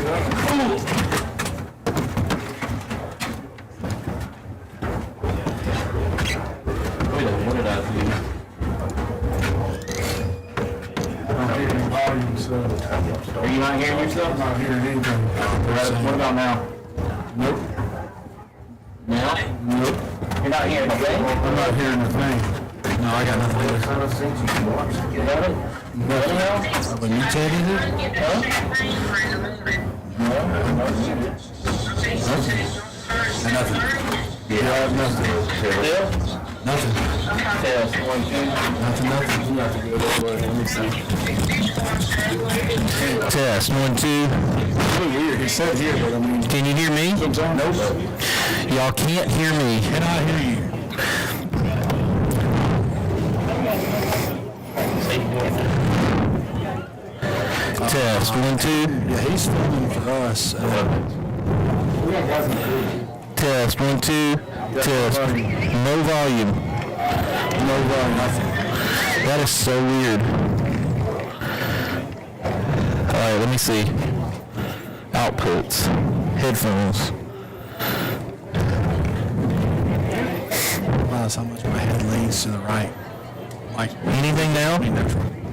What did I do? I'm hearing volume, so Are you not hearing yourself? I'm not hearing anything. What about now? Nope. Now? Nope. You're not hearing a thing? I'm not hearing a thing. No, I got nothing either. You got it? Nothing else? When you check it, Huh? nothing. Yeah, nothing. Still? Nothing. Test, 1, 2. Nothing. You have to go that way. Let me see. Test 1, 2. It's weird. He said here, but I mean, Can you hear me? sometimes. Nope. Y'all can't hear me. Can I hear you? Test 1, 2. Yeah, he's filming for us. Test 1, 2. Test. No volume. No volume. Nothing. That is so weird. Alright, let me see. Outputs. Headphones. Realize how much my head leans to the right. Like Anything now?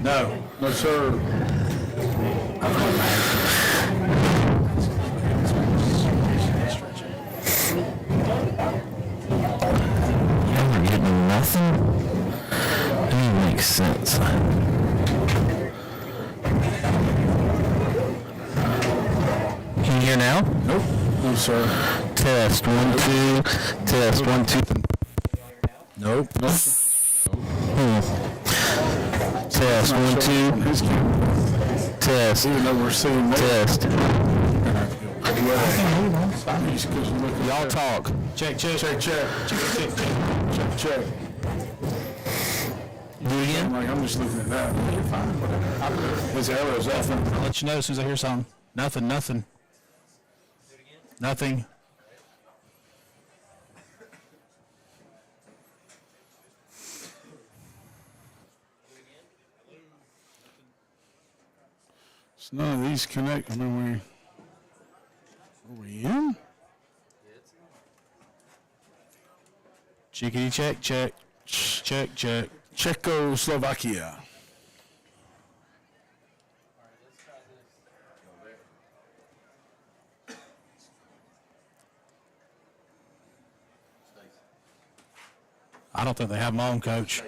no. No, sir. You're getting nothing? That doesn't make sense. Can you hear now? Nope. No, sir. Test 1, 2. Test 1, 2. Nope. Nope. Test 1, 2. On his camera. Test. Even though we're seeing that. Test. Y'all Talk. Check. check. Check. Do it again? I'm just looking at that. You're fine. Whatever. His arrow's off. I'll let you know as soon as I hear something. Nothing. Nothing. So none of these connect. I mean, are we in? Chickadee check. Czechoslovakia. I don't think they have them on, Coach.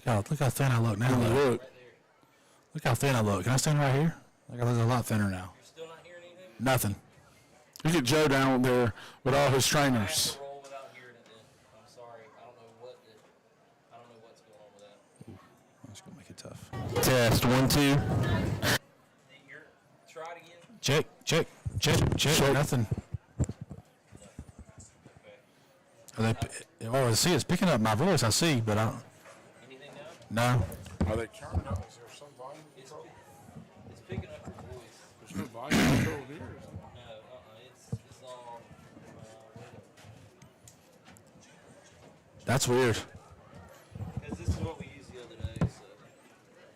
Look how thin I look now. Look how thin I look. Can I stand right here? Like I look a lot thinner now. You're still not hearing anything? Nothing. Look at Joe down there with all his trainers. Roll without hearing it then. I'm sorry. I don't know what's going on with that. I'm just gonna make it tough. Test 1, 2. Try it again. Check. Nothing. Are they? Oh, I see. It's picking up my voice. I see, but I don't. Anything now? No. Are they turned up? Is there some volume? It's picking up your voice. There's no volume control here. No, it's all. That's weird. Because this is what we used the other day, so.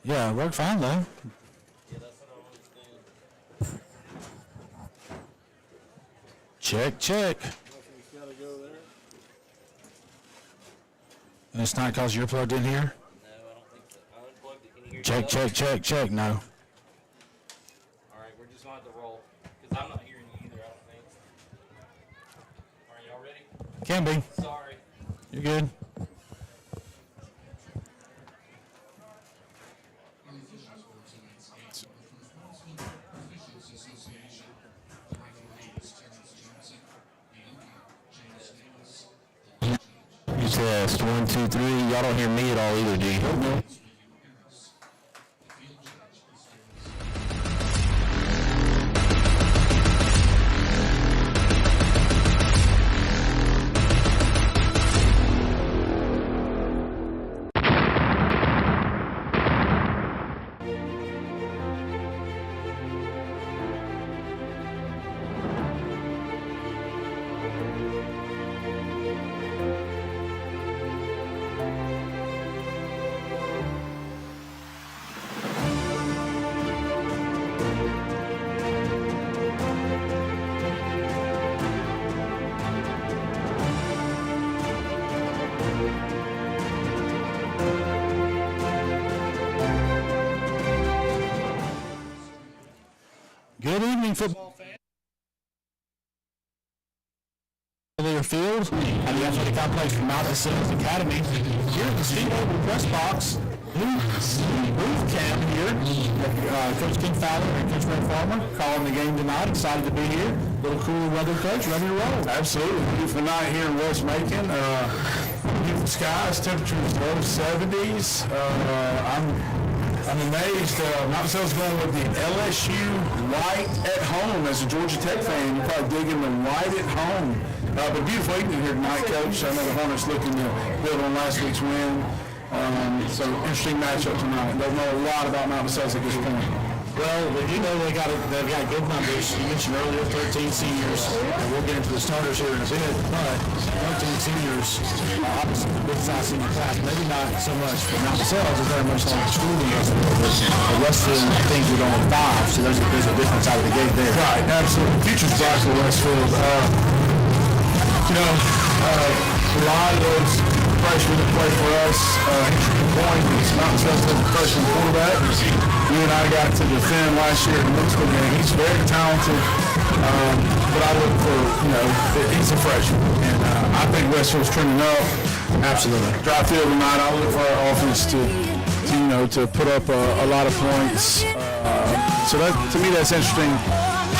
Yeah, it worked fine though. Yeah, that's what I don't understand. Check. And it's not because you're plugged in here? No, I don't think so. I unplugged it. Can you hear Check. No. All right, we're just going to have to roll. Because I'm not hearing you either, I don't think. All right, y'all ready? Can be. Sorry. You're good. Test. 1, 2, 3. Y'all don't hear me at all either, do you? Good evening, football fans. Field and the athletic complex from Mount Sales Academy. Here at the Steve Oval press box, booth camp here. Coach Ken Fowler and Coach Ray Farmer calling the game tonight. Excited to be here. Little cooler weather, Coach. Ready to roll. Absolutely. Beautiful night here in West Macon. Beautiful skies. Temperatures low 70s. I'm amazed. Mount Sales going with the LSU white at home. As a Georgia Tech fan, you're probably digging the white at home. But beautiful evening here tonight, Coach. I know the Hornets looking to build on last week's win. So interesting matchup tonight. Don't know a lot about Mount Sales at this point. Well, you know they've got good numbers. You mentioned earlier 13 seniors, and we'll get into the starters here in a bit, but 13 seniors, obviously the big size senior class, maybe not so much for Mount Sales, is very much like excluding us. The Westfield, I think, with only 5, so there's a difference out of the gate there. Right, absolutely. Future's bright for Westfield. A lot of those freshmen that play for us, interesting point is Mount Sales has a freshman quarterback. You and I got to defend last year in the middle school game. He's very talented, but I look for, he's a freshman. And I think Westfield's trending up. Absolutely. Dry field tonight, I look for our offense to put up a lot of points. So that, to me, that's interesting.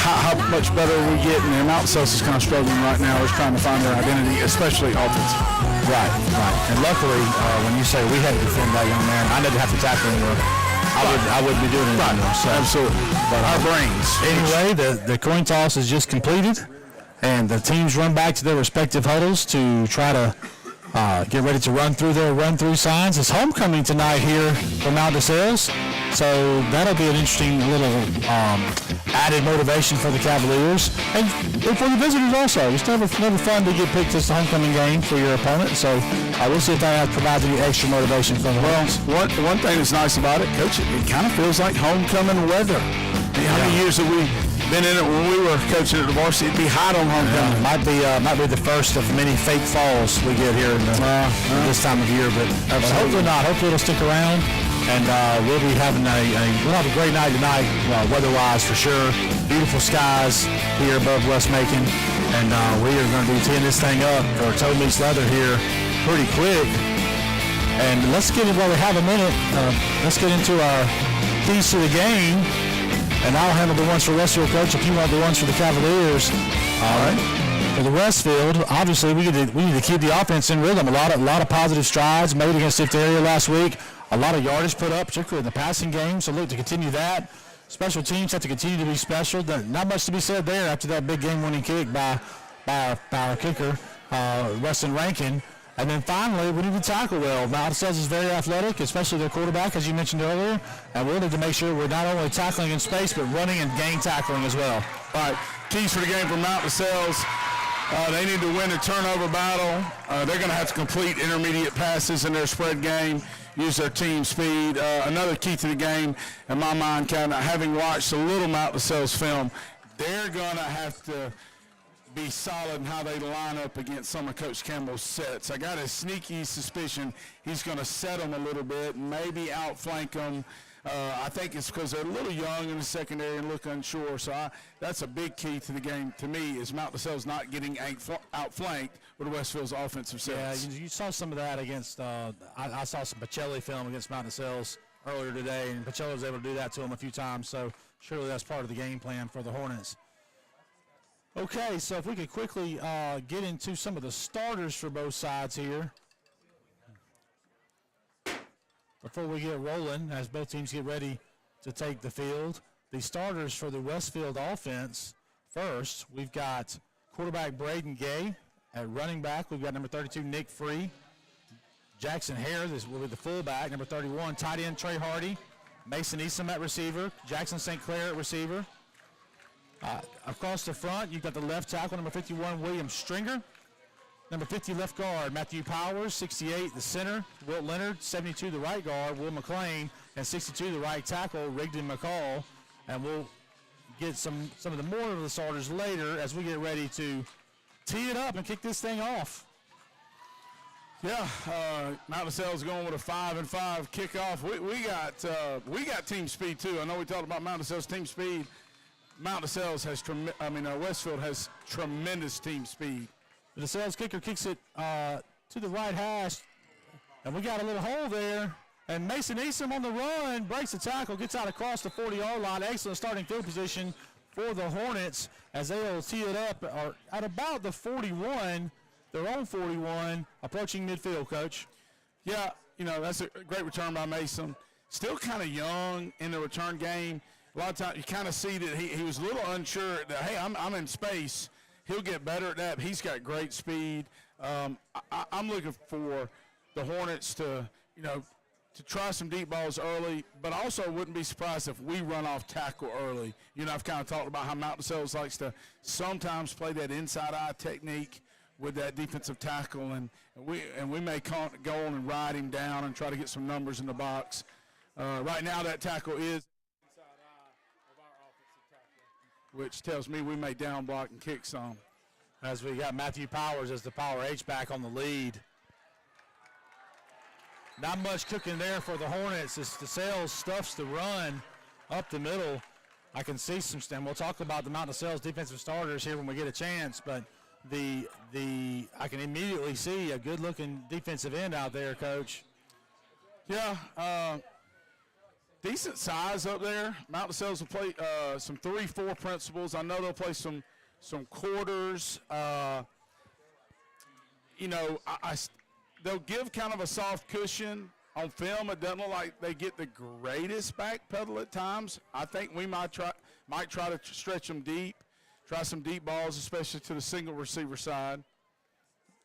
How much better we get, and Mount Sales is kind of struggling right now. Is trying to find their identity, especially offensive. Right. And luckily, when you say we had to defend that young man, I didn't have to tackle anymore. I wouldn't be doing it anymore. So. Absolutely. But our brains. Anyway, the coin toss is just completed, and the teams run back to their respective huddles to try to get ready to run through their run-through signs. It's homecoming tonight here for Mount Sales, so that'll be an interesting little added motivation for the Cavaliers and for the visitors also. It's never fun to get picked as the homecoming game for your opponent, so we'll see if that provides any extra motivation for the Hornets. One thing that's nice about it, Coach, it kind of feels like homecoming weather. How many years have we been in it when we were coaching at the varsity? It'd be hot on homecoming. Might be the first of many fake falls we get here in this time of year, but hopefully not. Hopefully it'll stick around, and we'll be having we'll have a great night tonight, weather-wise for sure. Beautiful skies here above West Macon, and we are going to be teeing this thing up for toe meets leather here pretty quick. And let's get it while we have a minute. Let's get into our keys to the game. And I'll handle the ones for Westfield, Coach, if you want the ones for the Cavaliers. All right. For the Westfield, obviously we need to keep the offense in rhythm. A lot of positive strides made against Fifth Area last week. A lot of yardage put up, particularly in the passing game. So look to continue that. Special teams have to continue to be special. Not much to be said there after that big game-winning kick by our kicker, Weston Rankin. And then finally, we need to tackle well. Mount Sales is very athletic, especially their quarterback, as you mentioned earlier. And we'll need to make sure we're not only tackling in space, but running and gang tackling as well. All right, keys for the game for Mount Sales. They need to win the turnover battle. They're going to have to complete intermediate passes in their spread game, use their team speed. Another key to the game, in my mind, kind of having watched a little Mount Sales film, they're going to have to be solid in how they line up against some of Coach Campbell's sets. I got a sneaky suspicion he's going to set them a little bit, maybe outflank them. I think it's because they're a little young in the secondary and look unsure. So that's a big key to the game to me, is Mount Sales not getting outflanked with Westfield's offensive sets. Yeah, you saw some of that against I saw some Pacelli film against Mount Sales earlier today, and Pacelli was able to do that to him a few times. So surely that's part of the game plan for the Hornets. Okay, so if we could quickly get into some of the starters for both sides here. before we get rolling, as both teams get ready to take the field, the starters for the Westfield offense. First, we've got quarterback Braden Gay. At running back, we've got number 32, Nick Free. Jackson Hare, this will be the fullback, number 31. Tight end, Trey Hardy. Mason Easom at receiver. Jackson St. Clair at receiver. Across the front, you've got the left tackle, number 51, William Stringer. Number 50, left guard, Matthew Powers. 68, the center, Wilt Leonard. 72, the right guard, Will McLean. And 62, the right tackle, Rigdon McCall. And we'll get some of the more of the starters later as we get ready to tee it up and kick this thing off. Yeah, Mount LaSalle's going with a 5-5 kickoff. We got team speed too. I know we talked about Mount LaSalle's team speed. Mount LaSalle's has Westfield has tremendous team speed. The LaSalle's kicker kicks it to the right hash, and we got a little hole there. And Mason Easom on the run breaks the tackle, gets out across the 40-yard line. Excellent starting field position for the Hornets as they will tee it up at about the 41, their own 41, approaching midfield, Coach. Yeah, that's a great return by Mason. Still kind of young in the return game. A lot of times you kind of see that he was a little unsure that, hey, I'm in space. He'll get better at that. He's got great speed. I'm looking for the Hornets to try some deep balls early, but also wouldn't be surprised if we run off tackle early. I've kind of talked about how Mount LaSalle's likes to sometimes play that inside eye technique with that defensive tackle, and we may go on and ride him down and try to get some numbers in the box. Right now that tackle is inside eye of our offensive tackle, which tells me we may down block and kick some. As we got Matthew Powers as the power H-back on the lead. Not much cooking there for the Hornets as LaSalle stuffs the run up the middle. I can see some, and we'll talk about the Mount LaSalle's defensive starters here when we get a chance, but I can immediately see a good-looking defensive end out there, Coach. Yeah, decent size up there. Mount LaSalle's will play some 3-4 principals. I know they'll play some quarters. They'll give kind of a soft cushion. On film, it doesn't look like they get the greatest back pedal at times. I think we might try to stretch them deep, try some deep balls, especially to the single receiver side.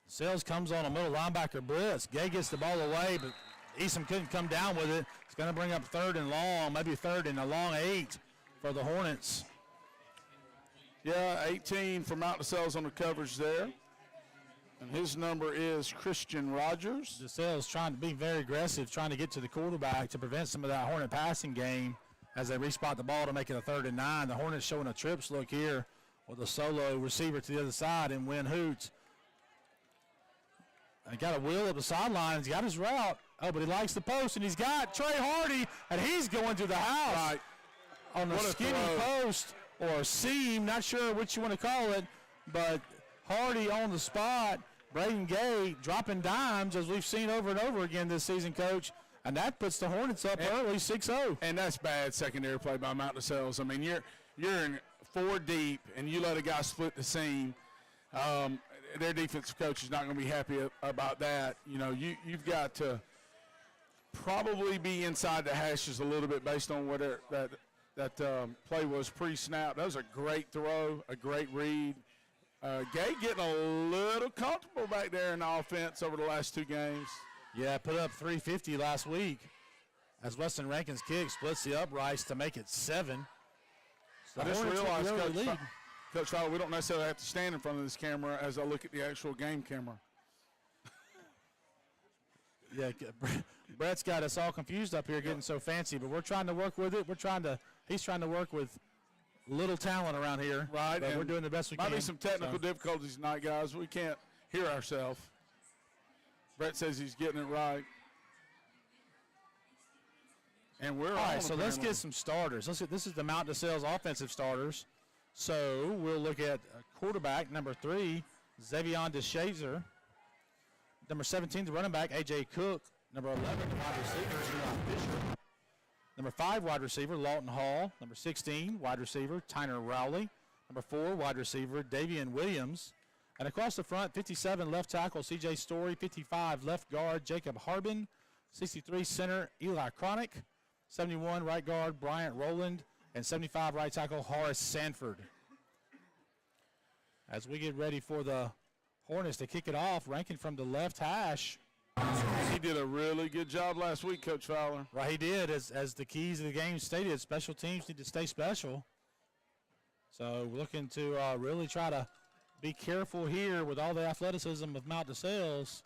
Sales comes on a middle linebacker blitz. Gay gets the ball away, but Easom couldn't come down with it. It's going to bring up 3rd and long, maybe 3rd and a long 8 for the Hornets. Yeah, 18 for Mount LaSalle's on the coverage there. And his number is Christian Rogers. LaSalle's trying to be very aggressive, trying to get to the quarterback to prevent some of that Hornet passing game as they respot the ball to make it a 3rd and 9. The Hornets showing a trips look here with a solo receiver to the other side and Win Hoots. And he got a wheel up the sideline. He's got his route. Oh, but he likes the post, and he's got Trey Hardy, and he's going to the house on a skinny post or a seam. Not sure what you want to call it, but Hardy on the spot. Braden Gay dropping dimes, as we've seen over and over again this season, Coach. And that puts the Hornets up early, 6-0. And that's bad secondary play by Mount LaSalle's. I mean, you're in 4 deep, and you let a guy split the seam. Their defensive coach is not going to be happy about that. You've got to probably be inside the hashes a little bit based on what that play was pre-snap. That was a great throw, a great read. Gay getting a little comfortable back there in the offense over the last 2 games. Yeah, put up 350 last week as Weston Rankin's kick splits the uprights to make it 7. So I just realized, Coach Fowler, we don't necessarily have to stand in front of this camera as I look at the actual game camera. Yeah, Brett's got us all confused up here getting so fancy, but we're trying to work with it. He's trying to work with little talent around here. Right. But we're doing the best we can. Might be some technical difficulties tonight, guys. We can't hear ourselves. Brett says he's getting it right. And we're all right, so let's get some starters. This is the Mount LaSalle's offensive starters. So we'll look at quarterback, number 3, Xavion DeShazer. Number 17, the running back, A.J. Cook. Number 11, the wide receiver, Eli Fisher. Number 5, wide receiver, Lawton Hall. Number 16, wide receiver, Tyner Rowley. Number 4, wide receiver, Davian Williams. And across the front, 57, left tackle, C.J. Story. 55, left guard, Jacob Harbin. 63 center Eli Cronick, 71 right guard Bryant Rowland, and 75 right tackle Horace Sanford. As we get ready for the Hornets to kick it off, ranking from the left hash. He did a really good job last week, Coach Fowler. Right, he did. As the keys of the game stated, special teams need to stay special. So we're looking to really try to be careful here with all the athleticism of Mount DeSales.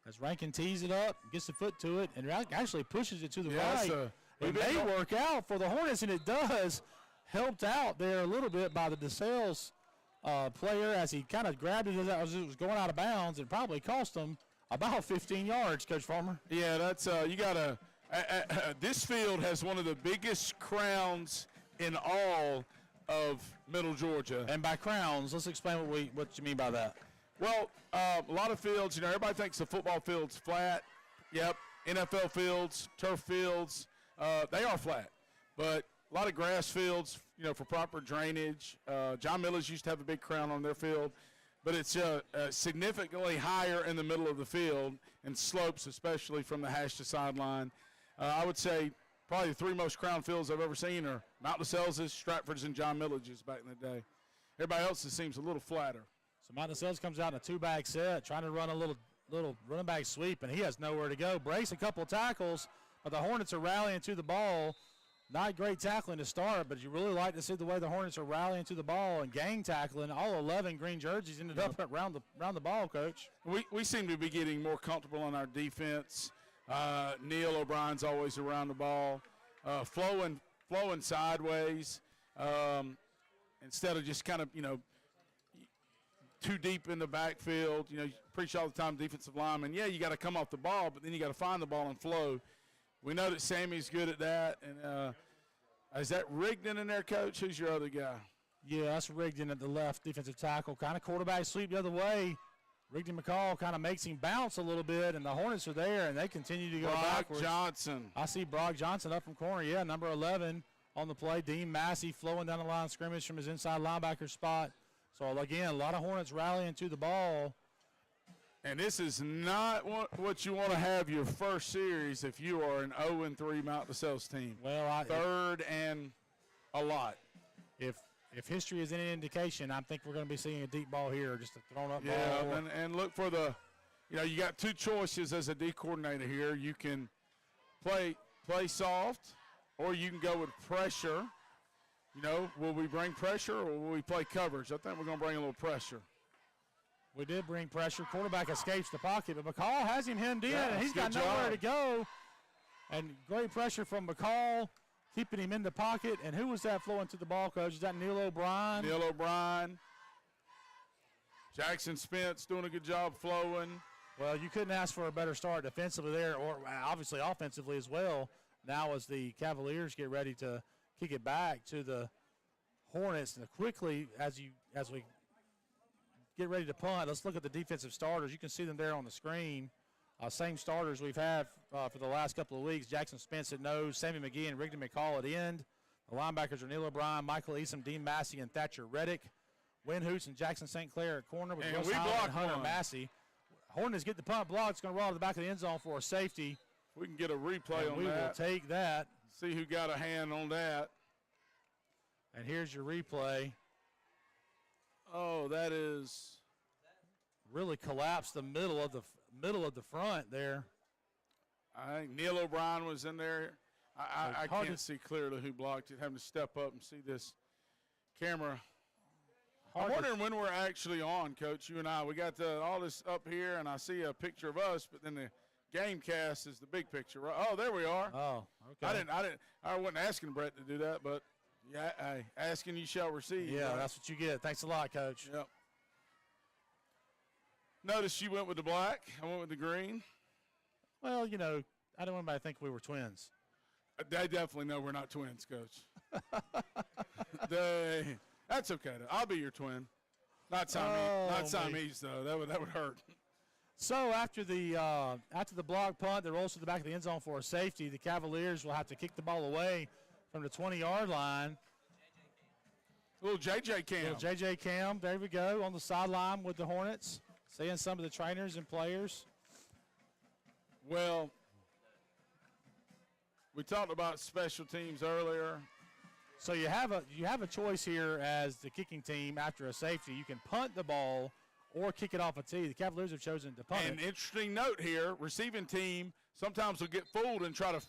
As Rankin tees it up, gets the foot to it, and actually pushes it to the right. It may work out for the Hornets, and it does. Helped out there a little bit by the DeSales player as he kind of grabbed it as it was going out of bounds. It probably cost him about 15 yards, Coach Farmer. Yeah, that's you got to. This field has one of the biggest crowns in all of Middle Georgia. And by crowns, let's explain what you mean by that. Well, a lot of fields, everybody thinks the football field's flat. Yep, NFL fields, turf fields, they are flat. But a lot of grass fields, for proper drainage. John Miller's used to have a big crown on their field, but it's significantly higher in the middle of the field and slopes, especially from the hash to sideline. I would say probably the three most crown fields I've ever seen are Mount DeSales', Stratford's, and John Miller's back in the day. Everybody else's seems a little flatter. So Mount DeSales comes out in a two-bag set, trying to run a little running back sweep, and he has nowhere to go. Breaks a couple tackles, but the Hornets are rallying to the ball. Not great tackling to start, but you really like to see the way the Hornets are rallying to the ball and gang tackling. All 11 green jerseys ended up around the ball, Coach. We seem to be getting more comfortable on our defense. Neil O'Brien's always around the ball, flowing sideways instead of just kind of too deep in the backfield. You preach all the time, defensive lineman. Yeah, you got to come off the ball, but then you got to find the ball and flow. We know that Sammy's good at that. And is that Rigdon in there, Coach? Who's your other guy? Yeah, that's Rigdon at the left, defensive tackle. Kind of quarterback sweep the other way. Rigdon McCall kind of makes him bounce a little bit, and the Hornets are there, and they continue to go backwards. Brock Johnson. I see Brock Johnson up from corner. Yeah, number 11 on the play. Dean Massey flowing down the line of scrimmage from his inside linebacker spot. So, again, a lot of Hornets rallying to the ball. And this is not what you want to have your first series if you are an 0-3 Mount DeSales team. Well, third and a lot. If history is any indication, I think we're going to be seeing a deep ball here, just a thrown up ball. Yeah, and look for the, you got two choices as a D coordinator here. You can play soft, or you can go with pressure. Will we bring pressure or will we play coverage? I think we're going to bring a little pressure. We did bring pressure. Quarterback escapes the pocket, but McCall has him hemmed in, and he's got job. nowhere to go. And great pressure from McCall, keeping him in the pocket. And who was that flowing to the ball, Coach? Is that Neil O'Brien? Neil O'Brien. Jackson Spence doing a good job flowing. Well, you couldn't ask for a better start defensively there, or obviously offensively as well. Now as the Cavaliers get ready to kick it back to the Hornets, and quickly as we get ready to punt, let's look at the defensive starters. You can see them there on the screen. Same starters we've had for the last couple of weeks. Jackson Spence at nose, Sammy McGee and Rigdon McCall at end. The linebackers are Neil O'Brien, Michael Easom, Dean Massey, and Thatcher Reddick. Wynn Hoots and Jackson St. Clair at corner with Will Simon and Hunter Massey. Hornets get the punt blocked. It's going to roll to the back of the end zone for a safety. We can get a replay on that. We will take that. See who got a hand on that. And here's your replay. Oh, that is really collapsed the middle of the front there. I think Neil O'Brien was in there. I can't see clearly who blocked it. Having to step up and see this camera. I'm wondering when we're actually on, Coach. You and I. We got all this up here, and I see a picture of us, but then the game cast is the big picture. Right? Oh, there we are. Oh, okay. I wasn't asking Brett to do that, but yeah, asking you shall receive. Yeah, right? That's what you get. Thanks a lot, Coach. Yep. Notice you went with the black. I went with the green. Well, I don't want anybody to think we were twins. They definitely know we're not twins, Coach. That's okay, though. I'll be your twin. Not Siamese, though. That would hurt. So after the block punt that rolls to the back of the end zone for a safety, the Cavaliers will have to kick the ball away from the 20-yard line. Little JJ Cam. Little JJ Cam. There we go on the sideline with the Hornets, seeing some of the trainers and players. Well, We talked about special teams earlier. So you have a choice here as the kicking team after a safety. You can punt the ball or kick it off a tee. The Cavaliers have chosen to punt An it. interesting note here, receiving team sometimes will get fooled and try to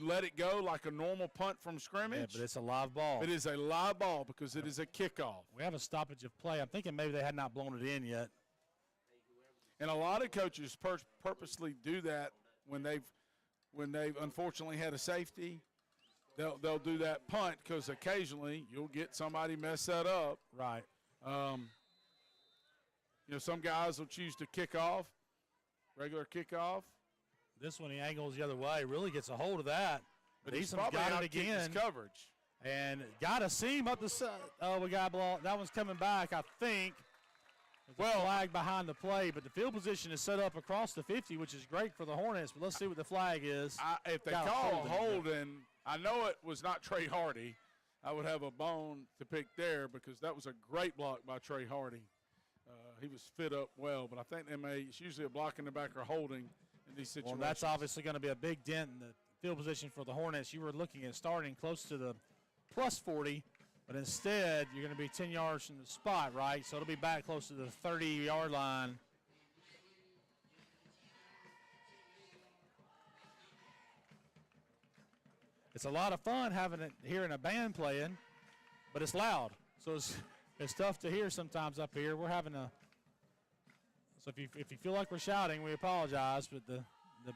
let it go like a normal punt from scrimmage. Yeah, but it's a live ball. It is a live ball because it is a kickoff. We have a stoppage of play. I'm thinking maybe they had not blown it in yet. And a lot of coaches purposely do that when they've unfortunately had a safety. They'll do that punt because occasionally you'll get somebody mess that up. Right. Some guys will choose to kick off, regular kickoff. This one he angles the other way, really gets a hold of that. But he's Eason's probably got it out-kicked again. his coverage. And got a seam up the side. Oh, we got a ball. That one's coming back, I think. There's a flag behind the play, but the field position is set up across the 50, which is great for the Hornets. But let's see what the flag is. If they Got call holding, I know it was not Trey Hardy. I would have a bone to pick there because that was a great block by Trey Hardy. He was fit up well, but I think it's usually a block in the back or holding in these situations. Well, that's obviously going to be a big dent in the field position for the Hornets. You were looking at starting close to the plus 40, but instead you're going to be 10 yards from the spot, right? So it'll be back close to the 30-yard line. It's a lot of fun hearing a band playing, but it's loud. So it's tough to hear sometimes up here. We're having so if you feel like we're shouting, we apologize, but the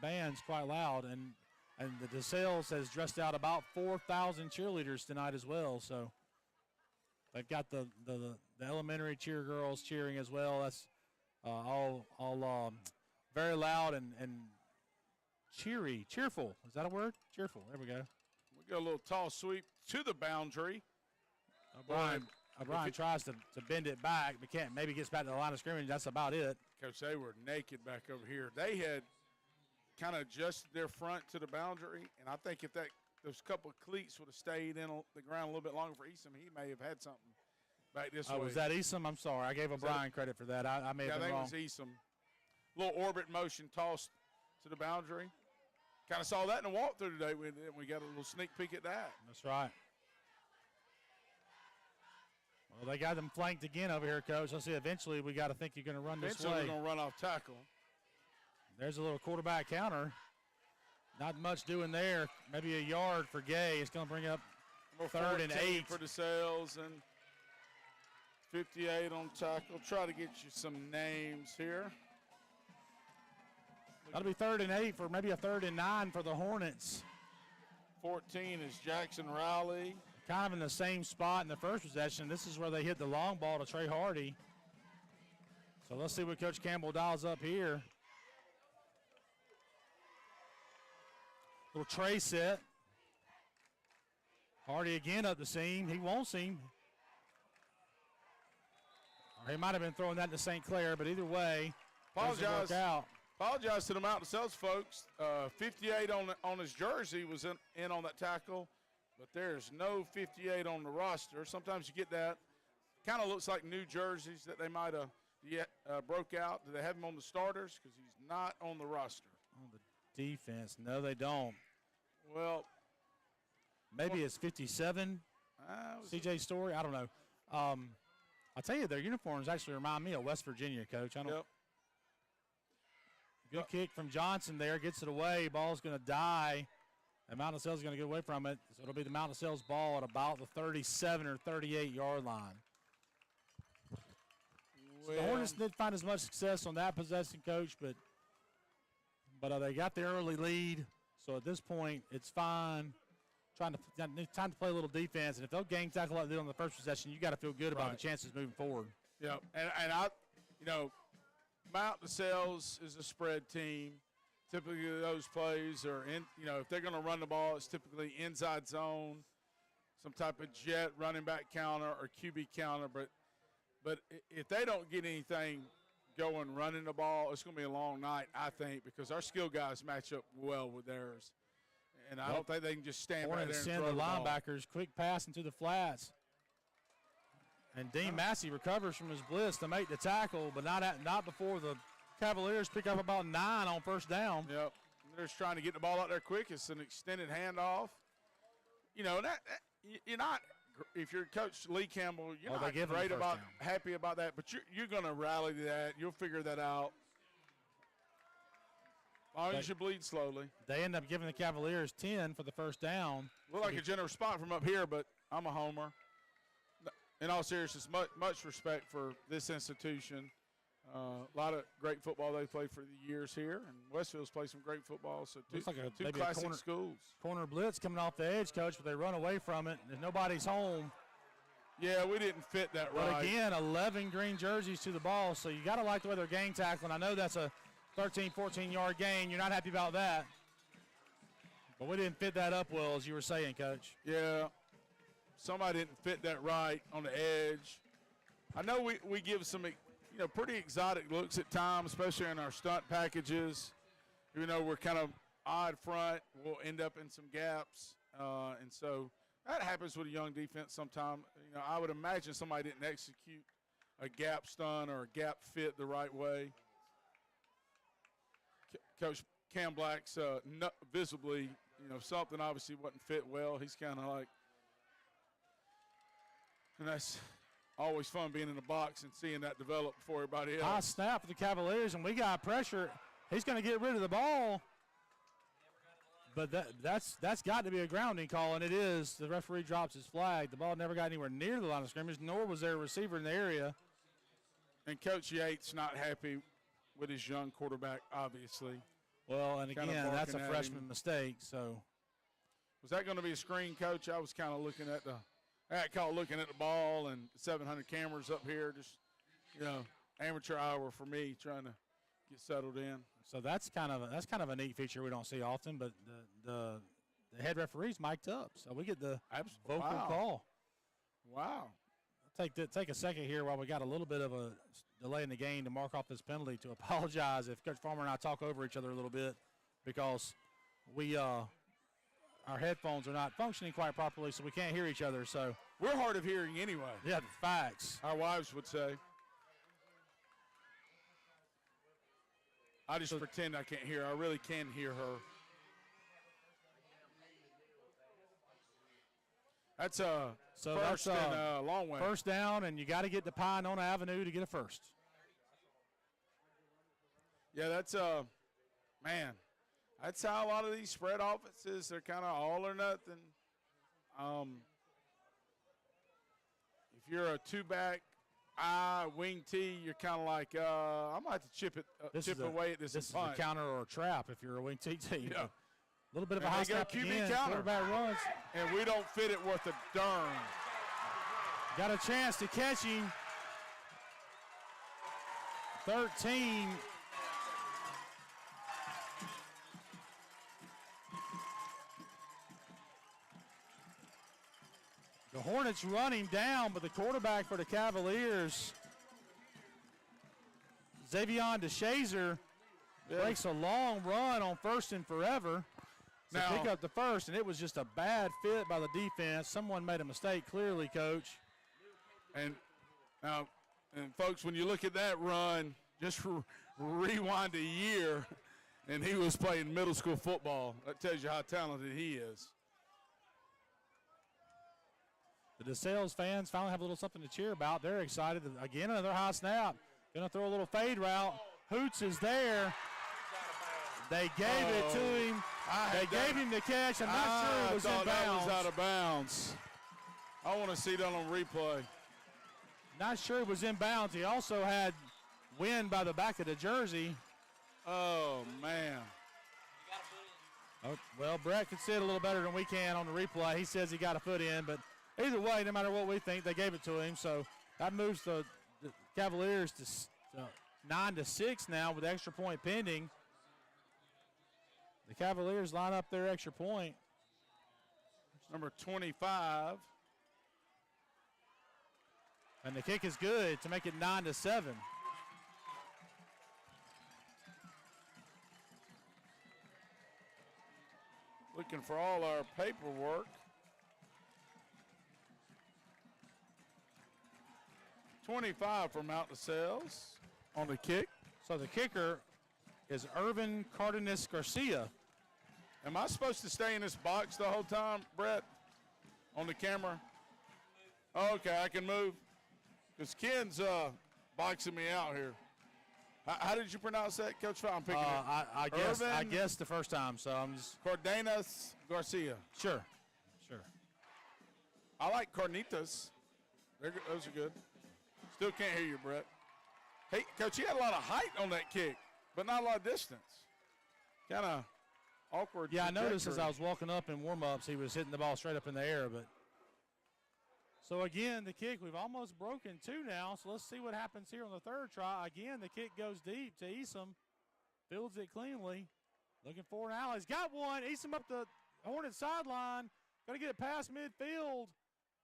band's quite loud, and the DeSales has dressed out about 4,000 cheerleaders tonight as well. So they've got the elementary cheer girls cheering as well. That's all very loud and cheerful. Is that a word? Cheerful. There we go. We got a little tall sweep to the boundary. O'Brien tries to bend it back, but can't. Maybe gets back to the line of scrimmage. That's about it. Coach, they were naked back over here. They had kind of adjusted their front to the boundary, and I think if those couple of cleats would have stayed in the ground a little bit longer for Eastham, he may have had something back this way. Was that Eastham? I'm sorry. I gave O'Brien credit for that. I may have been wrong. I think it was Eastham. Little orbit motion tossed to the boundary. Kind of saw that in the walkthrough today. We got a little sneak peek at that. That's right. Well, they got them flanked again over here, Coach. Let's see. Eventually, we got to think you're going to run this way. We're going to run off tackle. There's a little quarterback counter. Not much doing there. Maybe a yard for Gay. It's going to bring up 3rd and 8 for the Sales, and 58 on tackle. Try to get you some names here. That'll be 3rd and 8 for maybe a 3rd and 9 for the Hornets. 14 is Jackson Riley. Kind of in the same spot in the first possession. This is where they hit the long ball to Trey Hardy. So let's see what Coach Campbell dials up here. Little Trey set. Hardy again up the seam. He won't seam. Or he might have been throwing that to St. Clair, but either way, Apologize. Work out. Apologize to the Mountain Sales folks. 58 on his jersey was in on that tackle, but there's no 58 on the roster. Sometimes you get that. Kind of looks like new jerseys that they might have broke out. Do they have him on the starters? Because he's not on the roster. On the defense, no, they don't. Well, maybe it's 57. CJ Story, I don't know. I'll tell you, their uniforms actually remind me of West Virginia, Coach. Yep. Good kick from Johnson there, gets it away. Ball's going to die. And Mountain Sales is going to get away from it. So it'll be the Mountain Sales ball at about the 37 or 38-yard line. So the Hornets didn't find as much success on that possession, Coach, but they got the early lead. So at this point, it's fine. Time to play a little defense, and if they'll gang tackle like they did on the first possession, you got to feel good about the chances moving forward. Yeah, and I, Mountain Sales is a spread team. Typically, those plays are if they're going to run the ball, it's typically inside zone, some type of jet running back counter or QB counter. But if they don't get anything going running the ball, it's going to be a long night, I think, because our skill guys match up well with theirs. And I don't think they can just stand right there and send throw the ball. linebackers quick pass into the flats. And Dean Massey recovers from his blitz to make the tackle, but not before the Cavaliers pick up about 9 on first down. Yep. They're just trying to get the ball out there quick. It's an extended handoff. You know, you're not, if you're Coach Lee Campbell, you're not great about, happy about that, but you're going to rally to that. You'll figure that out. As long as you bleed slowly. They end up giving the Cavaliers 10 for the first down. Look like a generous spot from up here, but I'm a homer. In all seriousness, much respect for this institution. A lot of great football they played for the years here, and Westfield's played some great football. So two classic schools. Corner blitz coming off the edge, Coach, but they run away from it. There's nobody's home. Yeah, we didn't fit that right. But again, 11 green jerseys to the ball, so you got to like the way they're gang tackling. I know that's a 13, 14-yard gain. You're not happy about that. But we didn't fit that up well, as you were saying, Coach. Yeah. Somebody didn't fit that right on the edge. I know we give some, pretty exotic looks at times, especially in our stunt packages. Even though we're kind of odd front, we'll end up in some gaps. And so that happens with a young defense sometimes. I would imagine somebody didn't execute a gap stunt or a gap fit the right way. Coach Cam Black's visibly, something obviously wasn't fit well. He's kind of like, and that's always fun being in the box and seeing that develop before everybody else. High snap for the Cavaliers, and we got pressure. He's going to get rid of the ball. But that's got to be a grounding call, and it is. The referee drops his flag. The ball never got anywhere near the line of scrimmage, nor was there a receiver in the area. And Coach Yates not happy with his young quarterback, obviously. Well, and again, that's a freshman mistake. So, was that going to be a screen, Coach? I was kind of looking at the ball and 700 cameras up here. Just amateur hour for me trying to get settled in. So that's kind of a neat feature we don't see often. But the head referee's mic'd up, so we get the vocal call. Wow. Take a second here while we got a little bit of a delay in the game to mark off this penalty to apologize if Coach Farmer and I talk over each other a little bit because our headphones are not functioning quite properly, so we can't hear each other. So we're hard of hearing anyway. Yeah, the facts. Our wives would say. I just pretend I can't hear her. I really can hear her. That's first and a long way. First down, and you got to get to Pinona Avenue to get a first. Yeah, that's man. That's how a lot of these spread offenses, they're kind of all or nothing. If you're a two-back wing T, you're kind of like, I might have to chip away at this. This is a counter or a trap if you're a wing T team. Yeah. A little bit of a high snap again. Quarterback runs. And we don't fit it worth a darn. Got a chance to catch him. 13. The Hornets running down, but the quarterback for the Cavaliers, Xavion DeShazer, breaks a long run on first and forever. So pick up the first, and it was just a bad fit by the defense. Someone made a mistake, clearly, Coach. And now, folks, when you look at that run, just rewind a year, and he was playing middle school football. That tells you how talented he is. The DeSales fans finally have a little something to cheer about. They're excited. Again, another high snap. Going to throw a little fade route. Hoots is there. They gave it to him. They gave him the catch. I'm not sure it was in bounds. That was out of bounds. I want to see that on replay. Not sure it was in bounds. He also had wind by the back of the jersey. Oh, man. Oh, well, Brett can see it a little better than we can on the replay. He says he got a foot in, but either way, no matter what we think, they gave it to him. So that moves the Cavaliers to 9-6 now with extra point pending. The Cavaliers line up their extra point. Number 25. And the kick is good to make it 9-7. Looking for all our paperwork. 25 for Mount DeSales on the kick. So the kicker is Irvin Cardenas Garcia. Am I supposed to stay in this box the whole time, Brett, on the camera? Oh, okay, I can move. Because Ken's boxing me out here. How did you pronounce that, Coach? I'm picking it. I guess the first time, so I'm just. Cardenas Garcia. Sure. I like Carnitas. Those are good. Still can't hear you, Brett. Hey, Coach, you had a lot of height on that kick, but not a lot of distance. Kind of awkward. Yeah, I noticed as I was walking up in warm-ups, he was hitting the ball straight up in the air. But so, again, the kick, we've almost broken 2 now, so let's see what happens here on the third try. Again, the kick goes deep to Easom. Fields it cleanly. Looking for an alley. He's got one. Easom up the Hornet sideline. Going to get it past midfield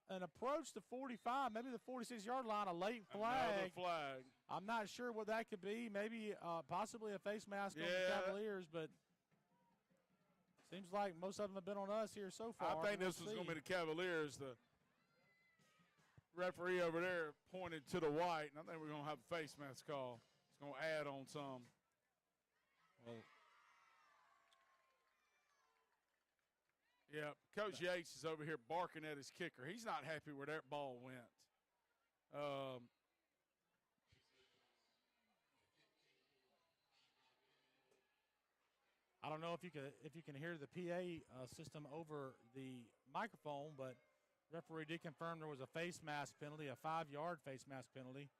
and approach the 45, maybe the 46-yard line, a late flag. Another flag. I'm not sure what that could be. Maybe possibly a face mask on the Cavaliers, but seems like most of them have been on us here so far. I think this was going to be the Cavaliers. The referee over there pointed to the white, and I think we're going to have a face mask call. It's going to add on some. Well, yeah, Coach Yates is over here barking at his kicker. He's not happy where that ball went. I don't know if you can hear the PA system over the microphone, but referee did confirm there was a face mask penalty, a 5-yard face mask penalty.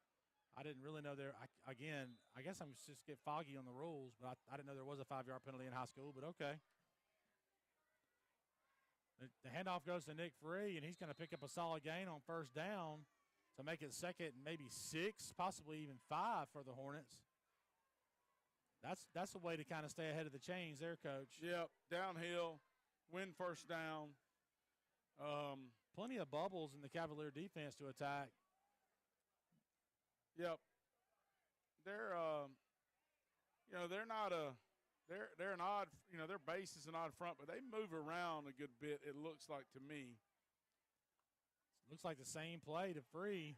I didn't really know there. I guess I'm just get foggy on the rules, but I didn't know there was a 5-yard penalty in high school. But okay. The handoff goes to Nick Free, and he's going to pick up a solid gain on first down to make it second and maybe 6, possibly even 5 for the Hornets. That's a way to kind of stay ahead of the chains there, Coach. Yep, downhill, win first down. Plenty of bubbles in the Cavalier defense to attack. Yep. They're they're not they're an odd, their base is an odd front, but they move around a good bit, it looks like to me. Looks like the same play to Free.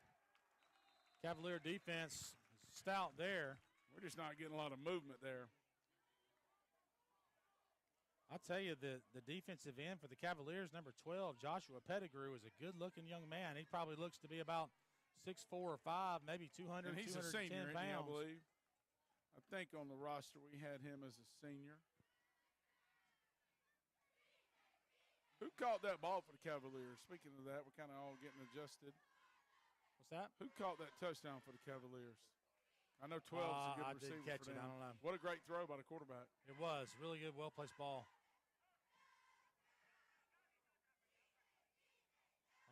Cavalier defense stout there. We're just not getting a lot of movement there. I'll tell you, the defensive end for the Cavaliers, number 12, Joshua Pettigrew, is a good-looking young man. He probably looks to be about 6'4" or 5", maybe 200, and he's 210 a senior, pounds. I believe. I think on the roster we had him as a senior. Who caught that ball for the Cavaliers? Speaking of that, we're kind of all getting adjusted. What's that? Who caught that touchdown for the Cavaliers? I know 12 is a good receiver. I didn't catch for it. them. I don't know. What a great throw by the quarterback. It was. Really good, well-placed ball.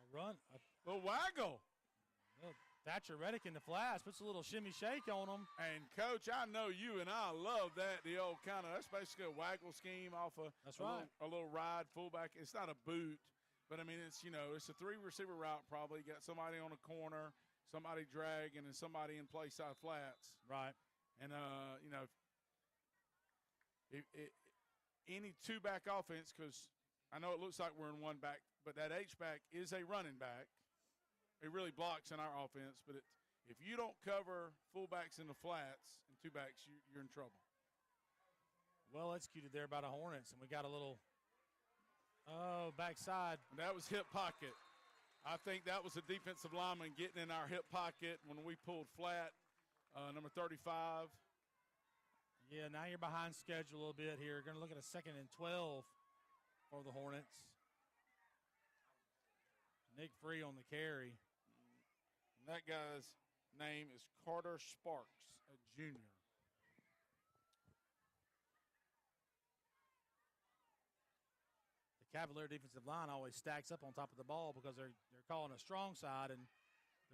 A run. A little waggle. Thatcher Reddick in the flats. Puts a little shimmy shake on him. And, Coach, I know you and I love that, the old that's basically a waggle scheme off a little ride fullback. It's not a boot, but, I mean, it's, it's a 3-receiver route probably. You got somebody on a corner, somebody dragging, and somebody in play side flats. Right. And, any 2-back offense, because I know it looks like we're in 1-back, but that H-back is a running back. It really blocks in our offense, but if you don't cover fullbacks in the flats and 2-backs, you're in trouble. Well executed there by the Hornets, and we got a little backside. And that was hip pocket. I think that was a defensive lineman getting in our hip pocket when we pulled flat, number 35. Yeah, now you're behind schedule a little bit here. Going to look at a 2nd and 12 for the Hornets. Nick Free on the carry. And that guy's name is Carter Sparks, a junior. The Cavalier defensive line always stacks up on top of the ball because they're calling a strong side, and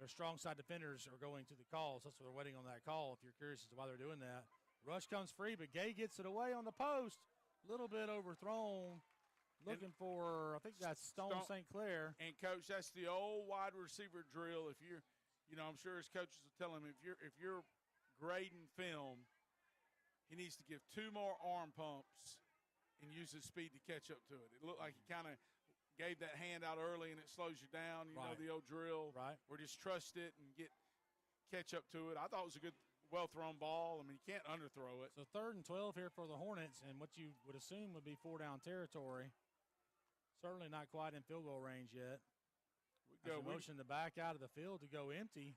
their strong side defenders are going to the calls. That's why they're waiting on that call, if you're curious as to why they're doing that. Rush comes free, but Gay gets it away on the post. A little bit overthrown. Looking for, I think that's Stone St. Clair. And, Coach, that's the old wide receiver drill. If you're, I'm sure his coaches will tell him if you're grading film, he needs to give 2 more arm pumps and use his speed to catch up to it. It looked like he kind of gave that hand out early and it slows you down. You know the old drill. Right. Or just trust it and catch up to it. I thought it was a good well-thrown ball. I mean, you can't underthrow it. So 3rd and 12 here for the Hornets, and what you would assume would be 4-down territory. Certainly not quite in field goal range yet. We motion to back out of the field to go empty.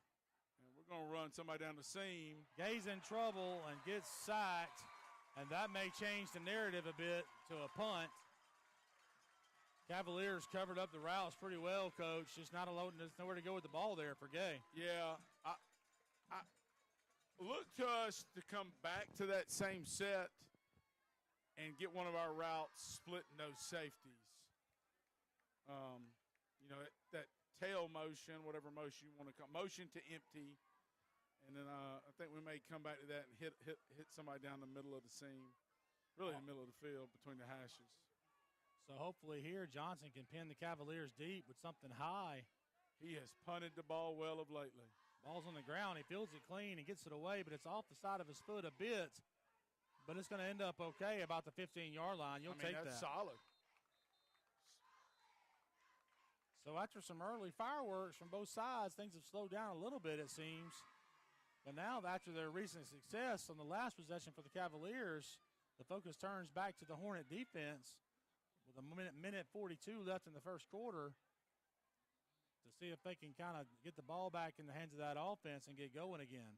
And we're going to run somebody down the seam. Gay's in trouble and gets sacked, and that may change the narrative a bit to a punt. Cavaliers covered up the routes pretty well, Coach. Just there's nowhere to go with the ball there for Gay. Yeah, I look to us to come back to that same set and get one of our routes splitting those safeties. That tail motion, whatever motion you want to call, motion to empty, and then I think we may come back to that and hit somebody down the middle of the seam, really in the middle of the field between the hashes. So hopefully here Johnson can pin the Cavaliers deep with something high. He has punted the ball well of lately. Ball's on the ground. He fields it clean and gets it away, but it's off the side of his foot a bit. But it's going to end up okay about the 15-yard line. You'll take that. That's solid. So after some early fireworks from both sides, things have slowed down a little bit, it seems. But now, after their recent success on the last possession for the Cavaliers, the focus turns back to the Hornet defense with a minute 42 left in the first quarter to see if they can kind of get the ball back in the hands of that offense and get going again.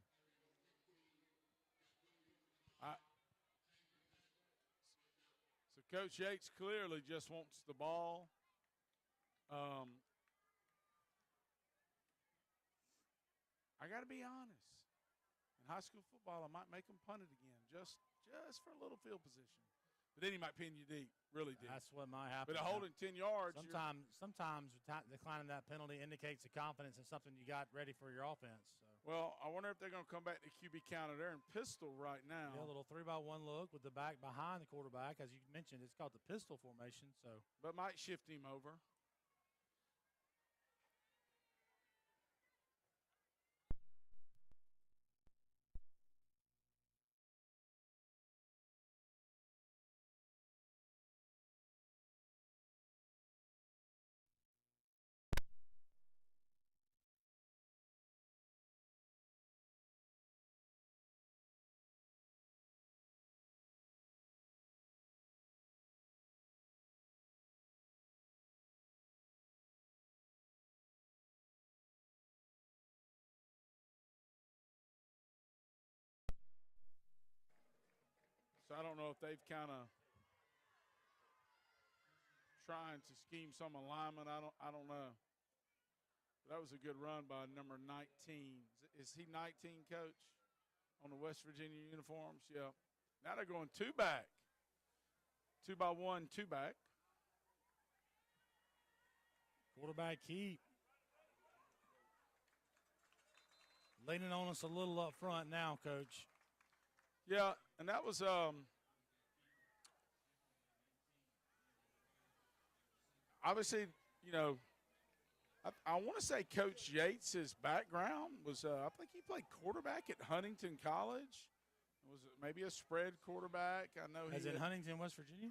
So Coach Yates clearly just wants the ball. I got to be honest. In high school football, I might make them punt it again, just for a little field position. But then he might pin you deep, really deep. That's what might happen. But holding 10 yards. Sometimes declining that penalty indicates the confidence in something you got ready for your offense. So. Well, I wonder if they're going to come back to QB counter. They're in pistol right now. Yeah, a little 3-by-1 look with the back behind the quarterback. As you mentioned, it's called the pistol formation. So, but might shift him over. So I don't know if they've kind of trying to scheme some alignment. I don't know. But that was a good run by number 19. Is he 19, Coach, on the West Virginia uniforms? Yeah. Now they're going 2-back. 2-by-1, 2-back. Quarterback keep. Leaning on us a little up front now, Coach. Yeah, and that was obviously, I want to say Coach Yates' background was I think he played quarterback at Huntington College. Was it maybe a spread quarterback? I know in Huntington, West Virginia?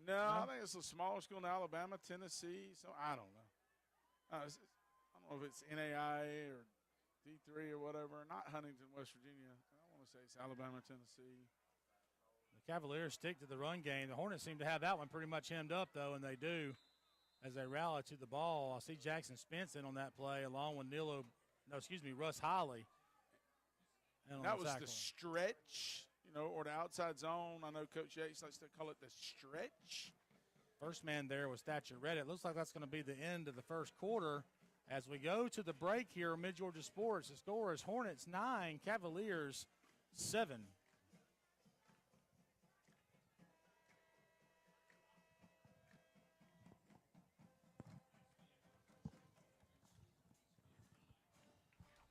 No, I think it's a smaller school in Alabama, Tennessee. So I don't know. I don't know if it's NAIA or D3 or whatever. Not Huntington, West Virginia. I want to say it's Alabama, Tennessee. The Cavaliers stick to the run game. The Hornets seem to have that one pretty much hemmed up, though, and they do as they rally to the ball. I see Jackson Spence in on that play along with Russ Holly. That was the stretch, or the outside zone. I know Coach Yates likes to call it the stretch. First man there was Thatcher Redditt. It looks like that's going to be the end of the first quarter. As we go to the break here on Mid-Georgia Sports, the score is Hornets 9, Cavaliers 7.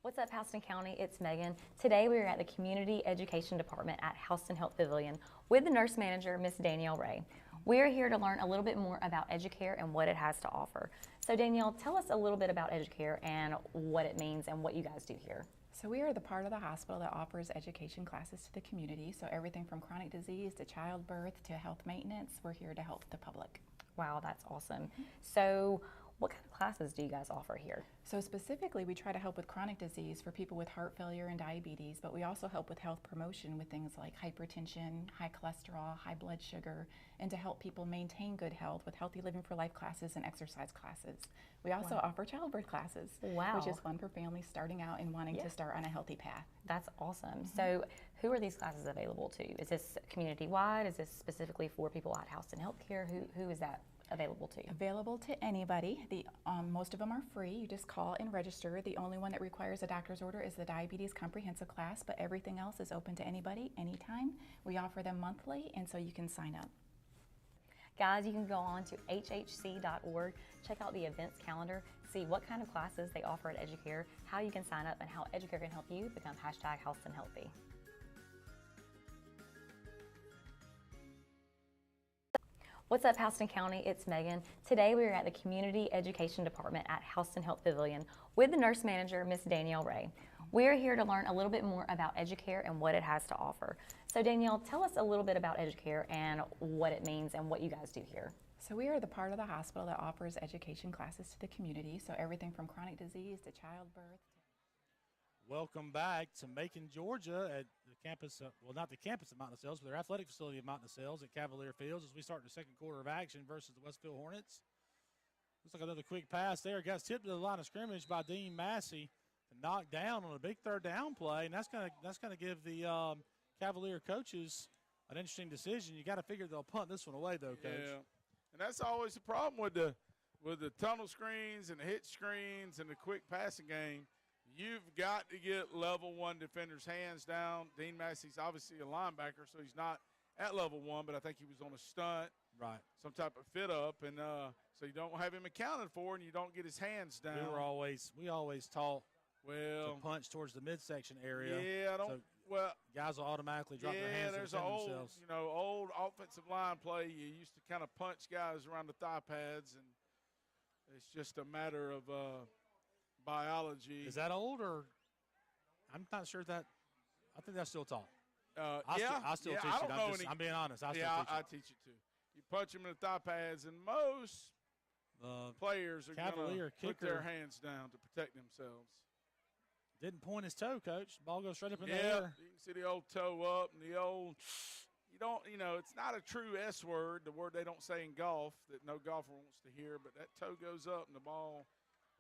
What's up, Houston County? It's Megan. Today we are at the Community Education Department at Houston Health Pavilion with the nurse manager, Miss Danielle Ray. We are here to learn a little bit more about Educare and what it has to offer. So Danielle, tell us a little bit about Educare and what it means and what you guys do here. So we are the part of the hospital that offers education classes to the community. So everything from chronic disease to childbirth to health maintenance, we're here to help the public. Wow, that's awesome. So what kind of classes do you guys offer here? So specifically, we try to help with chronic disease for people with heart failure and diabetes, but we also help with health promotion with things like hypertension, high cholesterol, high blood sugar, and to help people maintain good health with healthy living for life classes and exercise classes. We also offer childbirth classes, Wow. which is fun for families starting out and wanting to start on a healthy path. That's awesome. So who are these classes available to? Is this community-wide? Is this specifically for people at Houston Healthcare? Who is that available to? Available to anybody. Most of them are free. You just call and register. The only one that requires a doctor's order is the diabetes comprehensive class, but everything else is open to anybody, anytime. We offer them monthly, and so you can sign up. Guys, you can go on to hhc.org, check out the events calendar, see what kind of classes they offer at Educare, how you can sign up, and how Educare can help you become #HealthAndHealthy. What's up, Houston County? It's Megan. Today we are at the Community Education Department at Houston Health Pavilion with the nurse manager, Miss Danielle Ray. We are here to learn a little bit more about Educare and what it has to offer. So Danielle, tell us a little bit about Educare and what it means and what you guys do here. So we are the part of the hospital that offers education classes to the community, so everything from chronic disease to childbirth. Welcome back to Macon, Georgia at the campus, well, not the campus of Mountain Sales, but their athletic facility of Mountain Sales at Cavalier Fields as we start the second quarter of action versus the Westfield Hornets. Looks like another quick pass there. Got tipped to the line of scrimmage by Dean Massey to knock down on a big third down play, and that's gonna give the Cavalier coaches an interesting decision. You got to figure they'll punt this one away, though, Coach. Yeah, and that's always the problem with the tunnel screens and the hitch screens and the quick passing game. You've got to get level one defenders' hands down. Dean Massey's obviously a linebacker, so he's not at level one, but I think he was on a stunt, Right. some type of fit up, and so you don't have him accounted for, and you don't get his hands down. We always taught well to punch towards the midsection area. Yeah, I don't. So well, guys will automatically drop their hands and there's defend an old, themselves. old offensive line play. You used to kind of punch guys around the thigh pads, and it's just a matter of biology. Is that old or? I'm not sure that. I think that's still taught. I still teach I it. don't know I'm being honest. I still yeah, teach it. I teach it too. You punch them in the thigh pads, and most players are going Cavalier to put their kicker hands down to protect themselves. Didn't point his toe, Coach. Ball goes straight up in the Yeah, air. you can see the old toe up and the old. You don't, it's not a true S word, the word they don't say in golf that no golfer wants to hear, but that toe goes up and the ball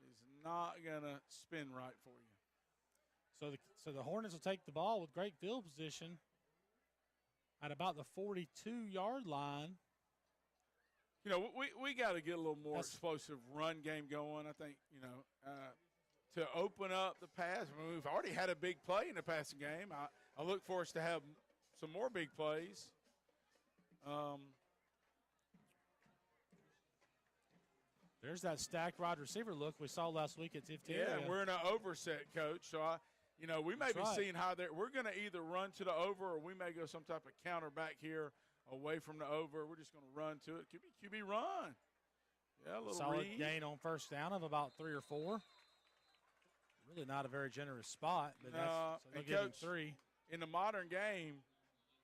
is not going to spin right for you. So the Hornets will take the ball with great field position at about the 42-yard line. We got to get a little more explosive run game going. I think, to open up the pass. I mean, we've already had a big play in the passing game. I look for us to have some more big plays. There's that stacked wide receiver look we saw last week at 15. Yeah, and we're in an overset, Coach. So, we may be seeing how we're going to either run to the over or we may go some type of counter back here away from the over. We're just going to run to it. QB run. Yeah, a little solid read. gain on first down of about 3 or 4. Really not a very generous spot, but so they'll give him 3. In the modern game,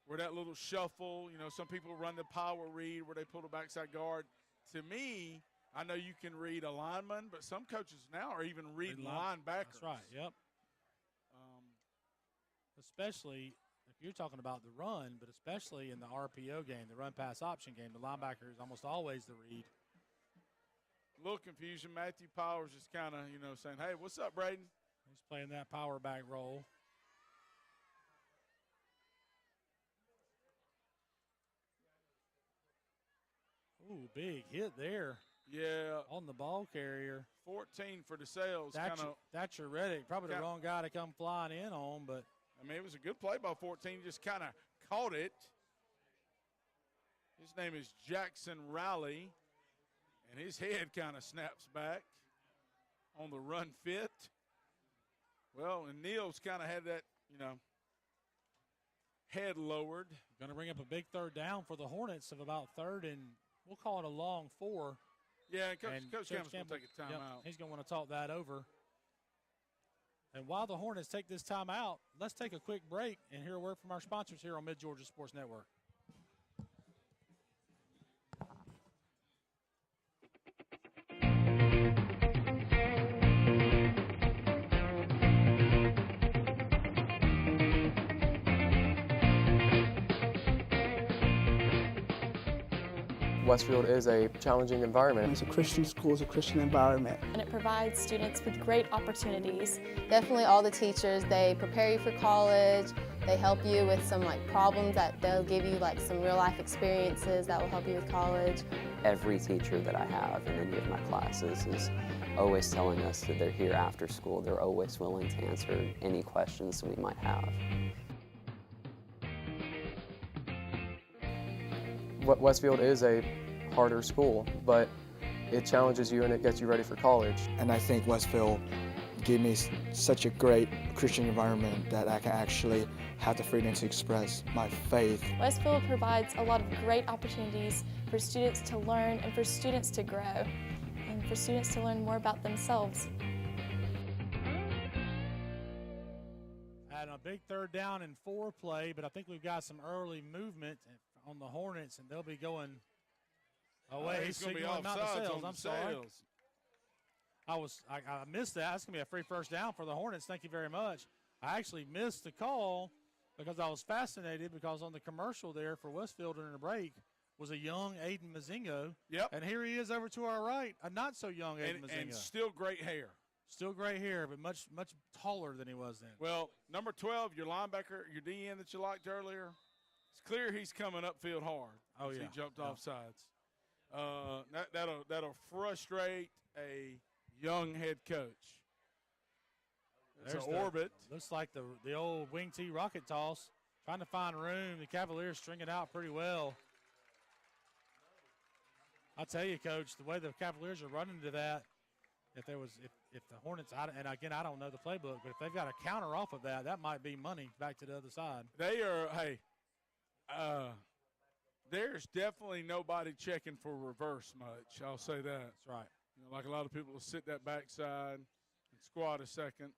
where that little shuffle, some people run the power read where they pull the backside guard. To me, I know you can read a lineman, but some coaches now are even reading linebackers. That's right, yep. Especially if you're talking about the run, but especially in the RPO game, the run-pass option game, the linebacker is almost always the read. A little confusion. Matthew Powers just kind of, saying, hey, what's up, Braden? He's playing that power back role. Ooh, big hit there. Yeah. On the ball carrier. 14 for the sales. That's your Reddick. Probably the wrong guy to come flying in on, but. I mean, it was a good play by 14. Just kind of caught it. His name is Jackson Rowley, and his head kind of snaps back on the run fit. Well, and Neal's kind of had that, head lowered. Going to bring up a big third down for the Hornets of about 3rd and we'll call it a long 4. Yeah, and Coach Campbell's going to take a timeout. He's going to want to talk that over. And while the Hornets take this timeout, let's take a quick break and hear a word from our sponsors here on Mid-Georgia Sports Network. Westfield is a challenging environment. It's a Christian school, it's a Christian environment. And it provides students with great opportunities. Definitely all the teachers, they prepare you for college, they help you with some problems that they'll give you some real life experiences that will help you with college. Every teacher that I have in any of my classes is always telling us that they're here after school. They're always willing to answer any questions we might have. Westfield is a harder school, but it challenges you and it gets you ready for college. And I think Westfield gave me such a great Christian environment that I can actually have the freedom to express my faith. Westfield provides a lot of great opportunities for students to learn and for students to grow and for students to learn more about themselves. Had a big 3rd down and 4 play, but I think we've got some early movement on the Hornets, and they'll be going away. He's going to be signaling Mount offsides DeSales. on I'm sorry. DeSales. I missed that. That's going to be a free 1st down for the Hornets. Thank you very much. I actually missed the call because I was fascinated because on the commercial there for Westfield during the break was a young Aiden Mazingo. Yep. And here he is over to our right, a not so young Aiden Mazingo. And still great hair. Still gray hair, but much taller than he was then. Well, number 12, your linebacker, your DN that you liked earlier, it's clear he's coming upfield hard. Oh, yeah. He jumped off sides. That'll frustrate a young head coach. There's an orbit. Looks like the old wing T rocket toss. Trying to find room. The Cavaliers string it out pretty well. I'll tell you, Coach, the way the Cavaliers are running to that, if the Hornets, and again, I don't know the playbook, but if they've got a counter off of that, that might be money back to the other side. They are, there's definitely nobody checking for reverse much. I'll say that. That's right. Like a lot of people will sit that backside and squat a second.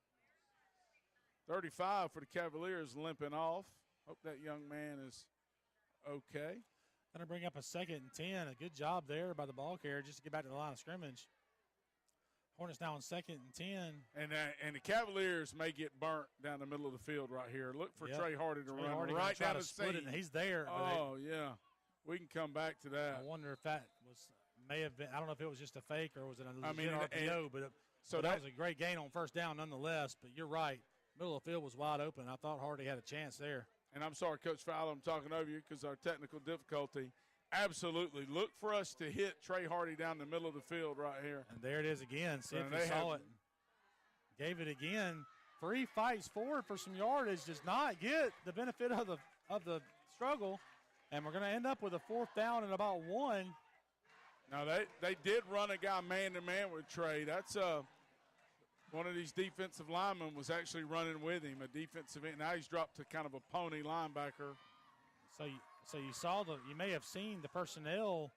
35 for the Cavaliers limping off. Hope that young man is okay. Going to bring up a 2nd and 10. A good job there by the ball carrier just to get back to the line of scrimmage. Hornets now on 2nd and 10. And the Cavaliers may get burnt down the middle of the field right here. Look for Trey Hardy to run right down the seam. And he's there. Oh, yeah. We can come back to that. I wonder if that may have been, I don't know if it was just a fake or was it a legit RPO, but that was a great gain on 1st down nonetheless. But you're right. Middle of the field was wide open. I thought Hardy had a chance there. And I'm sorry, Coach Fowler, I'm talking over you because our technical difficulty. Absolutely. Look for us to hit Trey Hardy down the middle of the field right here. And there it is again. See if he saw it. Gave it again. Free fights forward for some yardage. Does not get the benefit of the struggle. And we're going to end up with a 4th down and about 1. Now, they did run a guy man-to-man with Trey. That's one of these defensive linemen was actually running with him, a defensive end. Now he's dropped to kind of a pony linebacker. So you saw you may have seen the personnel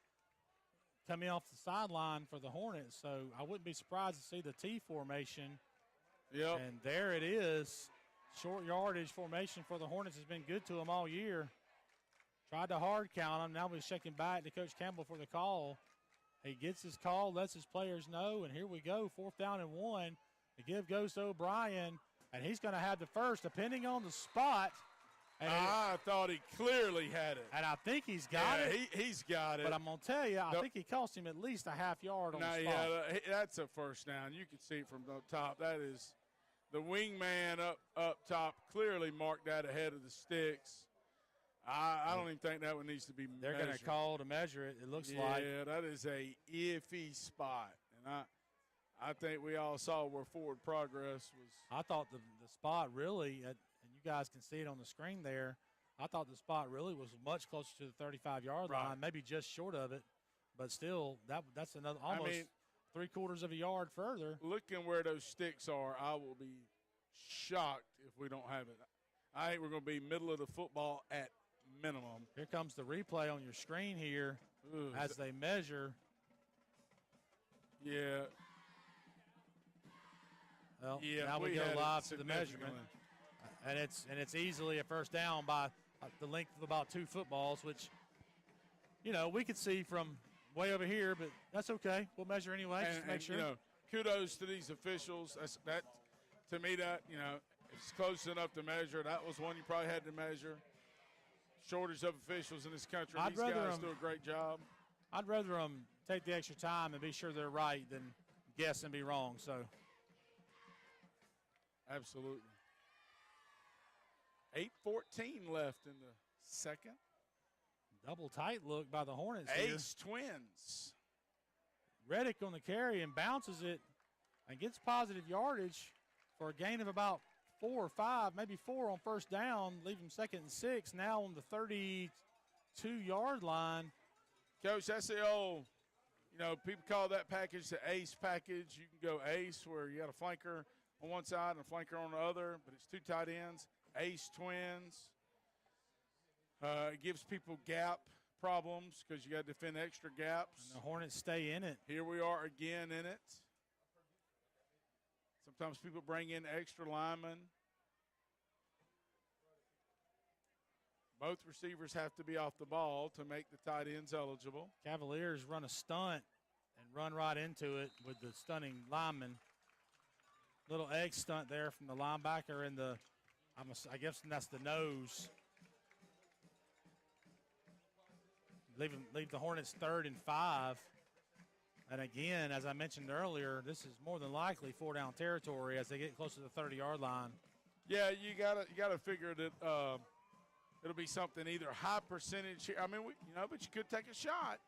coming off the sideline for the Hornets. So I wouldn't be surprised to see the T formation. Yep. And there it is. Short yardage formation for the Hornets has been good to them all year. Tried to hard count him. Now we're checking back to Coach Campbell for the call. He gets his call, lets his players know, and here we go, 4th down and 1. The give goes to O'Brien, and he's going to have the first, depending on the spot. And I thought he clearly had it. And I think he's got it. He's got it. But I'm going to tell you, I think he cost him at least a half yard on the spot. Yeah, that's a 1st down. You can see it from the top. That is the wingman up top clearly marked that ahead of the sticks. I don't even think that one needs to be measured. They're going to call to measure it, it looks like. Yeah, that is a iffy spot. And I think we all saw where forward progress was. I thought the spot really, and you guys can see it on the screen there, I thought the spot really was much closer to the 35-yard line, maybe just short of it. But still, that's another almost 3/4 of a yard further. Looking where those sticks are, I will be shocked if we don't have it. I think we're going to be middle of the football at minimum. Here comes the replay on your screen here as they measure. Yeah. Well, now we go live to the measurement. And it's easily a 1st down by the length of about 2 footballs, which, we could see from way over here, but that's okay. We'll measure anyway just to make sure. Kudos to these officials. To me, it's close enough to measure. That was one you probably had to measure. Shortage of officials in this country. These guys do a great job. I'd rather them take the extra time and be sure they're right than guess and be wrong. So, absolutely. 8:14 left in the second. Double tight look by the Hornets. Ace here. Twins. Reddick on the carry and bounces it and gets positive yardage for a gain of about 4 or 5, maybe 4 on first down, leave him 2nd and 6. Now on the 32-yard line. Coach, that's the old, people call that package the ace package. You can go ace where you got a flanker on one side and a flanker on the other, but it's 2 tight ends. Ace Twins. It gives people gap problems because you got to defend extra gaps. And the Hornets stay in it. Here we are again in it. Sometimes people bring in extra linemen. Both receivers have to be off the ball to make the tight ends eligible. Cavaliers run a stunt and run right into it with the stunning lineman. Little egg stunt there from the linebacker and I guess that's the nose. Leave the Hornets 3rd and 5. And again, as I mentioned earlier, this is more than likely 4-down territory as they get close to the 30-yard line. Yeah, you gotta figure that it'll be something either high percentage here. I mean, but you could take a shot.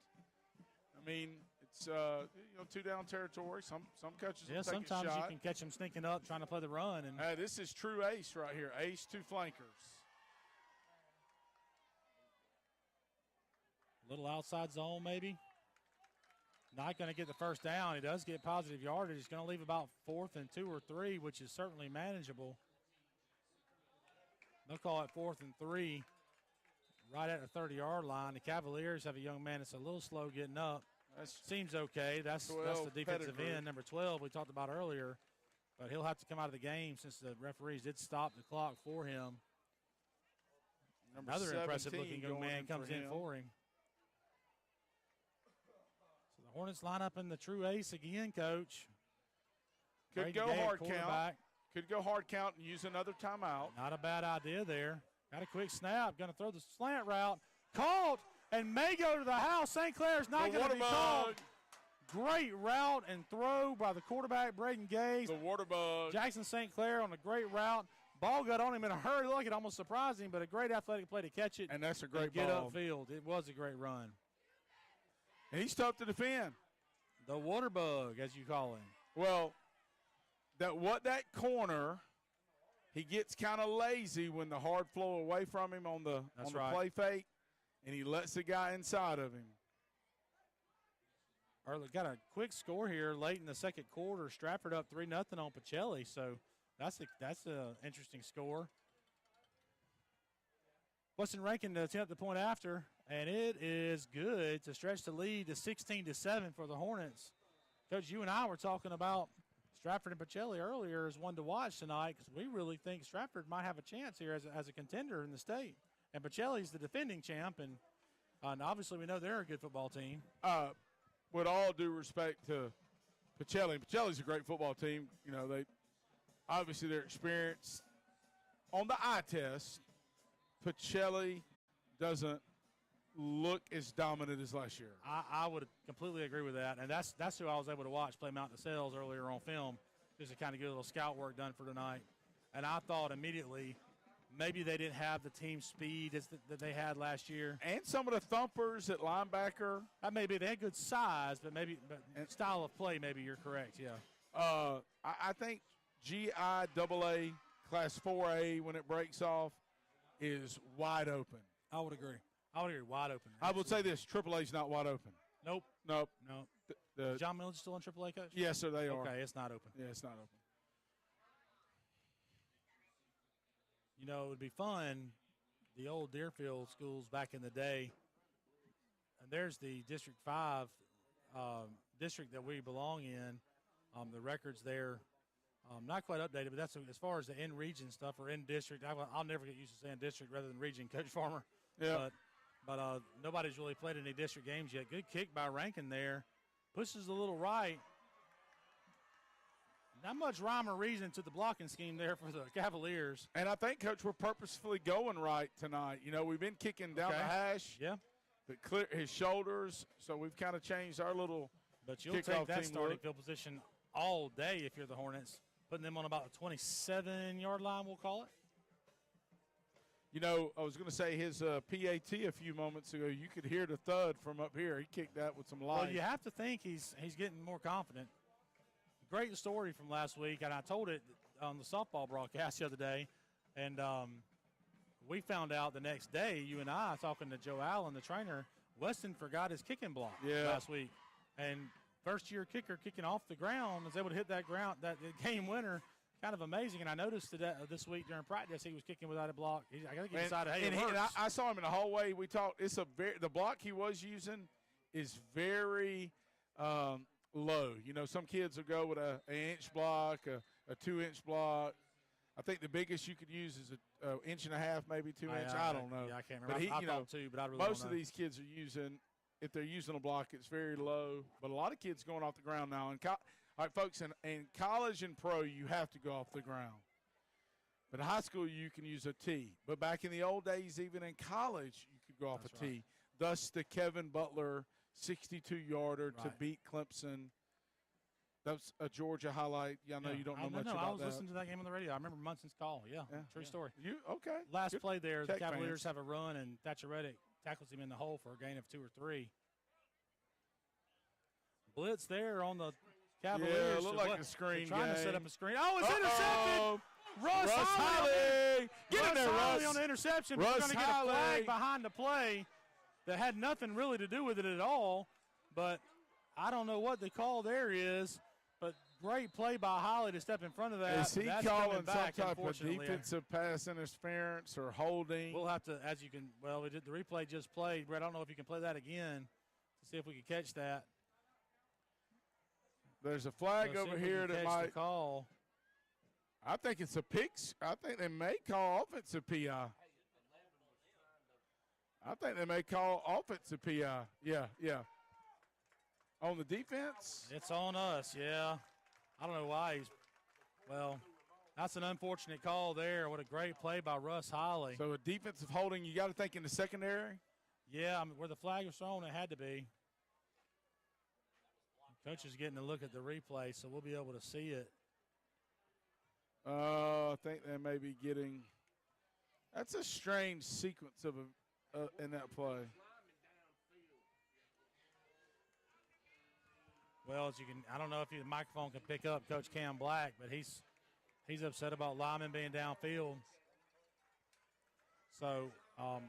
I mean, it's 2-down territory. Some coaches will take a shot. Sometimes you can catch them sneaking up trying to play the run. And this is true ace right here. Ace, 2 flankers. Little outside zone maybe. Not going to get the first down. He does get positive yardage. He's going to leave about 4th and 2 or 3, which is certainly manageable. They'll call it 4th and 3 right at the 30-yard line. The Cavaliers have a young man that's a little slow getting up. Seems okay. That's the defensive end, number 12 we talked about earlier. But he'll have to come out of the game since the referees did stop the clock for him. Another impressive-looking young man comes in for him. So the Hornets line up in the true ace again, Coach. Could go hard count. Could go hard count and use another timeout. Not a bad idea there. Got a quick snap. Going to throw the slant route. Caught and may go to the house. St. Clair's not going to be called. Great route and throw by the quarterback, Braden Gaze. The water bug. Jackson St. Clair on a great route. Ball got on him in a hurry. Look, it almost surprised him, but a great athletic play to catch it. And that's a great get ball. upfield. It was a great run. And he's tough to defend. The water bug, as you call him. Well, that corner, he gets kind of lazy when the hard flow away from him on the play fake, and he lets the guy inside of him. Early got a quick score here late in the second quarter. Stratford up 3-0 on Pacelli, so that's an interesting score. Weston Rankin to attempt the point after, and it is good to stretch the lead to 16-7 for the Hornets. Coach, you and I were talking about Stratford and Pacelli earlier as one to watch tonight because we really think Stratford might have a chance here as a contender in the state. And Pacelli's the defending champ, and obviously we know they're a good football team. With all due respect to Pacelli, Pacelli's a great football team. They obviously they're experienced. On the eye test, Pacelli doesn't look as dominant as last year. I would completely agree with that, and that's who I was able to watch play Mount DeSales earlier on film, just to kind of get a little scout work done for tonight. And I thought immediately maybe they didn't have the team speed that they had last year. And some of the thumpers at linebacker. Maybe they had good size, but style of play, maybe you're correct, yeah. I think GIAA Class 4A, when it breaks off, is wide open. I would agree. Wide open. I would say this, AAA's not wide open. Nope. No. Is John Mills still in AAA, Coach? Yes, sir, they are. Okay, it's not open. Yeah, it's not open. It would be fun, the old Deerfield schools back in the day, and there's the District 5 district that we belong in. The records there, not quite updated, but that's as far as the in-region stuff or in-district. I'll never get used to saying district rather than region, Coach Farmer. Yeah. But nobody's really played any district games yet. Good kick by Rankin there. Pushes a little right. Not much rhyme or reason to the blocking scheme there for the Cavaliers. And I think, Coach, we're purposefully going right tonight. We've been kicking down the hash. Yeah. but clear his shoulders. So we've kind of changed our little But you'll kickoff take that team starting look. field position all day if you're the Hornets, putting them on about the 27-yard line, we'll call it. You know, I was going to say his PAT a few moments ago, you could hear the thud from up here. He kicked that with some life. Well, you have to think he's getting more confident. Great story from last week, and I told it on the softball broadcast the other day, and we found out the next day, you and I, talking to Joe Allen, the trainer, Weston forgot his kicking block last week. And first-year kicker kicking off the ground was able to hit that game winner. Kind of amazing, and I noticed that this week during practice he was kicking without a block. I think he decided, hey, it works. I saw him in the hallway. We talked. The block he was using is very low. You know, some kids will go with an inch block, a 2-inch block. I think the biggest you could use is an inch and a half, maybe 2 inch. I don't know. Yeah, I can't remember. But I thought too, but I really most don't of know. these kids are using. If they're using a block, it's very low. But a lot of kids going off the ground now. All right, folks, in college and pro, you have to go off the ground. But in high school, you can use a tee. But back in the old days, even in college, you could go off a tee. Thus, the Kevin Butler 62-yarder to beat Clemson. That's a Georgia highlight. Yeah, I know you don't know much about that. I was listening to that game on the radio. I remember Munson's call. Yeah, true story. Okay. Last Good. play there, the Tech Cavaliers fans. have a run, and Thatcher Reddick tackles him in the hole for a gain of 2 or 3. Blitz there on the Cavaliers. Yeah, it looked like a screen trying to set game. up a screen. Oh, it's intercepted. Russ Holly. Get in there, Holly Russ. on the interception. Russ We're going to get a Holly. flag behind the play that had nothing really to do with it at all. But I don't know what the call there is. But great play by Holly to step in front of that. Is he That's calling coming back, some type of unfortunately. defensive pass interference or holding? We'll have to, as you can, well, we did the replay just played. Brett, I don't know if you can play that again to see if we can catch that. There's a flag We'll see over if we here can that catch the might. call. I think it's a pick. I think they may call offensive PI. I think they may call offensive PI. Yeah. On the defense? It's on us, yeah. I don't know why well, that's an unfortunate call there. What a great play by Russ Holly. So a defensive holding, you got to think in the secondary? Yeah, I mean, where the flag was thrown, it had to be. Coach is getting a look at the replay, so we'll be able to see it. I think they may be getting. That's a strange sequence of in that play. Well, as you can, I don't know if the microphone can pick up Coach Cam Black, but he's upset about Lyman being downfield. So I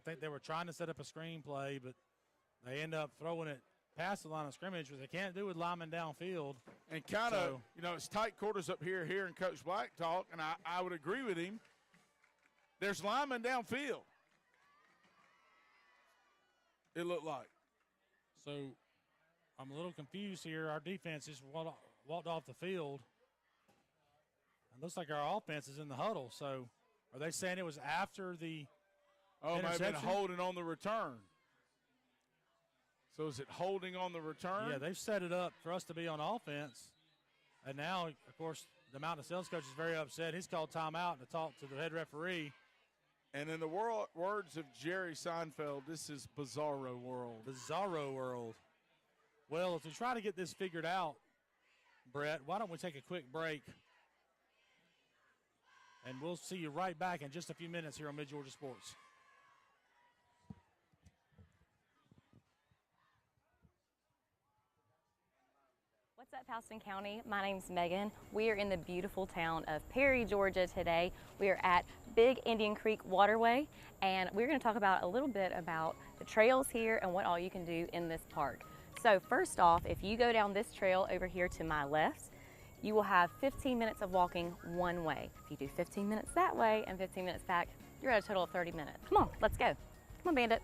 think they were trying to set up a screenplay, but they end up throwing it past the line of scrimmage, which they can't do with Lyman downfield. And kind of, it's tight quarters up here hearing Coach Black talk, and I would agree with him. There's linemen downfield. It looked like. So I'm a little confused here. Our defense just walked off the field. It looks like our offense is in the huddle. So are they saying it was after the Maybe interception? holding on the return. So is it holding on the return? Yeah, they've set it up for us to be on offense. And now, of course, the Mountain Sales coach is very upset. He's called timeout to talk to the head referee. And in the words of Jerry Seinfeld, this is bizarro world. Bizarro world. Well, as we try to get this figured out, Brett, why don't we take a quick break? And we'll see you right back in just a few minutes here on Mid-Georgia Sports. What's up, Houston County? My name's Megan. We are in the beautiful town of Perry, Georgia today. We are at Big Indian Creek Waterway, and we're going to talk about a little bit about the trails here and what all you can do in this park. So first off, if you go down this trail over here to my left, you will have 15 minutes of walking one way. If you do 15 minutes that way and 15 minutes back, you're at a total of 30 minutes. Come on, let's go. Come on, Bandit.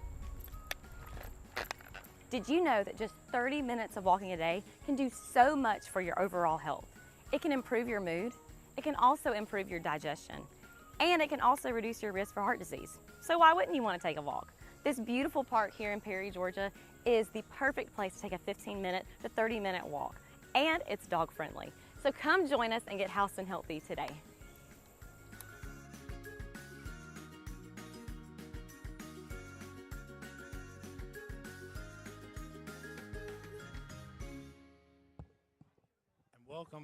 Did you know that just 30 minutes of walking a day can do so much for your overall health? It can improve your mood, it can also improve your digestion, and it can also reduce your risk for heart disease. So why wouldn't you want to take a walk? This beautiful park here in Perry, Georgia is the perfect place to take a 15-minute to 30-minute walk, and it's dog friendly. So come join us and get house and healthy today.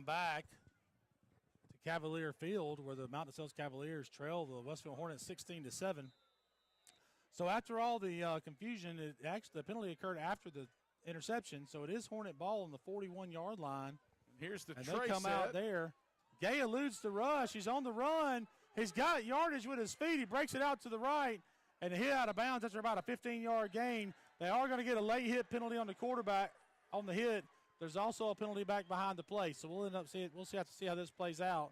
welcome back to Cavalier Field, where the Mount DeSales Cavaliers trail the Westfield Hornets 16-7. So after all the confusion, the penalty occurred after the interception, so it is Hornet ball on the 41-yard line. Here's the and tray they come set. out there. Gay eludes the rush. He's on the run. He's got yardage with his feet. He breaks it out to the right and hit out of bounds after about a 15-yard gain. They are going to get a late hit penalty on the quarterback on the hit. There's also a penalty back behind the play, so we'll have to see how this plays out.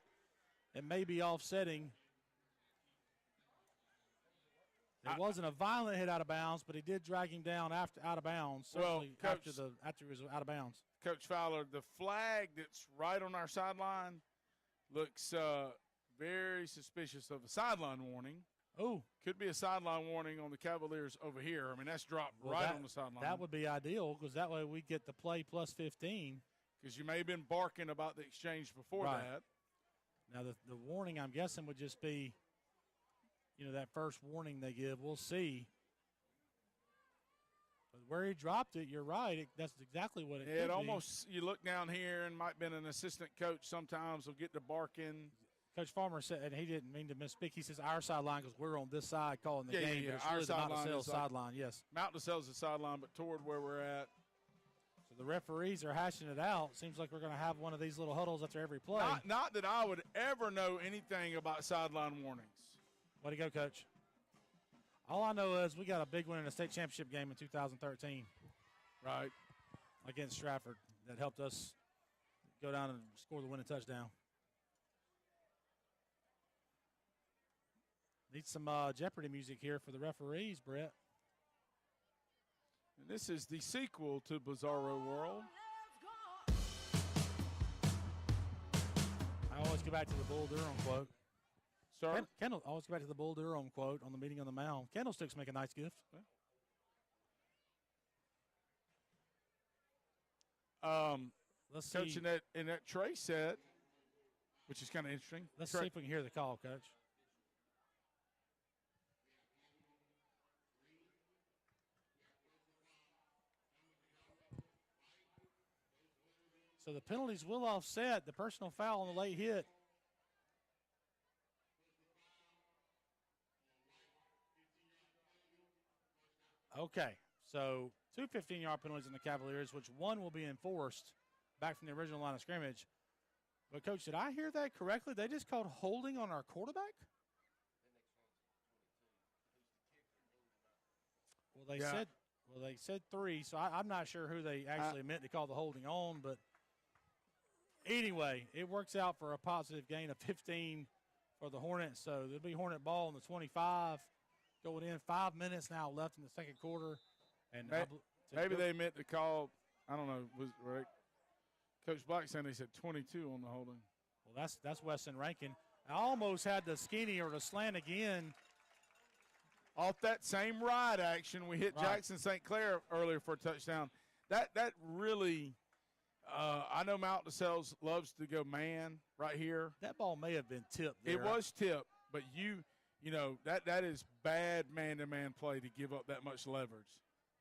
It may be offsetting. It wasn't a violent hit out of bounds, but he did drag him down out of bounds. Certainly Coach, after he was out of bounds. Coach Fowler, the flag that's right on our sideline looks very suspicious of a sideline warning. Oh, could be a sideline warning on the Cavaliers over here. I mean, that's dropped right on the sideline. That would be ideal because that way we get the play plus 15. Because you may have been barking about the exchange before that. Now the warning, I'm guessing, would just be, that first warning they give. We'll see. But where he dropped it, you're right. That's exactly what it could be. Almost, you look down here and might have been an assistant coach sometimes will get to barking. Coach Farmer said, and he didn't mean to misspeak, he says our sideline because we're on this side calling the game. Yeah, but it's our really the Mount sideline DeSales is sideline, yes. Mount DeSales is the sideline, but toward where we're at. So the referees are hashing it out. Seems like we're going to have one of these little huddles after every play. Not that I would ever know anything about sideline warnings. Way to go, Coach. All I know is we got a big win in a state championship game in 2013. Right. Against Stratford that helped us go down and score the winning touchdown. Need some Jeopardy music here for the referees, Brett. And this is the sequel to Bizarro World. I always go back to the Bull Durham quote. Sorry? Kendall, always go back to the Bull Durham quote on the meeting on the mound. Candlesticks make a nice gift. Let's see. Coach, in that tray set, which is kind of interesting. Let's see if we can hear the call, Coach. So the penalties will offset the personal foul on the late hit. Okay, so two 15-yard penalties in the Cavaliers, which one will be enforced back from the original line of scrimmage. But, Coach, did I hear that correctly? They just called holding on our quarterback? Well, they said three, so I'm not sure who they actually meant to call the holding on. But anyway, it works out for a positive gain of 15 for the Hornets. So there'll be Hornet ball on the 25. Going in 5 minutes now left in the second quarter. And maybe they meant to call, I don't know, was right. Coach Black saying they said 22 on the holding. Well, that's Weston Rankin. I almost had the skinny or the slant again. Off that same ride action, we hit Jackson St. Clair earlier for a touchdown. That really, I know Mount DeSales loves to go man right here. That ball may have been tipped there. It was tipped, but you know, that is bad man-to-man play to give up that much leverage.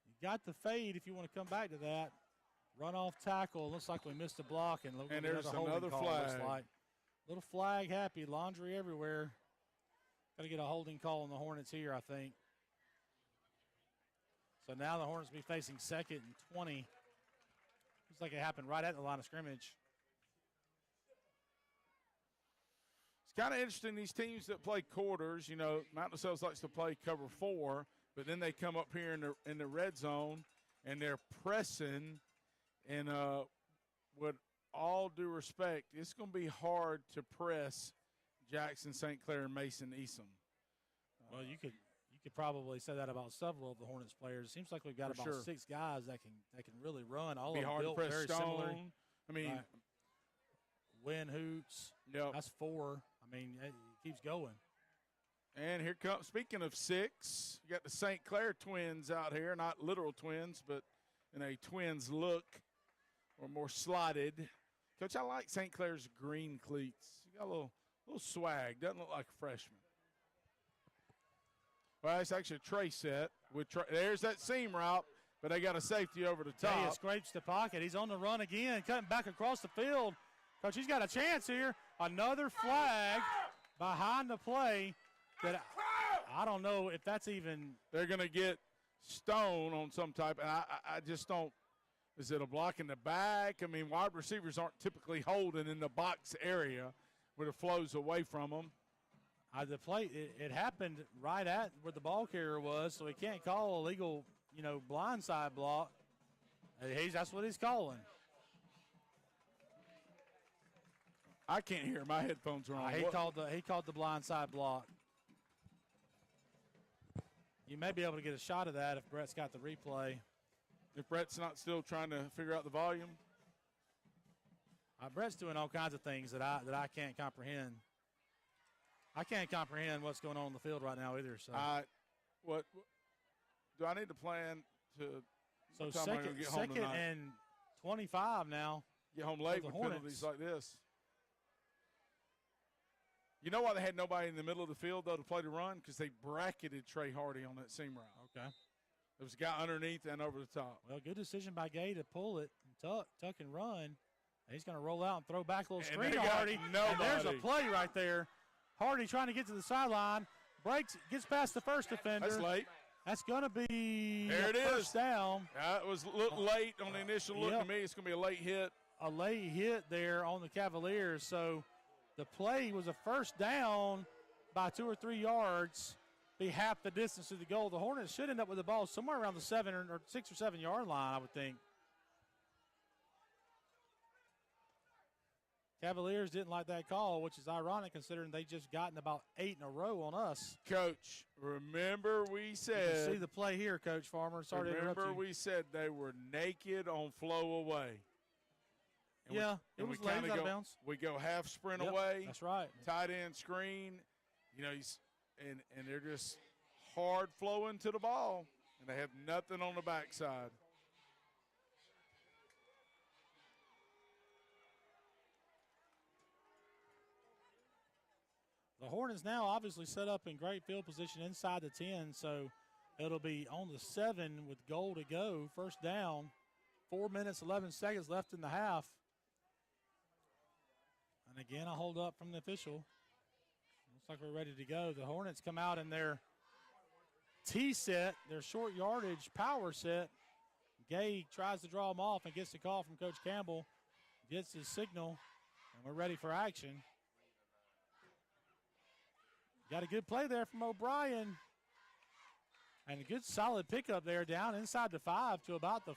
You got the fade if you want to come back to that. Run off tackle. Looks like we missed a block. And there's another call, flag. Like. Little flag happy. Laundry everywhere. Got to get a holding call on the Hornets here, I think. So now the Hornets will be facing second and 20. Looks like it happened right at the line of scrimmage. It's kind of interesting, these teams that play quarters, Mount DeSales likes to play cover 4, but then they come up here in the red zone, and they're pressing. And with all due respect, it's going to be hard to press Jackson, St. Clair, and Mason Eason. Well, you could probably say that about several of the Hornets players. It seems like we've got about 6 guys that can really run. All of them built very similar. I mean, Win Hoots. Yep. That's 4. I mean, it keeps going. And here comes, speaking of 6, you got the St. Clair twins out here, not literal twins, but in a twins look or more slotted. Coach, I like St. Clair's green cleats. You got a little swag. Doesn't look like a freshman. Well, it's actually a tray set. There's that seam route, but they got a safety over the top. He scrapes the pocket. He's on the run again, cutting back across the field. Coach, he's got a chance here. Another flag behind the play that I don't know if that's even. They're going to get stone on some type. And I just don't. Is it a block in the back? I mean, wide receivers aren't typically holding in the box area where it flows away from them. The play, it happened right at where the ball carrier was, so he can't call a legal, blindside block. That's what he's calling. I can't hear. My headphones are on. He called the blindside block. You may be able to get a shot of that if Brett's got the replay. If Brett's not still trying to figure out the volume. Brett's doing all kinds of things that I can't comprehend. I can't comprehend what's going on the field right now either. So, what do I need to plan to? So second and 25 now. Get home late with penalties like this. You know why they had nobody in the middle of the field though to play the run? Because they bracketed Trey Hardy on that seam route. Okay. There was a guy underneath and over the top. Well, good decision by Gay to pull it, and tuck and run. He's going to roll out and throw back a little screen to Hardy. And there's a play right there. Hardy trying to get to the sideline, breaks, gets past the first defender. That's late. That's going to be first down. It was a little late on the initial look to me. It's going to be a late hit. A late hit there on the Cavaliers. So the play was a first down by 2 or 3 yards, be half the distance to the goal. The Hornets should end up with the ball somewhere around the 7 or 6 or 7 yard line, I would think. Cavaliers didn't like that call, which is ironic considering they just gotten about 8 in a row on us. Coach, remember we said. You can see the play here, Coach Farmer. Sorry to interrupt you. Remember we said they were naked on flow away. And it was late out of bounds. We go half sprint away. That's right. Tight end screen. And they're just hard flowing to the ball, and they have nothing on the backside. The Hornets now obviously set up in great field position inside the 10, so it'll be on the 7 with goal to go. First down, 4 minutes, 11 seconds left in the half. And again, a hold up from the official. Looks like we're ready to go. The Hornets come out in their T set, their short yardage power set. Gay tries to draw them off and gets the call from Coach Campbell, gets his signal, and we're ready for action. Got a good play there from O'Brien. And a good solid pickup there down inside the 5 to about the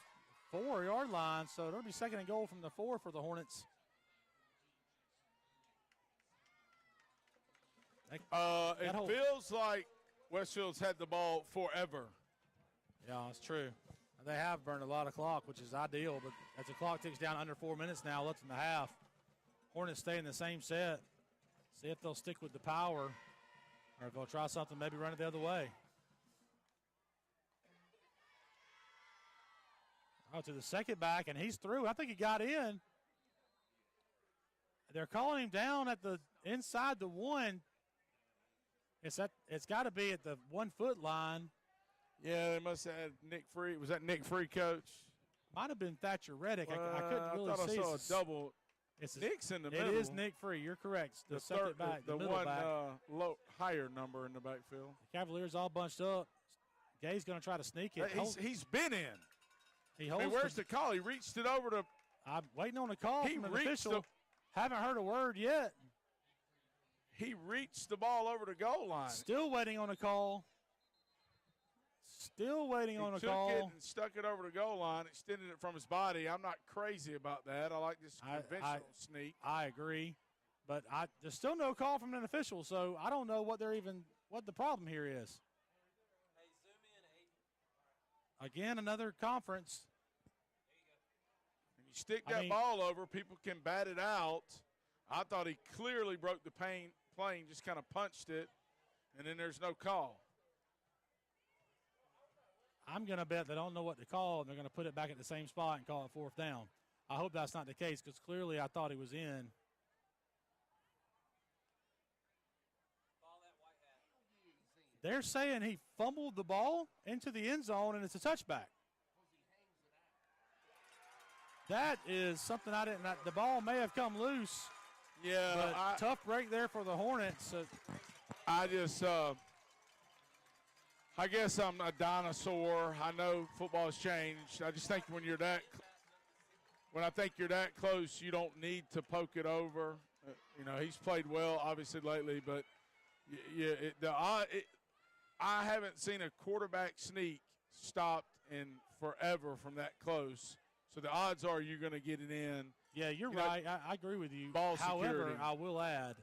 4 yard line. So it'll be second and goal from the 4 for the Hornets. It feels like Westfield's had the ball forever. Yeah, it's true. They have burned a lot of clock, which is ideal, but as the clock ticks down under 4 minutes now, left in the half, Hornets stay in the same set. See if they'll stick with the power or if they'll try something, maybe run it the other way. Oh, to the second back, and he's through. I think he got in. They're calling him down at the inside the 1. It's got to be at the 1 foot line. Yeah, they must have had Nick Free. Was that Nick Free, Coach? Might have been Thatcher Reddick. I couldn't really see. I saw a double. Nick's in the middle. It is Nick Free. You're correct. The second back, the middle one back. Higher number in the backfield. The Cavaliers all bunched up. Gay's going to try to sneak it. He's been in. He holds. Where's the call? He reached it over to. I'm waiting on a call from an official. Haven't heard a word yet. He reached the ball over the goal line. Still waiting on a call. Still waiting on a call. He took it and stuck it over the goal line, extended it from his body. I'm not crazy about that. I like this conventional sneak. I agree. But there's still no call from an official, so I don't know what the problem here is. Hey, zoom in, 8. Again, another conference. When you stick that ball over, people can bat it out. I thought he clearly broke the plane, just kind of punched it, and then there's no call. I'm going to bet they don't know what to call, and they're going to put it back at the same spot and call it 4th down. I hope that's not the case because clearly I thought he was in. They're saying he fumbled the ball into the end zone, and it's a touchback. That is something I didn't. The ball may have come loose. Yeah, but tough break there for the Hornets. I just, I guess I'm a dinosaur. I know football's changed. I just think when I think you're that close, you don't need to poke it over. He's played well, obviously, lately, but I haven't seen a quarterback sneak stopped in forever from that close. So the odds are you're going to get it in. Yeah, you're right. I agree with you. Ball However, security. I will add,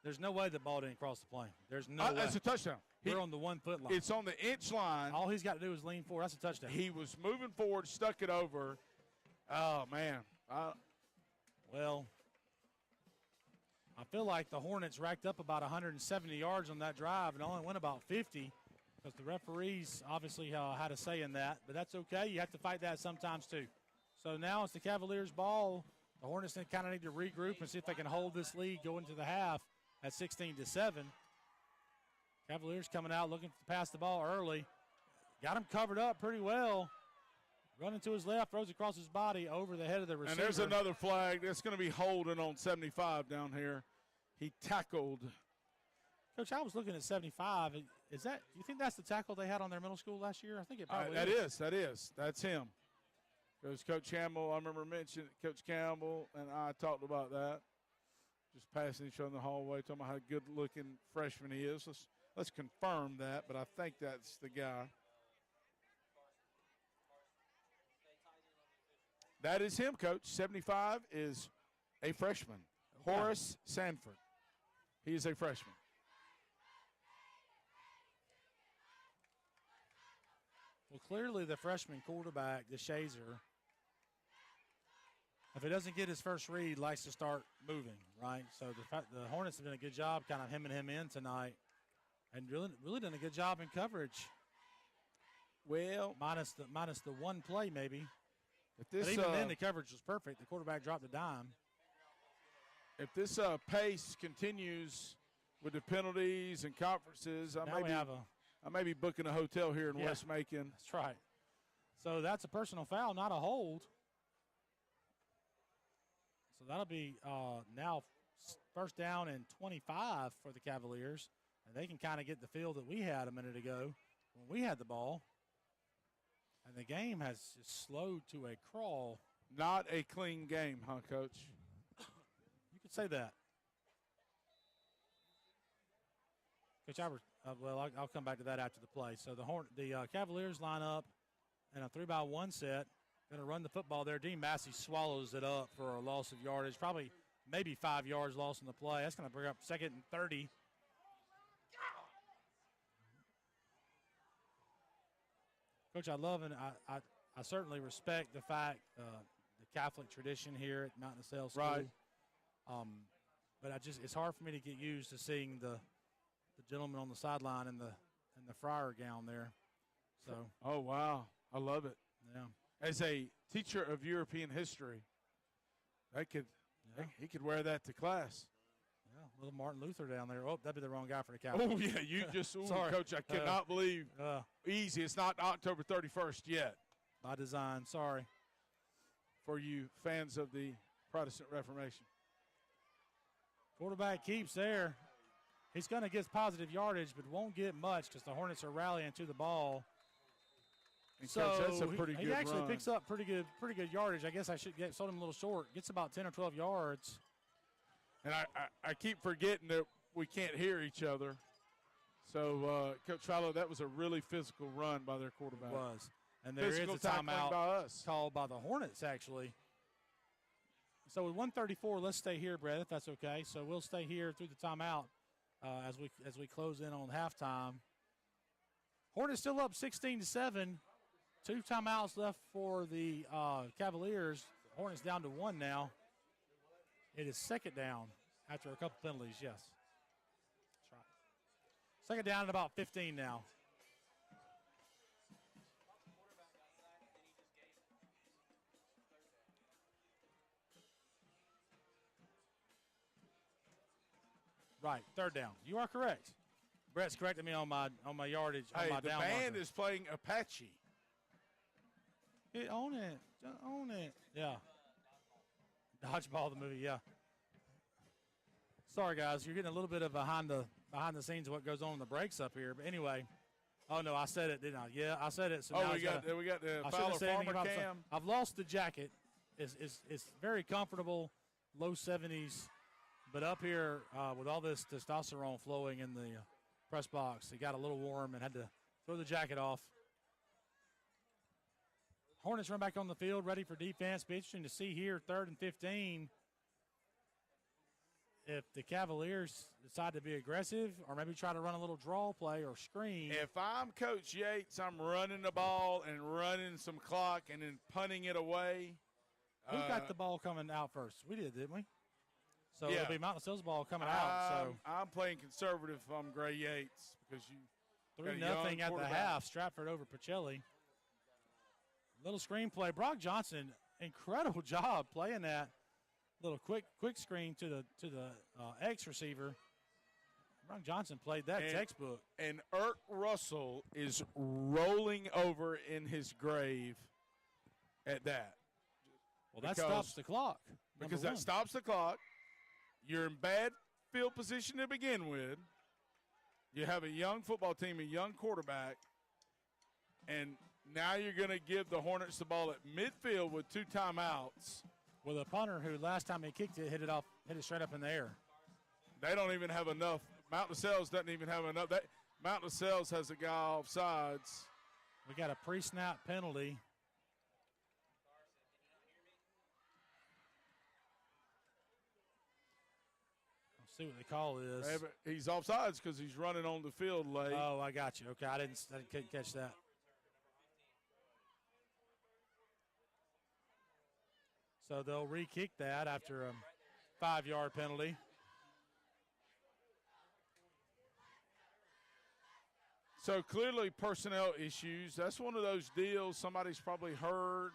there's no way the ball didn't cross the plane. There's no way. That's a touchdown. We're on the 1 foot line. It's on the inch line. All he's got to do is lean forward. That's a touchdown. He was moving forward, stuck it over. Oh, man. Well, I feel like the Hornets racked up about 170 yards on that drive and only went about 50 because the referees obviously had a say in that. But that's okay. You have to fight that sometimes too. So now it's the Cavaliers' ball. The Hornets kind of need to regroup and see if they can hold this lead going into the half at 16-7. Cavaliers coming out looking to pass the ball early. Got him covered up pretty well. Running to his left, throws across his body over the head of the receiver. And there's another flag. That's going to be holding on 75 down here. He tackled. Coach, I was looking at 75. Is that? Do you think that's the tackle they had on their middle school last year? I think it probably is. That is. That's him. Because Coach Campbell, I remember mentioning Coach Campbell and I talked about that. Just passing each other in the hallway, talking about how good-looking freshman he is. Let's confirm that, but I think that's the guy. That is him, Coach. 75 is a freshman. Okay. Horace Sanford. He is a freshman. Well, clearly the freshman quarterback, the Shazer, if he doesn't get his first read, likes to start moving, right? So the Hornets have done a good job kind of hemming him in tonight and really done a good job in coverage. Well, minus the one play maybe. If this, but even then, the coverage was perfect. The quarterback dropped a dime. If this pace continues with the penalties and conferences, I may be booking a hotel here in West Macon. That's right. So that's a personal foul, not a hold. So that'll be now first down and 25 for the Cavaliers. And they can kind of get the feel that we had a minute ago when we had the ball. And the game has just slowed to a crawl. Not a clean game, huh, Coach? You could say that. Coach Albert, I'll come back to that after the play. So the Cavaliers line up in a 3-by-1 set. Going to run the football there. Dean Massey swallows it up for a loss of yardage. Probably maybe 5 yards lost in the play. That's going to bring up 2nd and 30. Coach, I love and I certainly respect the fact the Catholic tradition here at Mountain Sales School. Right. But it's hard for me to get used to seeing the gentleman on the sideline in the friar gown there. So. Oh wow, I love it. Yeah. As a teacher of European history, he could wear that to class. Yeah, little Martin Luther down there. Oh, that'd be the wrong guy for the Catholic. Oh, yeah, you just – Sorry. Coach, I cannot believe easy. It's not October 31st yet. By design, sorry. For you fans of the Protestant Reformation. Quarterback keeps there. He's going to get positive yardage, but won't get much because the Hornets are rallying to the ball. And Coach, that's a pretty good He actually run. picks up pretty good yardage. I guess I should sold him a little short. Gets about 10 or 12 yards. And I keep forgetting that we can't hear each other. So, Coach Fallow, that was a really physical run by their quarterback. It was. And there physical is a timeout by us. called by the Hornets, actually. So with 1:34, let's stay here, Brett, if that's okay. So we'll stay here through the timeout as we close in on halftime. Hornets still up 16-7. 2 timeouts left for the Cavaliers. Hornets down to 1 now. It is 2nd down after a couple penalties, yes. That's right. 2nd down at about 15 now. Right, 3rd down. You are correct. Brett's correcting me on my yardage. Hey, on my the down band marker. is playing Apache. Get on it. own it. Yeah. Dodgeball, the movie, yeah. Sorry, guys. You're getting a little bit of behind the scenes of what goes on in the breaks up here. But anyway. Oh, no, I said it, didn't I? Yeah, I said it. So now we got the Fowler Farmer cam. I've lost the jacket. It's very comfortable, low 70s. But up here with all this testosterone flowing in the press box, it got a little warm and had to throw the jacket off. Hornets run back on the field, ready for defense. Be interesting to see here, 3rd and 15. If the Cavaliers decide to be aggressive or maybe try to run a little draw play or screen. If I'm Coach Yates, I'm running the ball and running some clock and then punting it away. Who got the ball coming out first? We did, didn't we? So yeah. It'll be Mount LaSalle's ball coming out. So I'm playing conservative if I'm Gray Yates because you 3-0 at the half. Stratford over Pacelli. Little screenplay. Brock Johnson, incredible job playing that. Little quick screen to the X receiver. Brock Johnson played that textbook. And Ert Russell is rolling over in his grave at that. Well, that stops the clock. Because that stops the clock. You're in bad field position to begin with. You have a young football team, a young quarterback, and now you're going to give the Hornets the ball at midfield with 2 timeouts. With a punter who last time he kicked it, hit it straight up in the air. They don't even have enough. Mount LaSalle's doesn't even have enough. Mount LaSalle's has a guy off sides. We got a pre-snap penalty. Let's see what the call is. He's offsides because he's running on the field late. Oh, I got you. Okay, I didn't catch that. So they'll re-kick that after a 5-yard penalty. So clearly personnel issues. That's one of those deals. Somebody's probably hurt.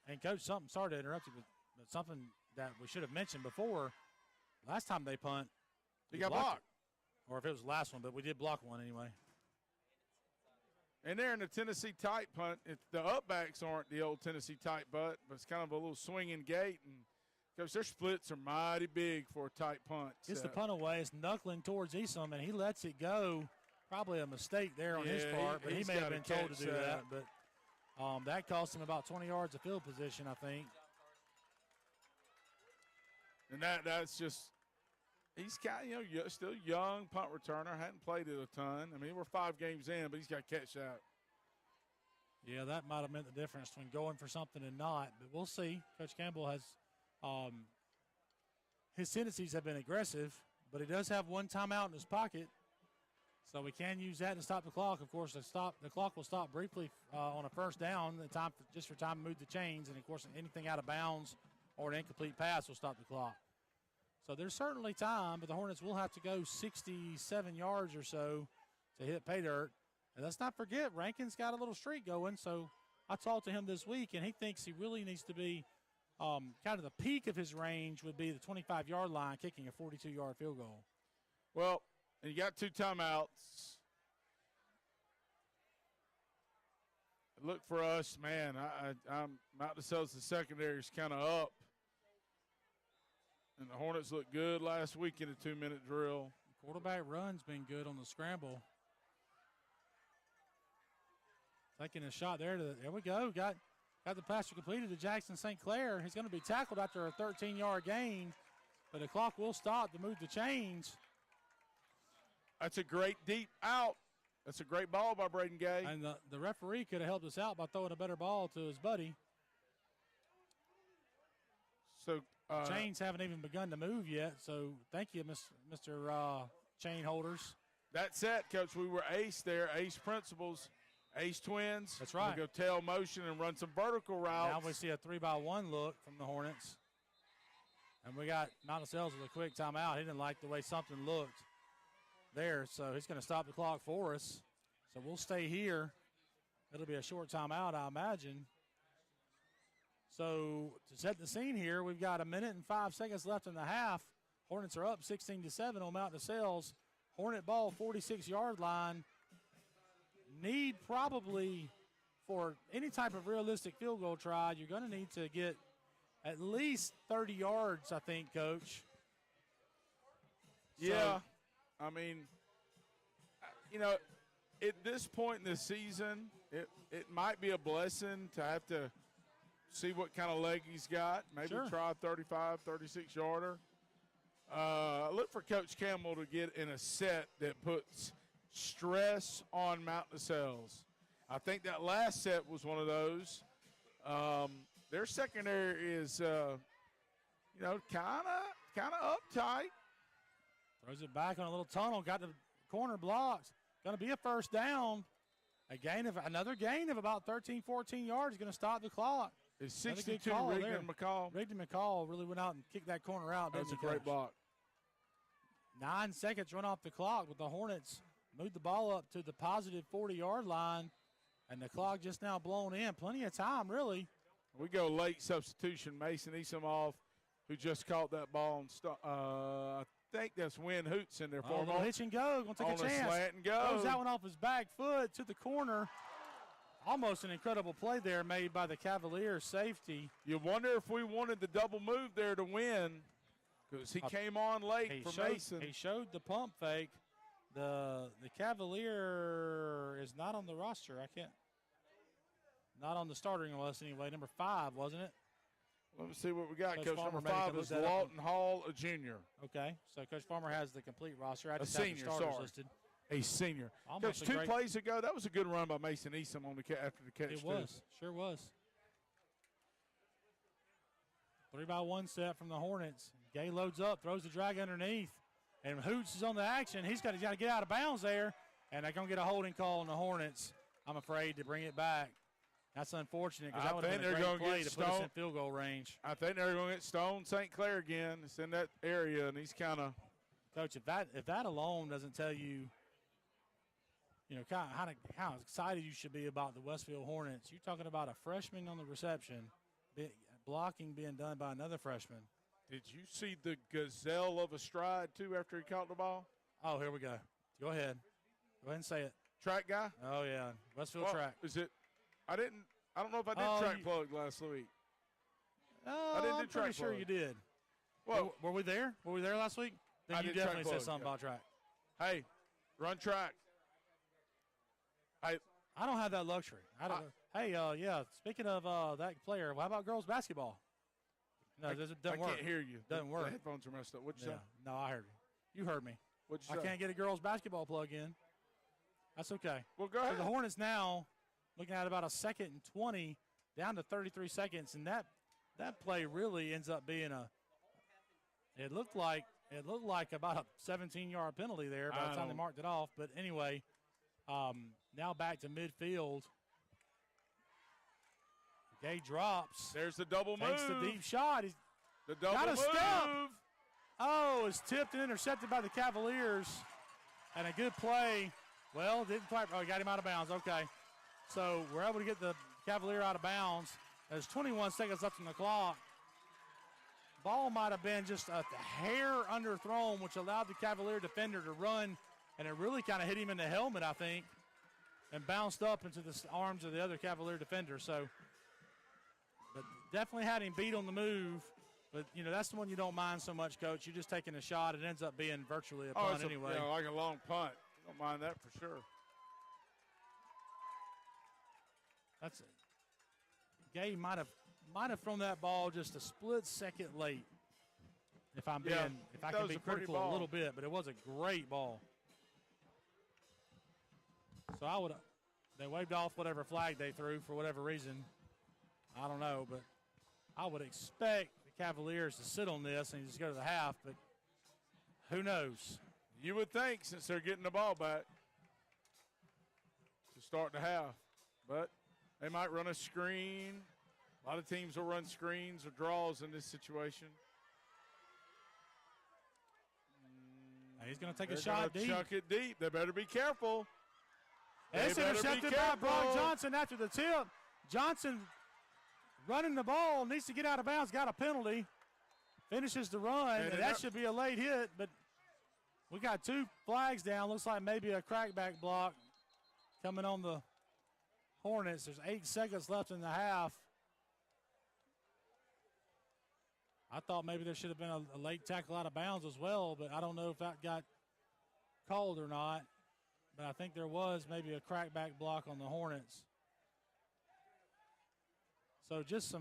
And, Coach, sorry to interrupt you, but something that we should have mentioned before. Last time they punt, he got blocked. Or if it was the last one, but we did block one anyway. And there in the Tennessee tight punt, the upbacks aren't the old Tennessee tight butt, but it's kind of a little swinging gate. And Coach, their splits are mighty big for a tight punt. Gets the punt away. It's knuckling towards Esom, and he lets it go. Probably a mistake there on his part, but he may have been told to do that. But that cost him about 20 yards of field position, I think. And that's just – he's got, still young punt returner, hadn't played it a ton. I mean, we're 5 games in, but he's got to catch that. Yeah, that might have meant the difference between going for something and not, but we'll see. Coach Campbell has his tendencies have been aggressive, but he does have 1 timeout in his pocket, so we can use that to stop the clock. Of course, the clock will stop briefly on a first down, just for time to move the chains, and, of course, anything out of bounds or an incomplete pass will stop the clock. So there's certainly time, but the Hornets will have to go 67 yards or so to hit pay dirt. And let's not forget, Rankin's got a little streak going. So I talked to him this week, and he thinks he really needs to be kind of the peak of his range would be the 25-yard line, kicking a 42-yard field goal. Well, and you got 2 timeouts. Look for us, man. I'm Mount LaSalle's the secondary is kind of up. And the Hornets looked good last week in a 2-minute drill. The quarterback run's been good on the scramble. Taking a shot there. There we go. Got the pass completed to Jackson St. Clair. He's going to be tackled after a 13-yard gain, but the clock will stop to move the chains. That's a great deep out. That's a great ball by Braden Gay. And the referee could have helped us out by throwing a better ball to his buddy. So chains haven't even begun to move yet, so thank you, Mr. Chain Holders. That's it, Coach. We were ace there, ace principles, ace twins. That's right. We go tail motion and run some vertical routes. Now we see a 3-by-1 look from the Hornets. And we got Mount LaSalle's with a quick timeout. He didn't like the way something looked there, so he's going to stop the clock for us. So we'll stay here. It'll be a short timeout, I imagine. So to set the scene here, we've got 1 minute and 5 seconds left in the half. Hornets are up 16-7 on Mount LaSalle's. Hornet ball, 46-yard line. Need probably for any type of realistic field goal try, you're going to need to get at least 30 yards, I think, Coach. Yeah. I mean, you know, at this point in the season, it might be a blessing to have to see what kind of leg he's got. Maybe try a 35, 36-yarder. Look for Coach Campbell to get in a set that puts stress on Mount LaSalle's. I think that last set was one of those. Their secondary is, kind of uptight. Throws it back on a little tunnel, got the corner blocks. Going to be a first down. Another gain of about 13, 14 yards is going to stop the clock. It's 62 Rigdon McCall. Rigdon McCall really went out and kicked that corner out. That's a great block. 9 seconds run off the clock, but the Hornets moved the ball up to the positive 40-yard line, and the clock just now blown in. Plenty of time, really. We go late substitution. Mason Easom off, who just caught that ball. And I think that's Wynn Hoots in there for him. Hitch and go. Going to take a chance. Slant and go. Throws that one off his back foot to the corner. Almost an incredible play there made by the Cavaliers safety. You wonder if we wanted the double move there to win, because he came on late for Mason. He showed the pump fake. The Cavalier is not on the roster. Not on the starting list anyway. Number 5, wasn't it? Let me see what we got. Coach Number 5 is Lawton Hall, a junior. Okay, so Coach Farmer has the complete roster. I just a senior, have the starters listed. A senior. Almost Coach, 2 plays ago, that was a good run by Mason Easom on after the catch. It was. Sure was. 3-by-1 set from the Hornets. Gay loads up, throws the drag underneath. And Hoots is on the action. He's got to get out of bounds there. And they're going to get a holding call on the Hornets, I'm afraid, to bring it back. That's unfortunate, because that would have been a great play to put us in field goal range. I think they're going to get Stone St. Clair again. It's in that area, and he's kind of. Coach, if that alone doesn't tell you, how excited you should be about the Westfield Hornets. You're talking about a freshman on the reception, blocking being done by another freshman. Did you see the gazelle of a stride, too, after he caught the ball? Oh, here we go. Go ahead. Go ahead and say it. Track guy? Oh, yeah. Westfield track. Is it? I don't know if I did track plug last week. I didn't do track plug. I'm pretty sure you did. Well, were we there? Were we there last week? Then you definitely said something about track. Hey, run track. I don't have that luxury. Speaking of that player, how about girls basketball? No, it doesn't work. I can't hear you. Doesn't work. The headphones are messed up. What'd you say? No, I heard you. You heard me. What'd you say? I can't get a girls basketball plug in. That's okay. Well, go ahead. So the Hornets now looking at about 2nd and 20, down to 33 seconds, and that play really ends up being it looked like about a 17-yard penalty there by the time they marked it off. But anyway, now back to midfield. Gay drops. There's the double move. Takes the deep shot. He's the double got a move. Step. Oh, it's tipped and intercepted by the Cavaliers. And a good play. Well, didn't quite. Oh, he got him out of bounds. Okay. So we're able to get the Cavalier out of bounds. There's 21 seconds left on the clock. Ball might have been just a hair underthrown, which allowed the Cavalier defender to run, and it really kind of hit him in the helmet, I think, and bounced up into the arms of the other Cavalier defender. So, but definitely had him beat on the move. But, that's the one you don't mind so much, Coach. You're just taking a shot. It ends up being virtually a punt anyway. Like a long punt. You don't mind that for sure. That's it. Gay might have thrown that ball just a split second late. If I can be critical a little bit, but it was a great ball. So they waved off whatever flag they threw for whatever reason. I don't know, but I would expect the Cavaliers to sit on this and just go to the half, but who knows? You would think, since they're getting the ball back, to start the half, but they might run a screen. A lot of teams will run screens or draws in this situation. He's going to take a shot deep. Chuck it deep. They better be careful. It's intercepted by Brock Johnson after the tip. Johnson running the ball, needs to get out of bounds, got a penalty. Finishes the run, and that should be a late hit, but we got 2 flags down. Looks like maybe a crackback block coming on the Hornets. There's 8 seconds left in the half. I thought maybe there should have been a late tackle out of bounds as well, but I don't know if that got called or not. But I think there was maybe a crackback block on the Hornets. So so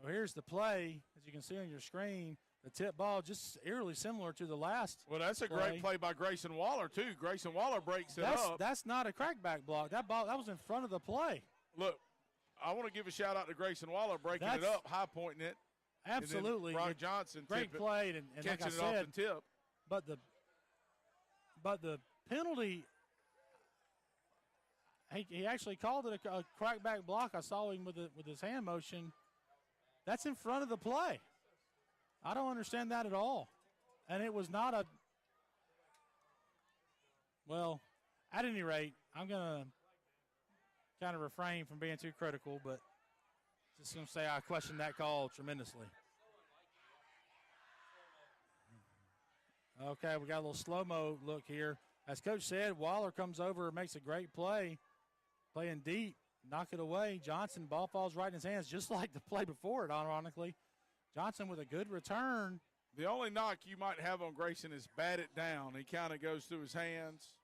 here's the play, as you can see on your screen. The tip ball just eerily similar to the last. Well, that's a great play by Grayson Waller, too. Grayson Waller breaks it up. That's not a crackback block. That was in front of the play. Look, I want to give a shout-out to Grayson Waller breaking it up, high-pointing it. Absolutely. Brock Johnson great play, and like I catching it said, off the tip. But the penalty, he actually called it a crackback block. I saw him with his hand motion. That's in front of the play. I don't understand that at all. And it was not a – well, at any rate, I'm going to kind of refrain from being too critical, but just going to say I question that call tremendously. Okay, we got a little slow-mo look here. As Coach said, Waller comes over and makes a great play, playing deep, knock it away. Johnson, ball falls right in his hands, just like the play before it, ironically. Johnson with a good return. The only knock you might have on Grayson is bat it down. He kind of goes through his hands.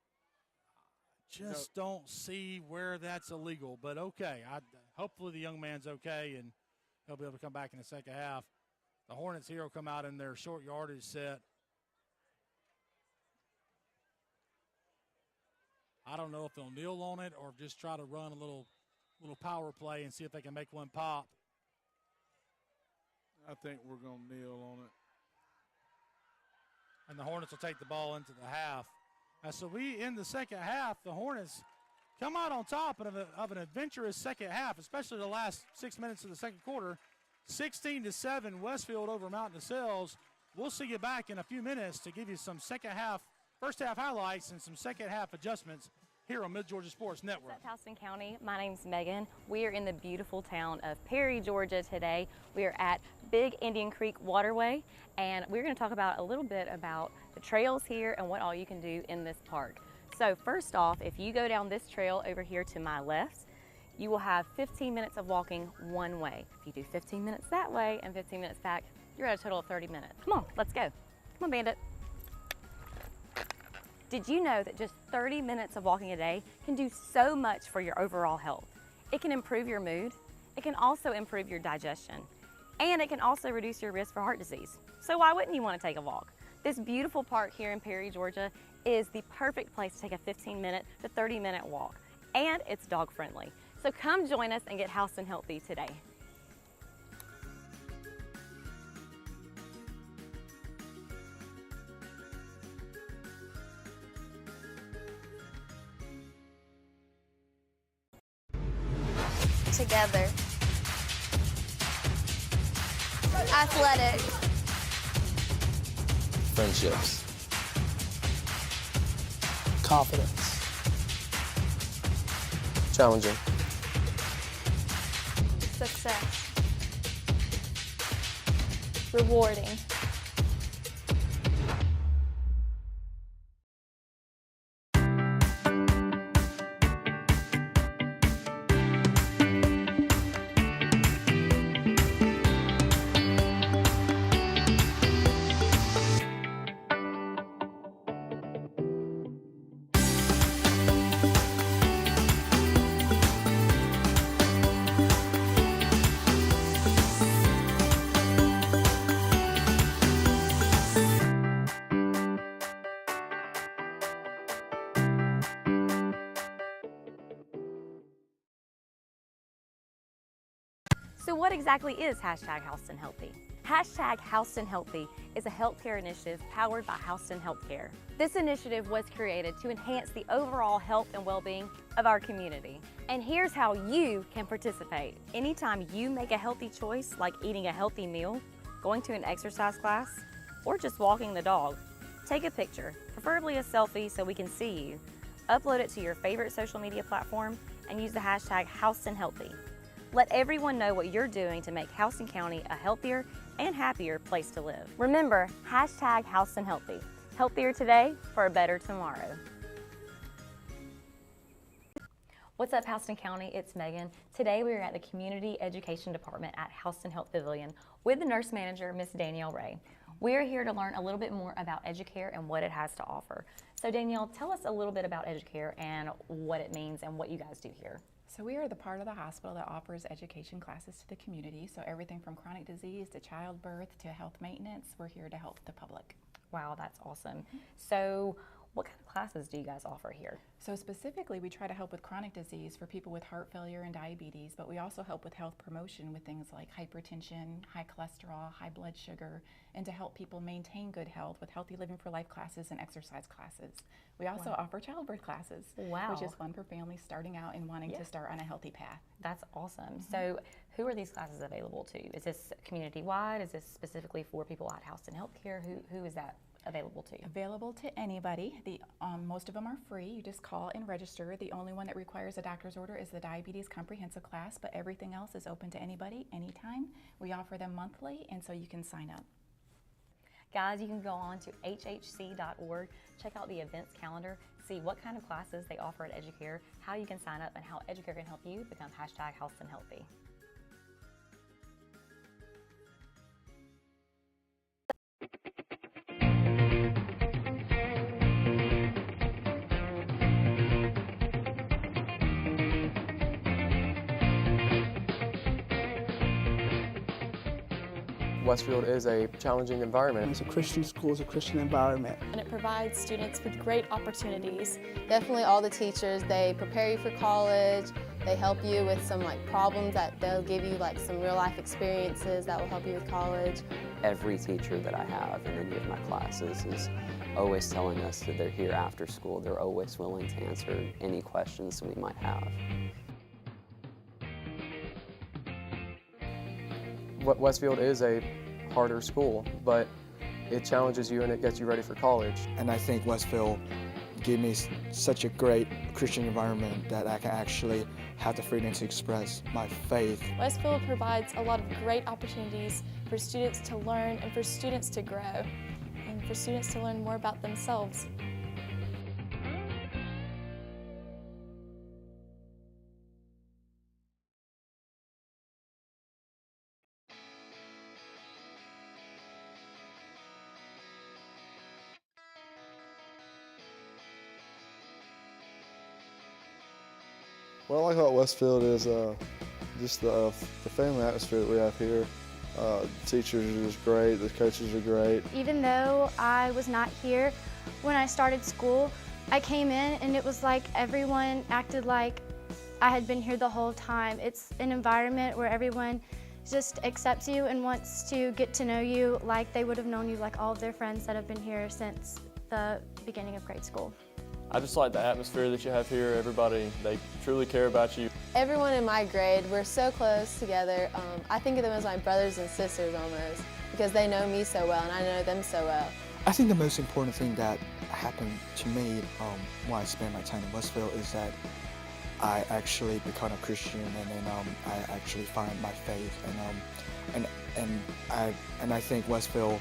Just don't see where that's illegal, but okay. Hopefully the young man's okay, and he'll be able to come back in the second half. The Hornets here will come out in their short yardage set. I don't know if they'll kneel on it or just try to run a little power play and see if they can make one pop. I think we're going to kneel on it. And the Hornets will take the ball into the half. So in the second half, the Hornets come out on top of an adventurous second half, especially the last 6 minutes of the second quarter. 16-7, Westfield over Mountain DeSales. We'll see you back in a few minutes to give you some first half highlights and some second half adjustments here on Mid-Georgia Sports Network. What's up, Houston County? My name's Megan. We are in the beautiful town of Perry, Georgia today. We are at Big Indian Creek Waterway, and we're going to talk about a little bit about the trails here and what all you can do in this park. So first off, if you go down this trail over here to my left, you will have 15 minutes of walking one way. If you do 15 minutes that way and 15 minutes back, you're at a total of 30 minutes. Come on, let's go. Come on, Bandit. Did you know that just 30 minutes of walking a day can do so much for your overall health? It can improve your mood, it can also improve your digestion, and it can also reduce your risk for heart disease. So why wouldn't you want to take a walk? This beautiful park here in Perry, Georgia is the perfect place to take a 15-minute to 30-minute walk, and it's dog friendly. So come join us and get house and healthy today. Together. Athletic. Friendships. Confidence. Challenging. Success. Rewarding. So what exactly is hashtag Houston Healthy? Hashtag Houston Healthy is a healthcare initiative powered by Houston Healthcare. This initiative was created to enhance the overall health and well-being of our community. And here's how you can participate. Anytime you make a healthy choice, like eating a healthy meal, going to an exercise class, or just walking the dog, take a picture, preferably a selfie so we can see you, upload it to your favorite social media platform, and use the hashtag Houston Healthy. Let everyone know what you're doing to make Houston County a healthier and happier place to live. Remember, hashtag Houston Healthy. Healthier today for a better tomorrow. What's up, Houston County? It's Megan. Today we are at the Community Education Department at Houston Health Pavilion with the nurse manager, Miss Danielle Ray. We are here to learn a little bit more about Educare and what it has to offer. So Danielle, tell us a little bit about Educare and what it means and what you guys do here. So we are the part of the hospital that offers education classes to the community. So everything from chronic disease to childbirth to health maintenance, we're here to help the public. Wow, that's awesome. So what kind of classes do you guys offer here? So specifically, we try to help with chronic disease for people with heart failure and diabetes, but we also help with health promotion with things like hypertension, high cholesterol, high blood sugar, and to help people maintain good health with Healthy Living for Life classes and exercise classes. We also offer childbirth classes, which is fun for families starting out and wanting to start on a healthy path. That's awesome. So who are these classes available to? Is this community-wide? Is this specifically for people at Houston Healthcare? Who is that available to? Available to anybody. Most of them are free. You just call and register. The only one that requires a doctor's order is the diabetes comprehensive class, but everything else is open to anybody, anytime. We offer them monthly, and so you can sign up. Guys, you can go on to hhc.org, check out the events calendar, see what kind of classes they offer at Educare, how you can sign up, and how Educare can help you become #HoustonHealthy. Westfield is a challenging environment. It's a Christian school, it's a Christian environment. And it provides students with great opportunities. Definitely all the teachers, they prepare you for college, they help you with some problems that they'll give you some real life experiences that will help you with college. Every teacher that I have in any of my classes is always telling us that they're here after school. They're always willing to answer any questions we might have. Westfield is a harder school, but it challenges you and it gets you ready for college. And I think Westfield gave me such a great Christian environment that I can actually have the freedom to express my faith. Westfield provides a lot of great opportunities for students to learn and for students to grow and for students to learn more about themselves. What I like about Westfield is just the family atmosphere that we have here. The teachers are just great, the coaches are great. Even though I was not here when I started school, I came in and it was like everyone acted like I had been here the whole time. It's an environment where everyone just accepts you and wants to get to know you like they would have known you, like all of their friends that have been here since the beginning of grade school. I just like the atmosphere that you have here. Everybody, they truly care about you. Everyone in my grade, we're so close together. I think of them as my brothers and sisters almost, because they know me so well and I know them so well. I think the most important thing that happened to me when I spent my time in Westfield is that I actually become a Christian, and then I actually find my faith, and I think Westfield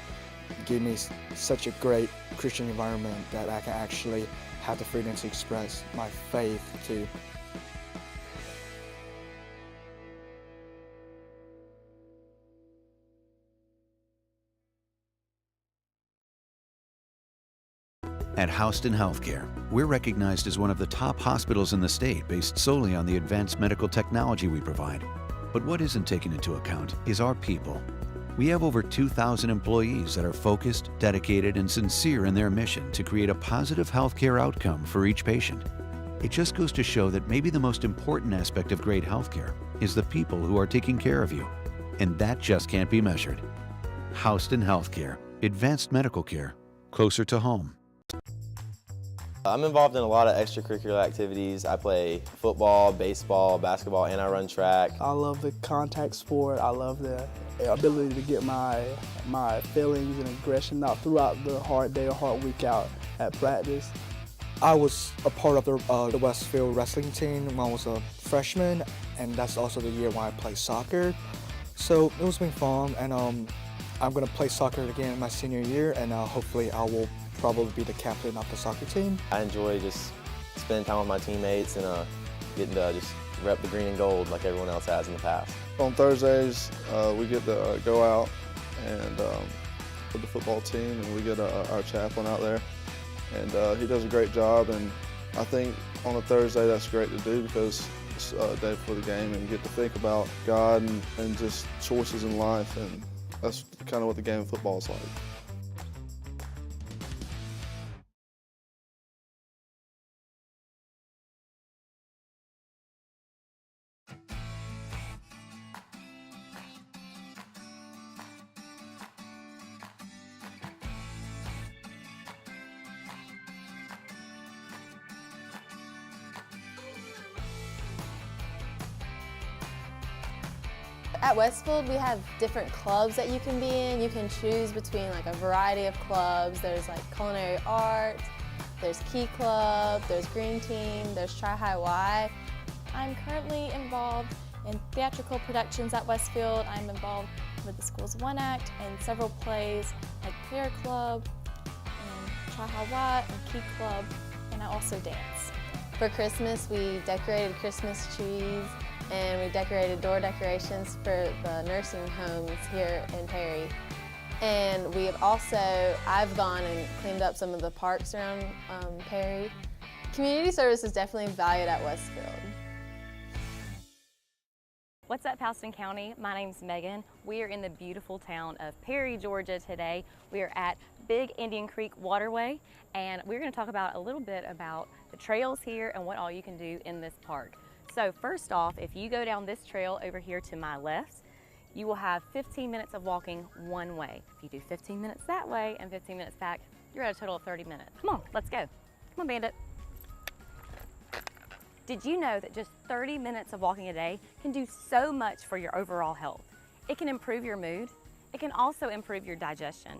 gave me such a great Christian environment that I can actually have the freedom to express my faith to. At Houston Healthcare, we're recognized as one of the top hospitals in the state based solely on the advanced medical technology we provide. But what isn't taken into account is our people. We have over 2,000 employees that are focused, dedicated, and sincere in their mission to create a positive healthcare outcome for each patient. It just goes to show that maybe the most important aspect of great healthcare is the people who are taking care of you. And that just can't be measured. Houston Healthcare, advanced medical care, closer to home. I'm involved in a lot of extracurricular activities. I play football, baseball, basketball, and I run track. I love the contact sport. I love the ability to get my feelings and aggression out throughout the hard day or hard week out at practice. I was a part of the Westfield wrestling team when I was a freshman, and that's also the year when I played soccer. So it was been fun, and I'm going to play soccer again in my senior year, and hopefully I will probably be the captain of the soccer team. I enjoy just spending time with my teammates and getting to just rep the green and gold like everyone else has in the past. On Thursdays, we get to go out and with the football team, and we get our chaplain out there, and he does a great job. And I think on a Thursday that's great to do because it's a day before the game, and you get to think about God and just choices in life, and that's kind of what the game of football is like. At Westfield, we have different clubs that you can be in. You can choose between like a variety of clubs. There's like culinary arts, there's Key Club, there's Green Team, there's Tri High Y. I'm currently involved in theatrical productions at Westfield. I'm involved with the school's One Act and several plays like Prayer Club, and Tri High Y, and Key Club, and I also dance. For Christmas, we decorated Christmas trees, and we decorated door decorations for the nursing homes here in Perry. And we have also, I've gone and cleaned up some of the parks around Perry. Community service is definitely valued at Westfield. What's up, Houston County? My name's Megan. We are in the beautiful town of Perry, Georgia today. We are at Big Indian Creek Waterway, and we're going to talk about a little bit about the trails here and what all you can do in this park. So first off, if you go down this trail over here to my left, you will have 15 minutes of walking one way. If you do 15 minutes that way and 15 minutes back, you're at a total of 30 minutes. Come on, let's go. Come on, Bandit. Did you know that just 30 minutes of walking a day can do so much for your overall health? It can improve your mood, it can also improve your digestion,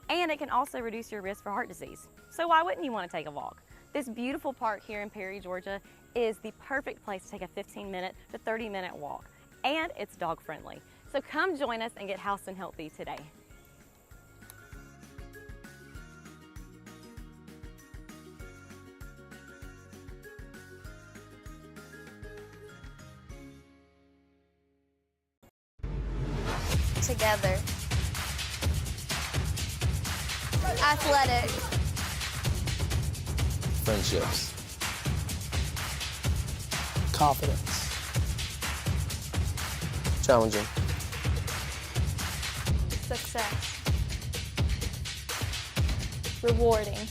and it can also reduce your risk for heart disease. So why wouldn't you want to take a walk? This beautiful park here in Perry, Georgia is the perfect place to take a 15-minute to 30-minute walk, and it's dog friendly. So come join us and get Houston healthy today. Together. Athletic. Friendships. Confidence. Challenging. Success. Rewarding.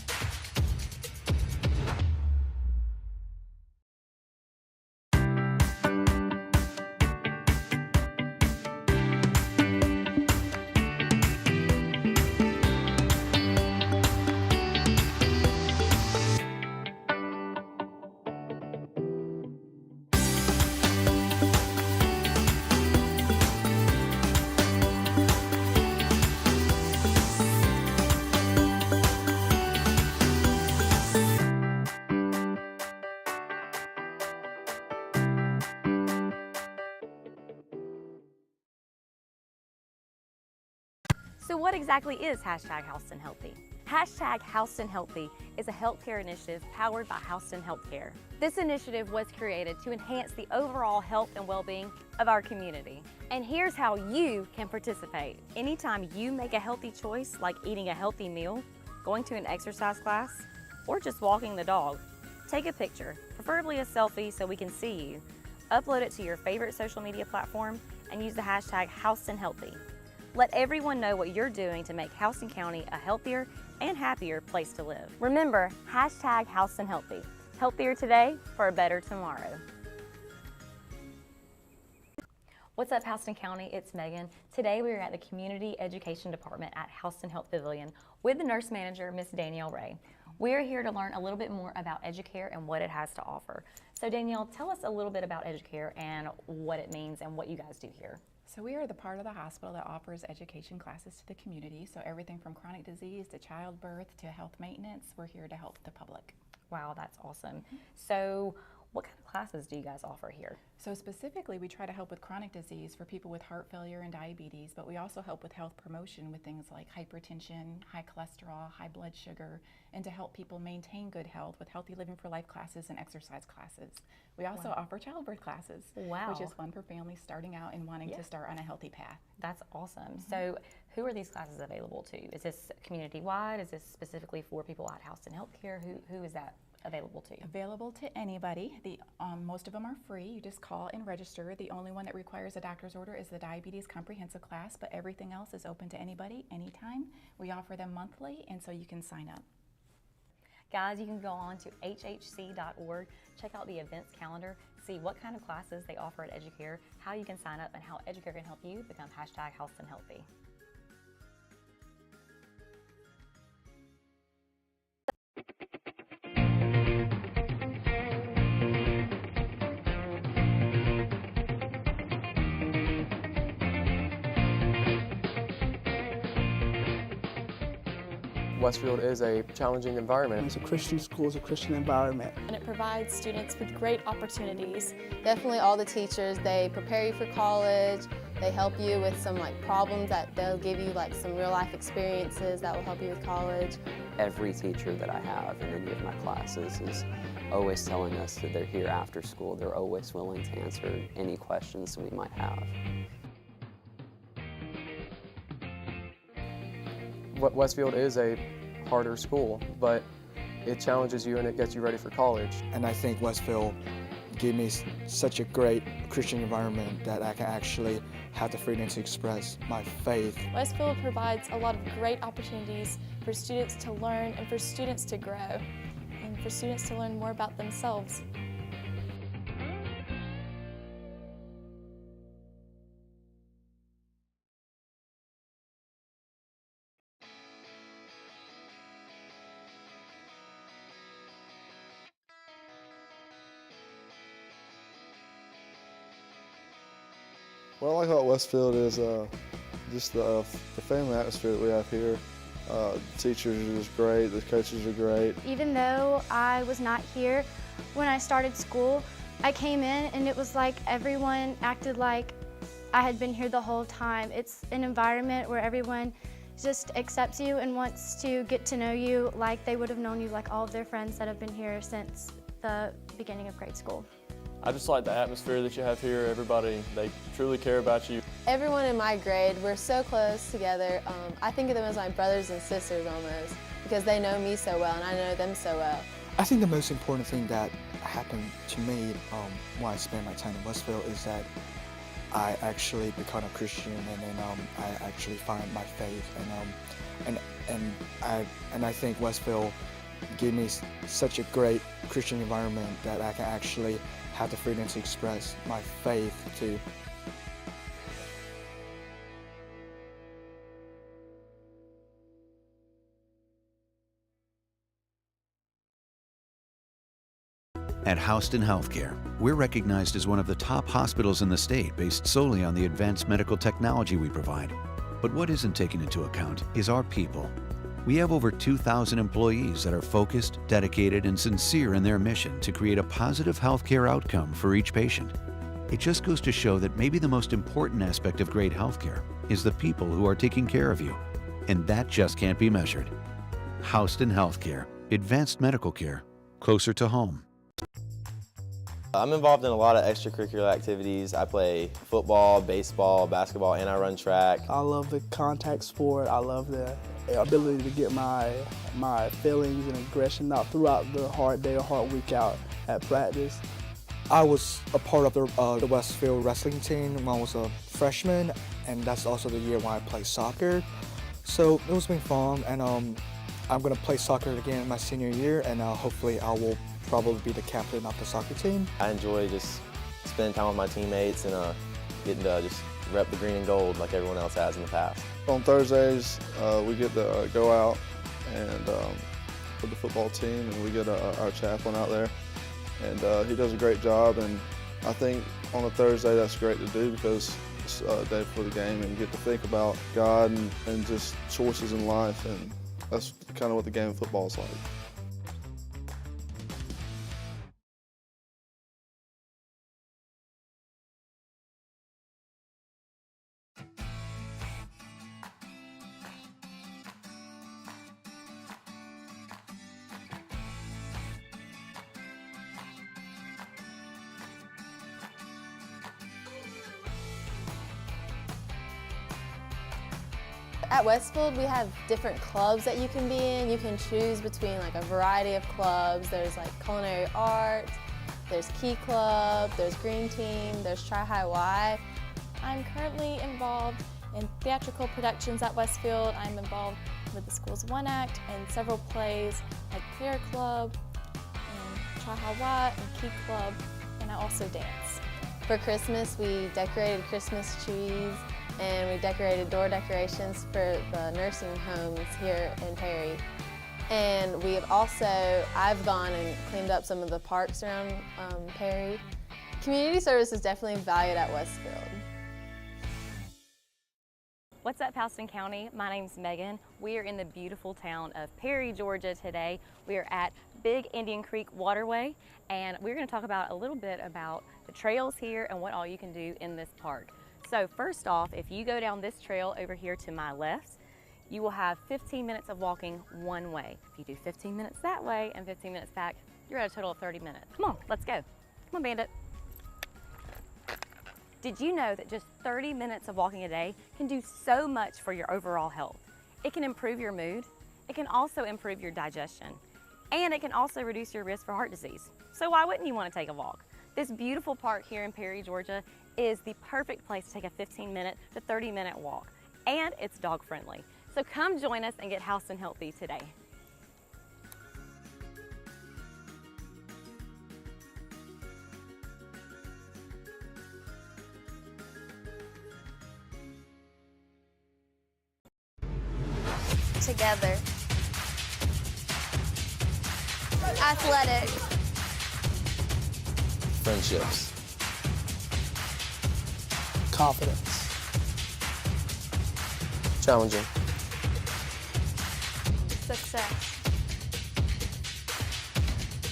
So what exactly is hashtag Houston Healthy? Hashtag Houston Healthy is a healthcare initiative powered by Houston Healthcare. This initiative was created to enhance the overall health and well-being of our community. And here's how you can participate. Anytime you make a healthy choice, like eating a healthy meal, going to an exercise class, or just walking the dog, take a picture, preferably a selfie so we can see you, upload it to your favorite social media platform, and use the hashtag Houston Healthy. Let everyone know what you're doing to make Houston County a healthier and happier place to live. Remember, hashtag Houston Healthy. Healthier today for a better tomorrow. What's up, Houston County? It's Megan. Today we are at the Community Education Department at Houston Health Pavilion with the nurse manager, Miss Danielle Ray. We are here to learn a little bit more about Educare and what it has to offer. So Danielle, tell us a little bit about Educare and what it means and what you guys do here. So we are the part of the hospital that offers education classes to the community. So everything from chronic disease to childbirth to health maintenance, we're here to help the public. Wow, that's awesome. So What kind of classes do you guys offer here? So specifically, we try to help with chronic disease for people with heart failure and diabetes, but we also help with health promotion with things like hypertension, high cholesterol, high blood sugar, and to help people maintain good health with healthy living for life classes and exercise classes. We also offer childbirth classes, which is fun for families starting out and wanting to start on a healthy path. That's awesome. So who are these classes available to? Is this community-wide? Is this specifically for people at Houston Healthcare? Who is that available to? Available to anybody. Most of them are free. You just call and register. The only one that requires a doctor's order is the diabetes comprehensive class, but everything else is open to anybody, anytime. We offer them monthly, and so you can sign up. Guys, you can go on to hhc.org, check out the events calendar, see what kind of classes they offer at Educare, how you can sign up, and how Educare can help you become #HoustonHealthy. Westfield is a challenging environment. It's a Christian school, it's a Christian environment. And it provides students with great opportunities. Definitely all the teachers, they prepare you for college, they help you with some problems that they'll give you some real life experiences that will help you with college. Every teacher that I have in any of my classes is always telling us that they're here after school. They're always willing to answer any questions we might have. Westfield is a harder school, but it challenges you and it gets you ready for college. And I think Westfield gave me such a great Christian environment that I can actually have the freedom to express my faith. Westfield provides a lot of great opportunities for students to learn and for students to grow and for students to learn more about themselves. What I like about Westfield is just the family atmosphere that we have here. The teachers are just great, the coaches are great. Even though I was not here when I started school, I came in and it was like everyone acted like I had been here the whole time. It's an environment where everyone just accepts you and wants to get to know you like they would have known you, like all of their friends that have been here since the beginning of grade school. I just like the atmosphere that you have here. Everybody, they truly care about you. Everyone in my grade, we're so close together. I think of them as my brothers and sisters almost, because they know me so well and I know them so well. I think the most important thing that happened to me when I spent my time in Westfield is that I actually become a Christian, and then I actually find my faith, and I think Westfield gave me such a great Christian environment that I can actually have the freedom to express my faith to. At Houston Healthcare, we're recognized as one of the top hospitals in the state based solely on the advanced medical technology we provide. But what isn't taken into account is our people. We have over 2,000 employees that are focused, dedicated, and sincere in their mission to create a positive healthcare outcome for each patient. It just goes to show that maybe the most important aspect of great healthcare is the people who are taking care of you. And that just can't be measured. Houston Healthcare, advanced medical care, closer to home. I'm involved in a lot of extracurricular activities. I play football, baseball, basketball, and I run track. I love the contact sport. I love the ability to get my feelings and aggression out throughout the hard day or hard week out at practice. I was a part of the Westfield wrestling team when I was a freshman, and that's also the year when I played soccer. So it was been fun, and I'm gonna play soccer again my senior year, and hopefully I will probably be the captain of the soccer team. I enjoy just spending time with my teammates and getting to just rep the green and gold like everyone else has in the past. On Thursdays, we get to go out and with the football team, and we get our chaplain out there, and he does a great job. And I think on a Thursday that's great to do because it's a day before the game, and you get to think about God and just choices in life, and that's kind of what the game of football is like. At Westfield, we have different clubs that you can be in. You can choose between like a variety of clubs. There's like culinary arts, there's Key Club, there's Green Team, there's Tri High Y. I'm currently involved in theatrical productions at Westfield. I'm involved with the school's one act and several plays like Prayer Club, and Tri High Y, and Key Club, and I also dance. For Christmas, we decorated Christmas trees and we decorated door decorations for the nursing homes here in Perry. And we have also, I've gone and cleaned up some of the parks around Perry. Community service is definitely valued at Westfield. What's up, Houston County? My name's Megan. We are in the beautiful town of Perry, Georgia today. We are at Big Indian Creek Waterway, and we're going to talk about a little bit about the trails here and what all you can do in this park. So first off, if you go down this trail over here to my left, you will have 15 minutes of walking one way. If you do 15 minutes that way and 15 minutes back, you're at a total of 30 minutes. Come on, let's go. Come on, Bandit. Did you know that just 30 minutes of walking a day can do so much for your overall health? It can improve your mood, it can also improve your digestion, and it can also reduce your risk for heart disease. So why wouldn't you want to take a walk? This beautiful park here in Perry, Georgia is the perfect place to take a 15-minute to 30-minute walk, and it's dog friendly. So come join us and get house and healthy today. Together. Athletic. Friendships. Confidence. Challenging. Success.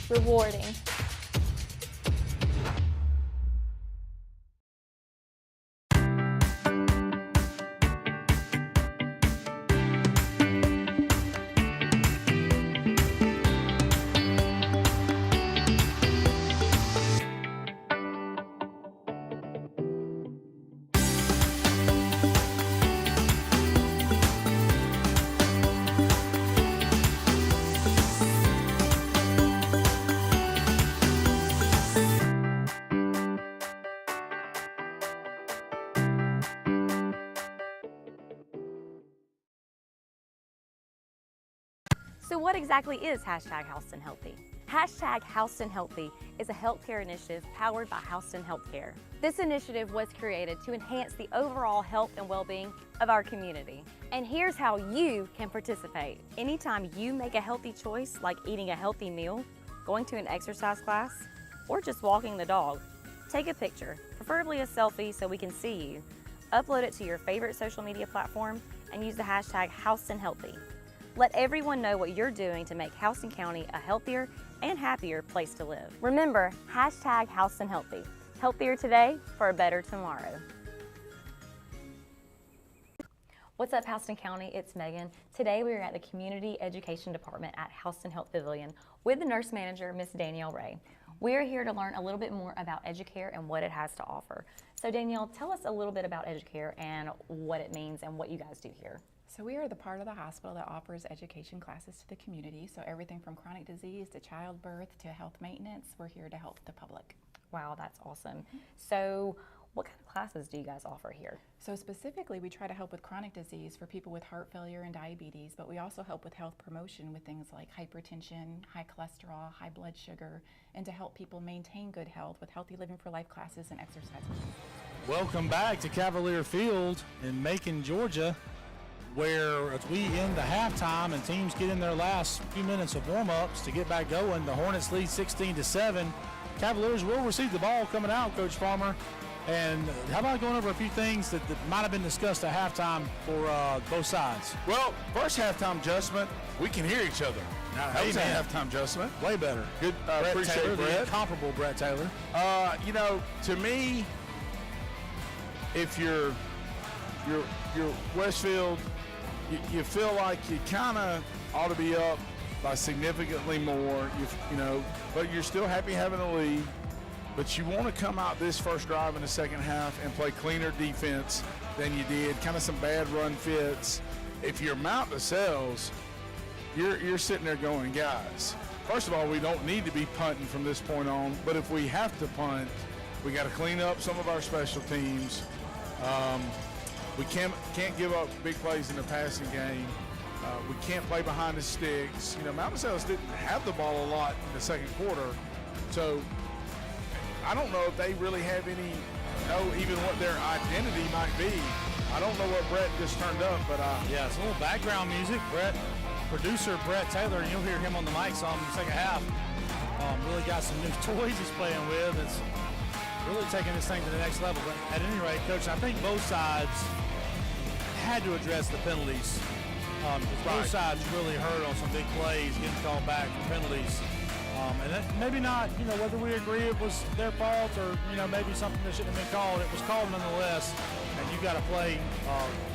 Rewarding. So what exactly is hashtag Houston Healthy? Hashtag Houston Healthy is a healthcare initiative powered by Houston Healthcare. This initiative was created to enhance the overall health and well-being of our community. And here's how you can participate. Anytime you make a healthy choice, like eating a healthy meal, going to an exercise class, or just walking the dog, take a picture, preferably a selfie so we can see you, upload it to your favorite social media platform, and use the hashtag Houston Healthy. Let everyone know what you're doing to make Houston County a healthier and happier place to live. Remember, hashtag Houston Healthy. Healthier today for a better tomorrow. What's up, Houston County? It's Megan. Today we are at the Community Education Department at Houston Health Pavilion with the nurse manager, Miss Danielle Ray. We are here to learn a little bit more about Educare and what it has to offer. So Danielle, tell us a little bit about Educare and what it means and what you guys do here. So we are the part of the hospital that offers education classes to the community. So everything from chronic disease to childbirth to health maintenance, we're here to help the public. Wow, that's awesome. So what kind of classes do you guys offer here? So specifically, we try to help with chronic disease for people with heart failure and diabetes, but we also help with health promotion with things like hypertension, high cholesterol, high blood sugar, and to help people maintain good health with Healthy Living for Life classes and exercise. Welcome back to Cavalier Field in Macon, Georgia, where as we end the halftime and teams get in their last few minutes of warm-ups to get back going, the Hornets lead 16-7. Cavaliers will receive the ball coming out, Coach Farmer. And how about going over a few things that might have been discussed at halftime for both sides? Well, first halftime adjustment, we can hear each other. That was a halftime adjustment. Way better. Good. Appreciate Taylor, it, Brett. the incomparable Brett Taylor. You know, to me, if you're Westfield, you feel like you kind of ought to be up by significantly more, you know, but you're still happy having a lead. But you want to come out this first drive in the second half and play cleaner defense than you did, kind of some bad run fits. if you're Mount DeSales, you're sitting there going, guys, first of all, we don't need to be punting from this point on, but if we have to punt, we got to clean up some of our special teams. We can't give up big plays in the passing game. We can't play behind the sticks. You know, Mount DeSales didn't have the ball a lot in the second quarter, so I don't know if they really have know even what their identity might be. I don't know what Brett just turned up, but yeah, it's a little background music. Producer Brett Taylor, and you'll hear him on the mic some in the second half. Really got some new toys he's playing with. It's really taking this thing to the next level. But at any rate, Coach, I think both sides had to address the penalties. Both sides really hurt on some big plays, getting called back for penalties. And that, maybe not, whether we agree it was their fault or, maybe something that shouldn't have been called. It was called nonetheless, and you got to play,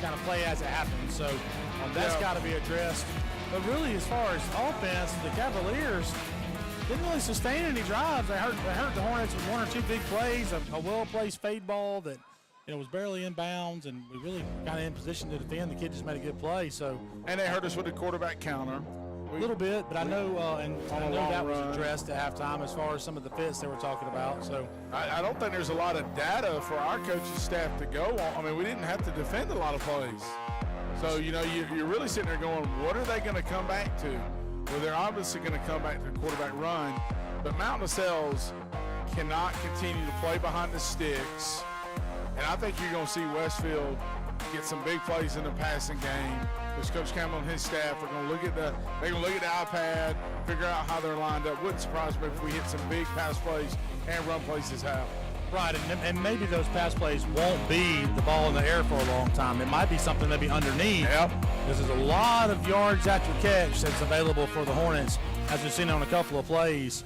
kind of play as it happens. So that's got to be addressed. But really, as far as offense, the Cavaliers didn't really sustain any drives. They hurt the Hornets with one or two big plays, a well-placed fade ball that was barely in bounds, and we really kind of in position to defend. The kid just made a good play. And they hurt us with the quarterback counter. A little bit, but I know that was addressed at halftime as far as some of the fits they were talking about. So I don't think there's a lot of data for our coaching staff to go on. I mean, we didn't have to defend a lot of plays. So, you're really sitting there going, what are they going to come back to? Well, they're obviously going to come back to the quarterback run, but Mount DeSales cannot continue to play behind the sticks. And I think you're going to see Westfield get some big plays in the passing game. Because Coach Campbell and his staff are going to look at the iPad, figure out how they're lined up. Wouldn't surprise me if we hit some big pass plays and run plays this half. Right, and maybe those pass plays won't be the ball in the air for a long time. It might be something maybe underneath. Yep. Because there's a lot of yards after catch that's available for the Hornets, as we've seen on a couple of plays.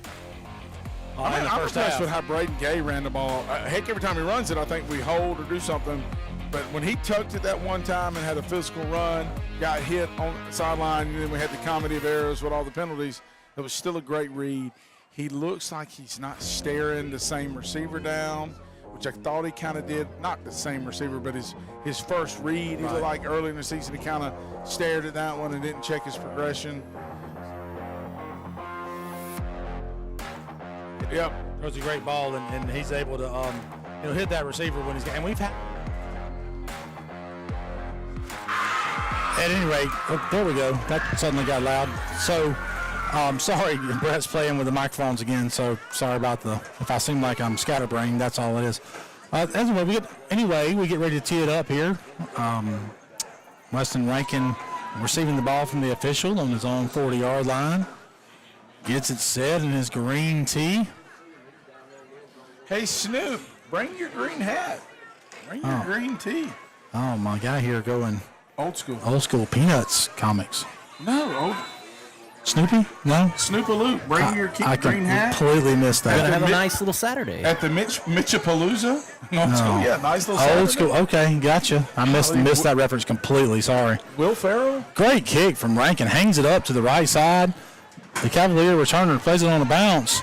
I'm impressed with how Braden Gay ran the ball. Heck, every time he runs it, I think we hold or do something. But when he tucked it that one time and had a physical run, got hit on the sideline, and then we had the comedy of errors with all the penalties, it was still a great read. He looks like he's not staring the same receiver down, which I thought he kind of did. Not the same receiver, but his first read. He looked like early in the season he kind of stared at that one and didn't check his progression. Yep. It was a great ball, and he's able to hit that receiver when he's – and we've had – at any rate, there we go. That suddenly got loud. So, sorry, Brett's playing with the microphones again, so sorry about if I seem like I'm scatterbrained, that's all it is. Anyway, we get ready to tee it up here. Weston Rankin receiving the ball from the official on his own 40-yard line. Gets it set in his green tee. Hey, Snoop, bring your green hat. Bring your green tee. Oh, my guy here going old school. Old school Peanuts comics. No, Snoopy? No? Snoop-a-loop. Bring your green hat. I completely missed that. We're going to have a nice little Saturday. At the Mitchapalooza? Old school, yeah, nice little Saturday. Old school, okay, gotcha. I missed that reference completely, sorry. Will Ferrell? Great kick from Rankin. Hangs it up to the right side. The Cavalier returner plays it on a bounce.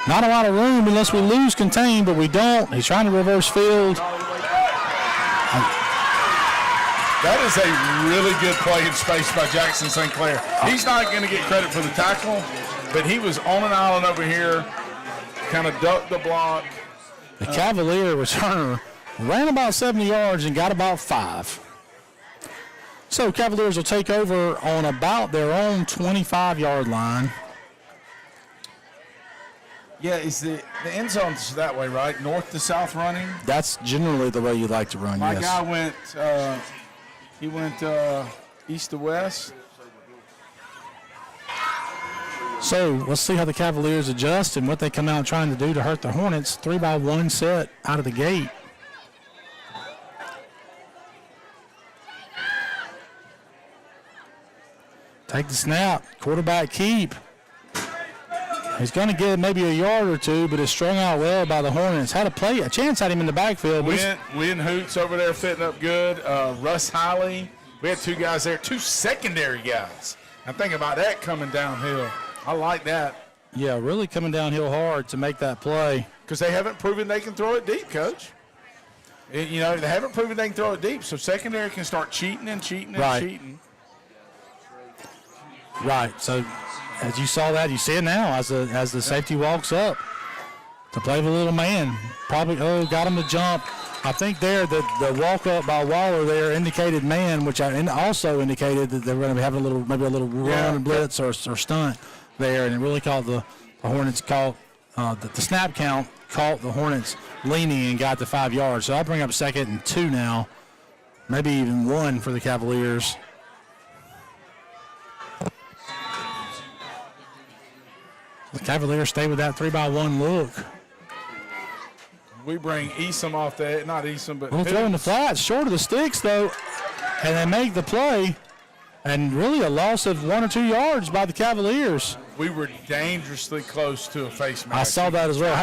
Not a lot of room unless we lose contain, but we don't. He's trying to reverse field. That is a really good play in space by Jackson St. Clair. He's not going to get credit for the tackle, but he was on an island over here, kind of ducked the block. The Cavalier returner ran about 70 yards and got about 5. So Cavaliers will take over on about their own 25-yard line. Yeah, is the end zone's that way, right? North to south running? That's generally the way you like to run, My yes. guy went, he went east to west. So let's see how the Cavaliers adjust and what they come out trying to do to hurt the Hornets. 3-by-1 set out of the gate. Take the snap. Quarterback keep. He's going to get maybe a yard or two, but it's strung out well by the Hornets. Had a chance at him in the backfield. Win Hoots over there fitting up good. Russ Hiley. We had 2 guys there, 2 secondary guys. I'm thinking about that coming downhill. I like that. Yeah, really coming downhill hard to make that play. Because they haven't proven they can throw it deep, Coach. They haven't proven they can throw it deep, so secondary can start cheating and cheating and cheating. Right. So as you saw that, you see it now as the safety walks up to play the little man. Probably got him to jump. I think there the walk up by Waller there indicated man, which also indicated that they were going to be having maybe a little run blitz or stunt there, and it really caught the Hornets the snap count caught the Hornets leaning and got the 5 yards. So I'll bring up 2nd and 2 now, maybe even 1 for the Cavaliers. The Cavaliers stay with that 3-by-1 look. We bring Easom off that, not Easom, but we'll throw in the flats, short of the sticks though, and they make the play. And really a loss of 1 or 2 yards by the Cavaliers. We were dangerously close to a face mask. I saw that as well.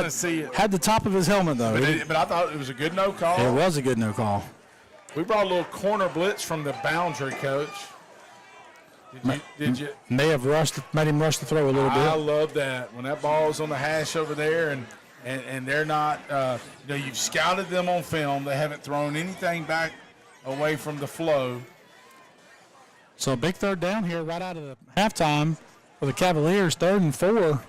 Had the top of his helmet though. But I thought it was a good no call. It was a good no call. We brought a little corner blitz from the boundary coach. Did you? May have made him rush the throw a little bit. I love that. When that ball's on the hash over there and they're not, you've scouted them on film. They haven't thrown anything back away from the flow. So a big 3rd down here right out of the halftime for the Cavaliers, 3rd and 4.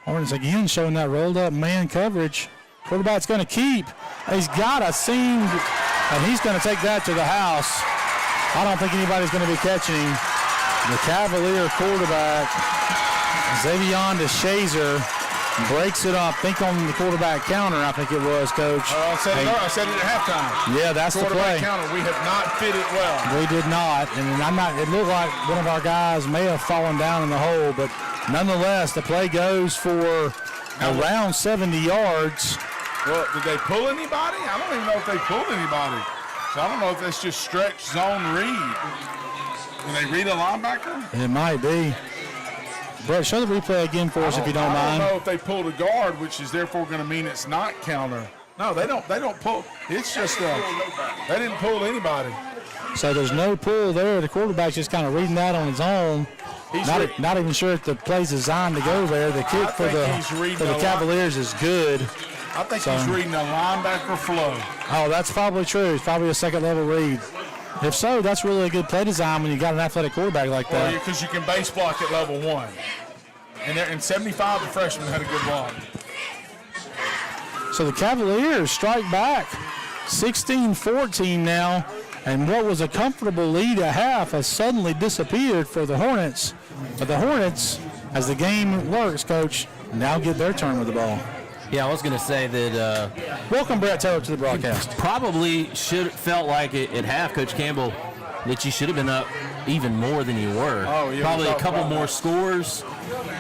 Hornets again showing that rolled up man coverage. Quarterback's going to keep. He's got a seam, and he's going to take that to the house. I don't think anybody's going to be catching him. The Cavalier quarterback, Xavier DeShazer, breaks it up. Think on the quarterback counter, I think it was, Coach. I said it at halftime. Yeah, that's the play. Quarterback counter, we have not fit it well. We did not, and it looked like one of our guys may have fallen down in the hole, but nonetheless, the play goes for around 70 yards. Well, did they pull anybody? I don't even know if they pulled anybody. So I don't know if that's just stretch zone read. Did they read a linebacker? It might be. Brett, show the replay again for us if you don't mind. I don't know if they pulled a guard, which is therefore going to mean it's not counter. No, they don't pull. It's just they didn't pull anybody. So there's no pull there. The quarterback's just kind of reading that on his own. Not even sure if the play's designed to go there. The kick for the Cavaliers is good. I think he's reading a linebacker flow. Oh, that's probably true. It's probably a 2nd level read. If so, that's really a good play design when you got an athletic quarterback like that. Well, because you can base block at level 1. And 75, the freshman had a good block. So the Cavaliers strike back 16-14 now, and what was a comfortable lead at half has suddenly disappeared for the Hornets. But the Hornets, as the game works, Coach, now get their turn with the ball. Yeah, I was going to say that. Welcome, Brett Taylor, to the broadcast. Probably felt like at half, Coach Campbell, that you should have been up even more than you were. Oh, yeah, probably a couple more scores,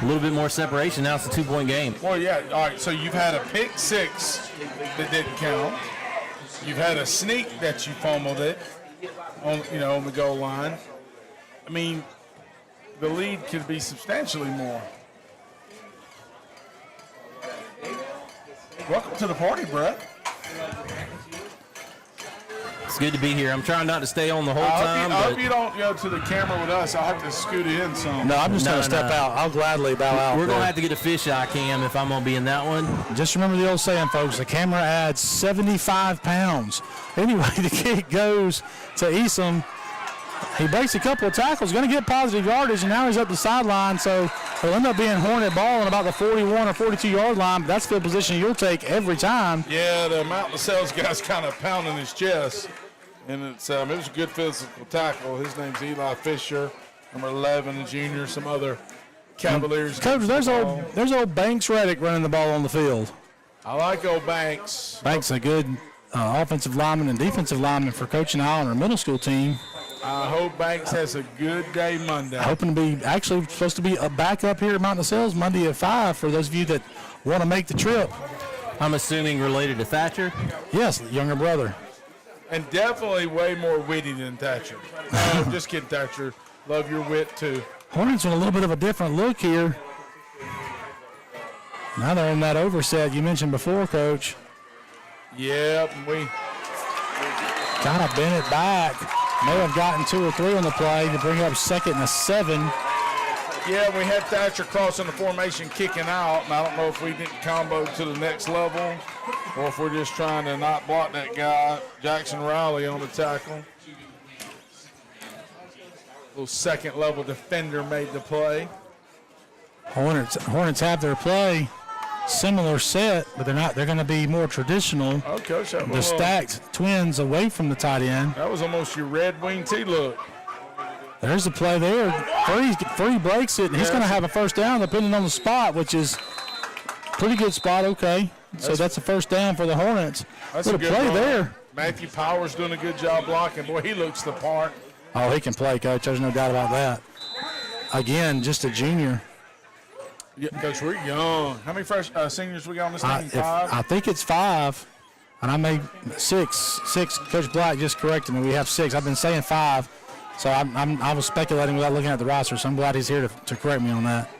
a little bit more separation. Now it's a 2-point game. Well, yeah. All right. So you've had a pick 6 that didn't count. You've had a sneak that you fumbled it on the goal line. I mean, the lead could be substantially more. Welcome to the party, Brett. It's good to be here. I'm trying not to stay on the whole time. I hope you don't go to the camera with us. I'll have to scoot in some. No, I'm just going to step out. I'll gladly bow out. We're going to have to get a fisheye cam if I'm going to be in that one. Just remember the old saying, folks, the camera adds 75 pounds. Anyway, the kick goes to Easom. He breaks a couple of tackles, going to get positive yardage, and now he's up the sideline. So it'll end up being Hornet ball on about the 41 or 42-yard line. But that's field position you'll take every time. Yeah, the Mountain Sales guy's kind of pounding his chest. And it was a good physical tackle. His name's Eli Fisher, number 11, a junior, some other Cavaliers. Coach, there's old Banks Reddick running the ball on the field. I like old Banks. Banks, a good offensive lineman and defensive lineman for Coach and I on our middle school team. I hope Banks has a good day Monday. Hoping to be actually supposed to be a backup here at Mountain Sales Monday at 5 for those of you that want to make the trip. I'm assuming related to Thatcher? Yes, younger brother. And definitely way more witty than Thatcher. No, just kidding, Thatcher. Love your wit, too. Hornets in a little bit of a different look here. Now they're in that overset you mentioned before, Coach. Yep, we kind of bent it back. May have gotten 2 or 3 on the play to bring up 2nd and 7. Yeah, we had Thatcher crossing the formation, kicking out, and I don't know if we didn't combo to the next level or if we're just trying to not block that guy, Jackson Riley, on the tackle. Little second-level defender made the play. Hornets have their play. Similar set, but they're not. They're going to be more traditional. Oh, Coach, The stacked twins away from the tight end. that was almost your Red Wing T look. There's the play there. Free breaks it, and he's going to have a first down depending on the spot, which is pretty good spot. Okay, so that's a first down for the Hornets. That's What a a good play block. there. Matthew Powers doing a good job blocking. Boy, he looks the part. Oh, he can play, Coach. There's no doubt about that. Again, just a junior. Yeah, Coach, we're young. How many seniors we got on this team? 5? I think it's 5, and I made 6. Coach Black just corrected me. We have 6. I've been saying 5, so I was speculating without looking at the roster. So I'm glad he's here to correct me on that.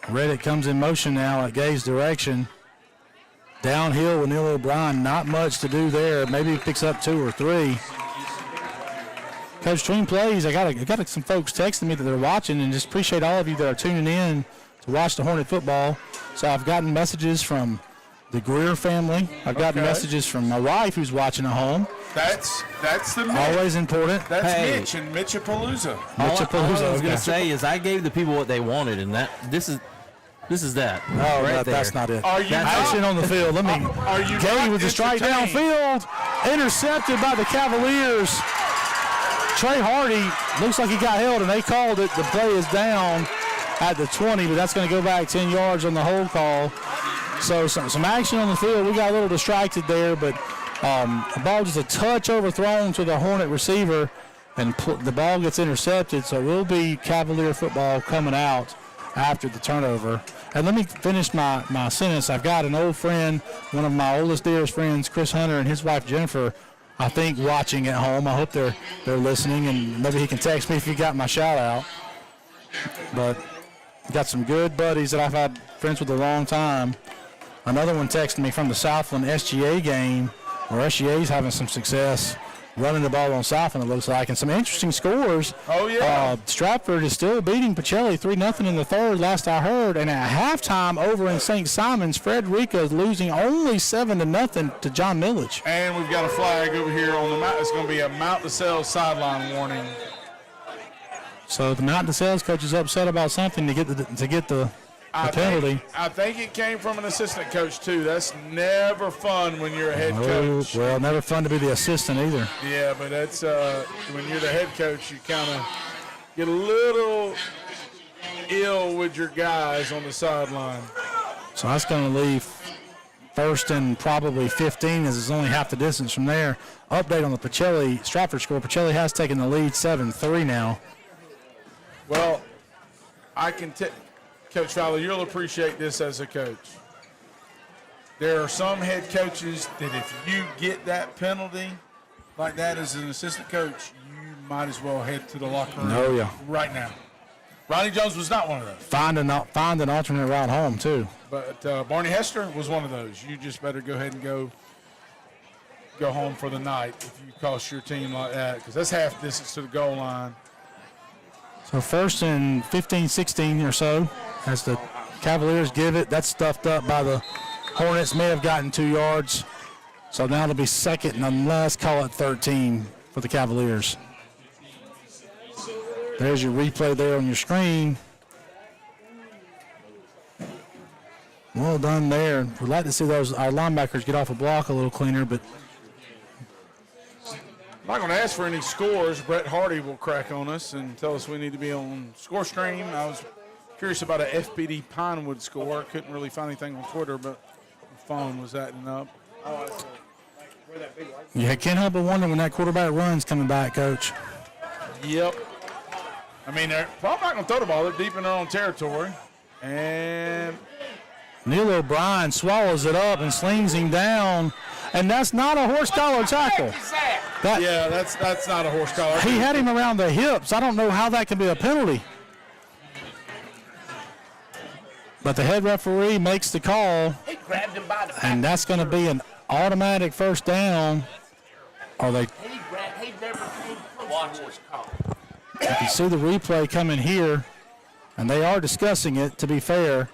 Reddick comes in motion now at Gay's direction. Downhill with Neil O'Brien. Not much to do there. Maybe he picks up 2 or 3. Coach, between plays, I got some folks texting me that they're watching, and just appreciate all of you that are tuning in to watch the Hornet football. So I've gotten messages from the Greer family. I've gotten messages from my wife who's watching at home. That's the Mitch. Always important. That's Mitch and Mitchapalooza. All I was going to say is I gave the people what they wanted, and this is that. Oh, right that's there. not it. Are you Action on the field. Let me. Are you Gay with the strike downfield, intercepted by the Cavaliers. Trey Hardy looks like he got held, and they called it. The play is down at the 20, but that's going to go back 10 yards on the hold call. So some action on the field. We got a little distracted there, but the ball just a touch overthrown to the Hornet receiver, and the ball gets intercepted. So it will be Cavalier football coming out after the turnover. And let me finish my sentence. I've got an old friend, one of my oldest, dearest friends, Chris Hunter, and his wife Jennifer, I think, watching at home. I hope they're listening, and maybe he can text me if he got my shout out. But got some good buddies that I've had friends with a long time. Another one texted me from the Southland SGA game, where SGA's having some success running the ball on Southland, it looks like, and some interesting scores. Oh, yeah. Stratford is still beating Pacelli 3-0 in the third, last I heard. And at halftime over in St. Simons, Frederica is losing only 7-0 to John Millage. And we've got a flag over here on the mount. It's going to be a Mount DeSales sideline warning. So the Mount DeSales coach is upset about something to get the penalty. I think it came from an assistant coach, too. That's never fun when you're a head coach. Well, never fun to be the assistant either. Yeah, but that's when you're the head coach, you kind of get a little ill with your guys on the sideline. So that's going to leave first and probably 15, as it's only half the distance from there. Update on the Stratford score. Pacelli has taken the lead 7-3 now. Well, I can tell Coach Fowler, you'll appreciate this as a coach. There are some head coaches that if you get that penalty like that as an assistant coach, you might as well head to the locker room Oh, yeah. right now. Ronnie Jones was not one of those. Find an alternate route home, too. But Barney Hester was one of those. You just better go ahead and go home for the night if you cost your team like that, because that's half distance to the goal line. So first and 15, 16 or so as the Cavaliers give it. That's stuffed up by the Hornets. May have gotten 2 yards. So now it'll be second and let's call it 13 for the Cavaliers. There's your replay there on your screen. Well done there. We'd like to see our linebackers get off a block a little cleaner, but I'm not going to ask for any scores. Brett Hardy will crack on us and tell us we need to be on score stream. I was curious about a FPD Pinewood score. Couldn't really find anything on Twitter, but the phone was acting up. you can't help but wonder when that quarterback run's coming back, Coach. Yep. I mean, they're probably not going to throw the ball. They're deep in their own territory. And Neil O'Brien swallows it up and slings him down, and that's not a horse collar tackle. That's not a horse collar. He had him around the hips. I don't know how that can be a penalty. But the head referee makes the call, and that's going to be an automatic first down. You can see the replay coming here, and they are discussing it, to be fair.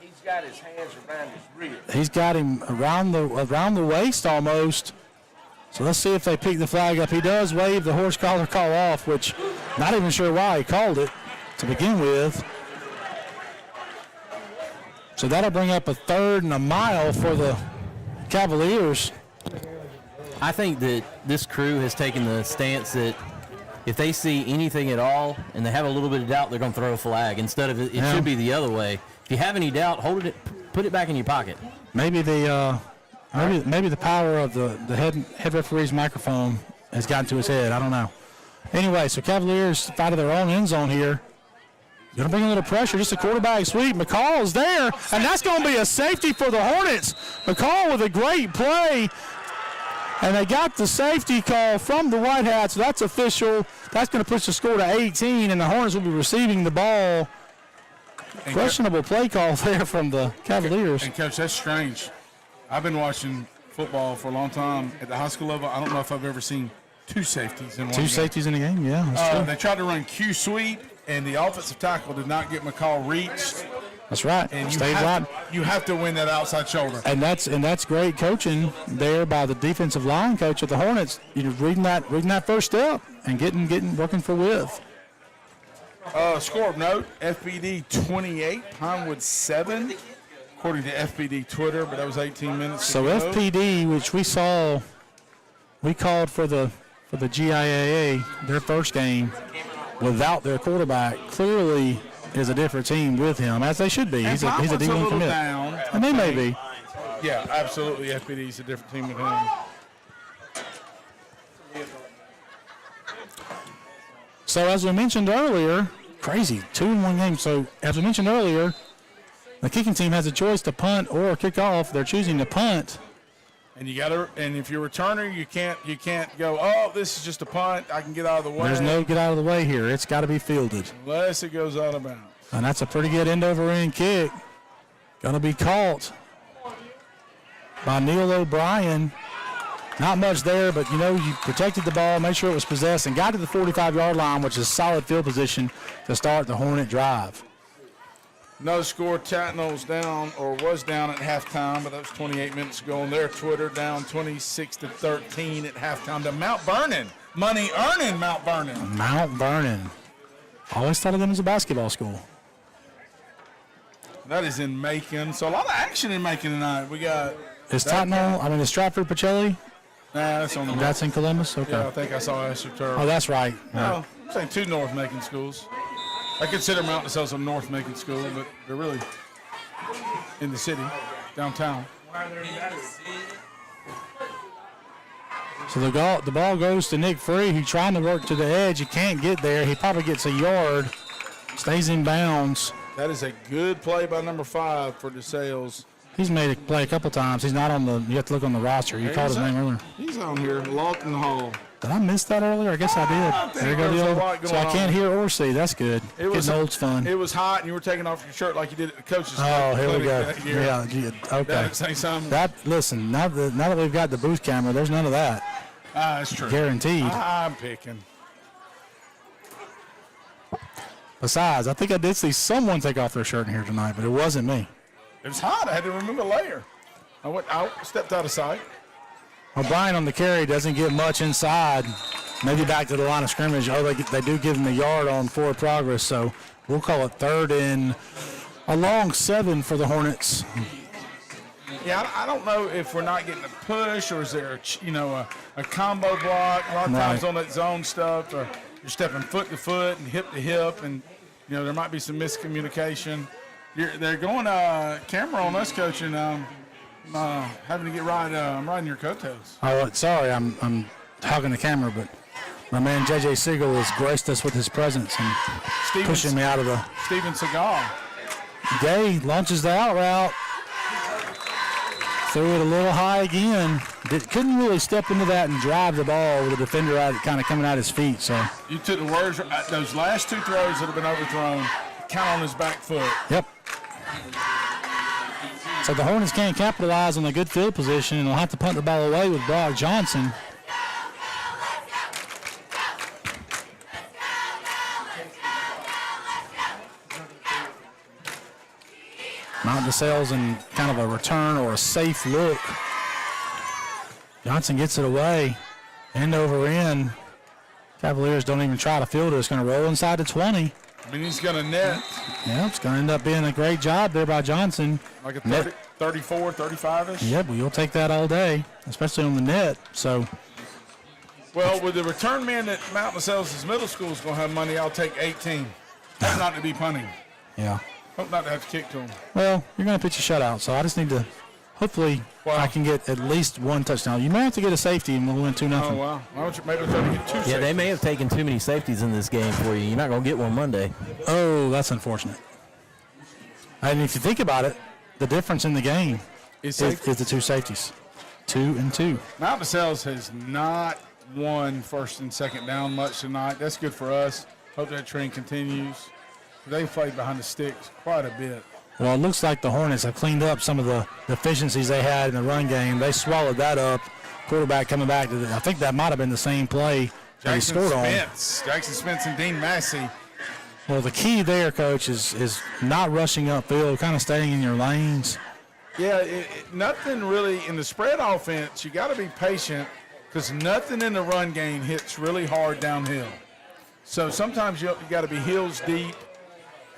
He's got his hands around his ribs. He's got him around the waist almost. So let's see if they pick the flag up. He does wave the horse collar call off, which not even sure why he called it to begin with. So that'll bring up a 3rd and a mile for the Cavaliers. I think that this crew has taken the stance that if they see anything at all and they have a little bit of doubt, they're going to throw a flag. Instead of it should be the other way. If you have any doubt, hold it, put it back in your pocket. Maybe the maybe the power of the head referee's microphone has gotten to his head. I don't know. Anyway, so Cavaliers fight to their own end zone here. Going to bring a little pressure, just a quarterback sweep. McCall is there, and that's going to be a safety for the Hornets. McCall with a great play, and they got the safety call from the White Hats, so that's official. That's going to push the score to 18, and the Hornets will be receiving the ball. And questionable play call there from the Cavaliers. And, Coach, that's strange. I've been watching football for a long time at the high school level. I don't know if I've ever seen 2 safeties in one game. 2 safeties in a game, yeah. That's true. They tried to run Q sweep, and the offensive tackle did not get McCall reached. That's right. And you have to win that outside shoulder. And that's great coaching there by the defensive line coach of the Hornets. You know, reading that first step and working for width. Score of note: FPD 28, Pinewood 7, according to FPD Twitter. But that was 18 minutes. So ago. FPD, which we called for the GIAA their first game without their quarterback, clearly is a different team with him, as they should be. He's a D1 commit. Down, and they may be. Yeah, absolutely. FPD is a different team with him. So as we mentioned earlier, crazy, 2-1 game. So as we mentioned earlier, the kicking team has a choice to punt or kick off. They're choosing to punt. And and if you're a returner, you can't go, oh, this is just a punt, I can get out of the way. There's no get out of the way here. It's got to be fielded. Unless it goes out of bounds. And that's a pretty good end-over-end kick. Going to be caught by Neil O'Brien. Not much there, but, you protected the ball, made sure it was possessed, and got to the 45-yard line, which is solid field position to start the Hornet drive. Another score, Tatnall's down, or was down at halftime, but that was 28 minutes ago on their Twitter, down 26-13 at halftime to Mount Vernon. Money earning Mount Vernon. Mount Vernon. Always thought of them as a basketball school. That is in Macon. So a lot of action in Macon tonight. We got... Is Stratford Pacelli? Nah, that's on the That's in Columbus? Okay. Yeah, I think I saw Asher Turner. Oh, that's right. No, I'm saying 2 North Macon schools. I consider Mount DeSales a North Macon school, but they're really in the city, downtown. So the ball goes to Nick Free. He's trying to work to the edge. He can't get there. He probably gets a yard, stays in bounds. That is a good play by number 5 for DeSales. He's made a play a couple times. He's not on you have to look on the roster. You called his name earlier. He's on here, Lawton Hall. Did I miss that earlier? I guess I did. There you go. So I can't hear or see. That's good. Getting old's fun. It was hot, and you were taking off your shirt like you did at the coach's Oh, here we go. Yeah, okay. Listen, now that we've got the booth camera, there's none of that. That's true. Guaranteed. I'm picking. Besides, I think I did see someone take off their shirt in here tonight, but it wasn't me. It was hot. I had to remove a layer. I stepped out of sight. O'Brien on the carry doesn't get much inside. Maybe back to the line of scrimmage. Oh, they do give him a yard on forward progress, so we'll call it 3rd and a long 7 for the Hornets. Yeah, I don't know if we're not getting a push or is there a combo block. A lot of times on that zone stuff, or you're stepping foot to foot and hip to hip, and there might be some miscommunication. They're going camera on us, Coach, and having to get I'm riding your coattails. Oh, sorry, I'm hogging the camera, but my man J.J. Siegel has graced us with his presence and pushing me out of the... Steven Seagal. Gay launches the out route. Threw it a little high again. Couldn't really step into that and drive the ball with the defender kind of coming out his feet. So you took the words. Those last 2 throws that have been overthrown, count on his back foot. Yep. So the Hornets can't capitalize on a good field position, and they'll have to punt the ball away with Brock Johnson. Mount DeSales in kind of a return or a safe look. Johnson gets it away. End over end. Cavaliers don't even try to field it. It's going to roll inside the 20. I mean, he's going to net. Yeah, it's going to end up being a great job there by Johnson. Like a 30, 34, 35-ish? Yep, well, you'll take that all day, especially on the net. So, well, with the return man at Mount LaSalle's middle school is going to have money, I'll take 18. That's not to be punting. Yeah. Hope not to have to kick to him. Well, you're going to pitch a shutout, so I just need to hopefully I can get at least one touchdown. You may have to get a safety and we'll win 2-0. Oh, wow. Why don't you maybe try to get two safeties? Yeah, they may have taken too many safeties in this game for you. You're not going to get one Monday. Oh, that's unfortunate. And if you think about it, the difference in the game is the two safeties. 2 and 2. Mount LaSalle's has not won first and second down much tonight. That's good for us. Hope that trend continues. They've played behind the sticks quite a bit. Well, it looks like the Hornets have cleaned up some of the deficiencies they had in the run game. They swallowed that up. Quarterback coming back. I think that might have been the same play that he scored on. Jackson Spence and Dean Massey. Well, the key there, Coach, is not rushing upfield, kind of staying in your lanes. Yeah, nothing really in the spread offense. You got to be patient because nothing in the run game hits really hard downhill. So sometimes you got to be heels deep,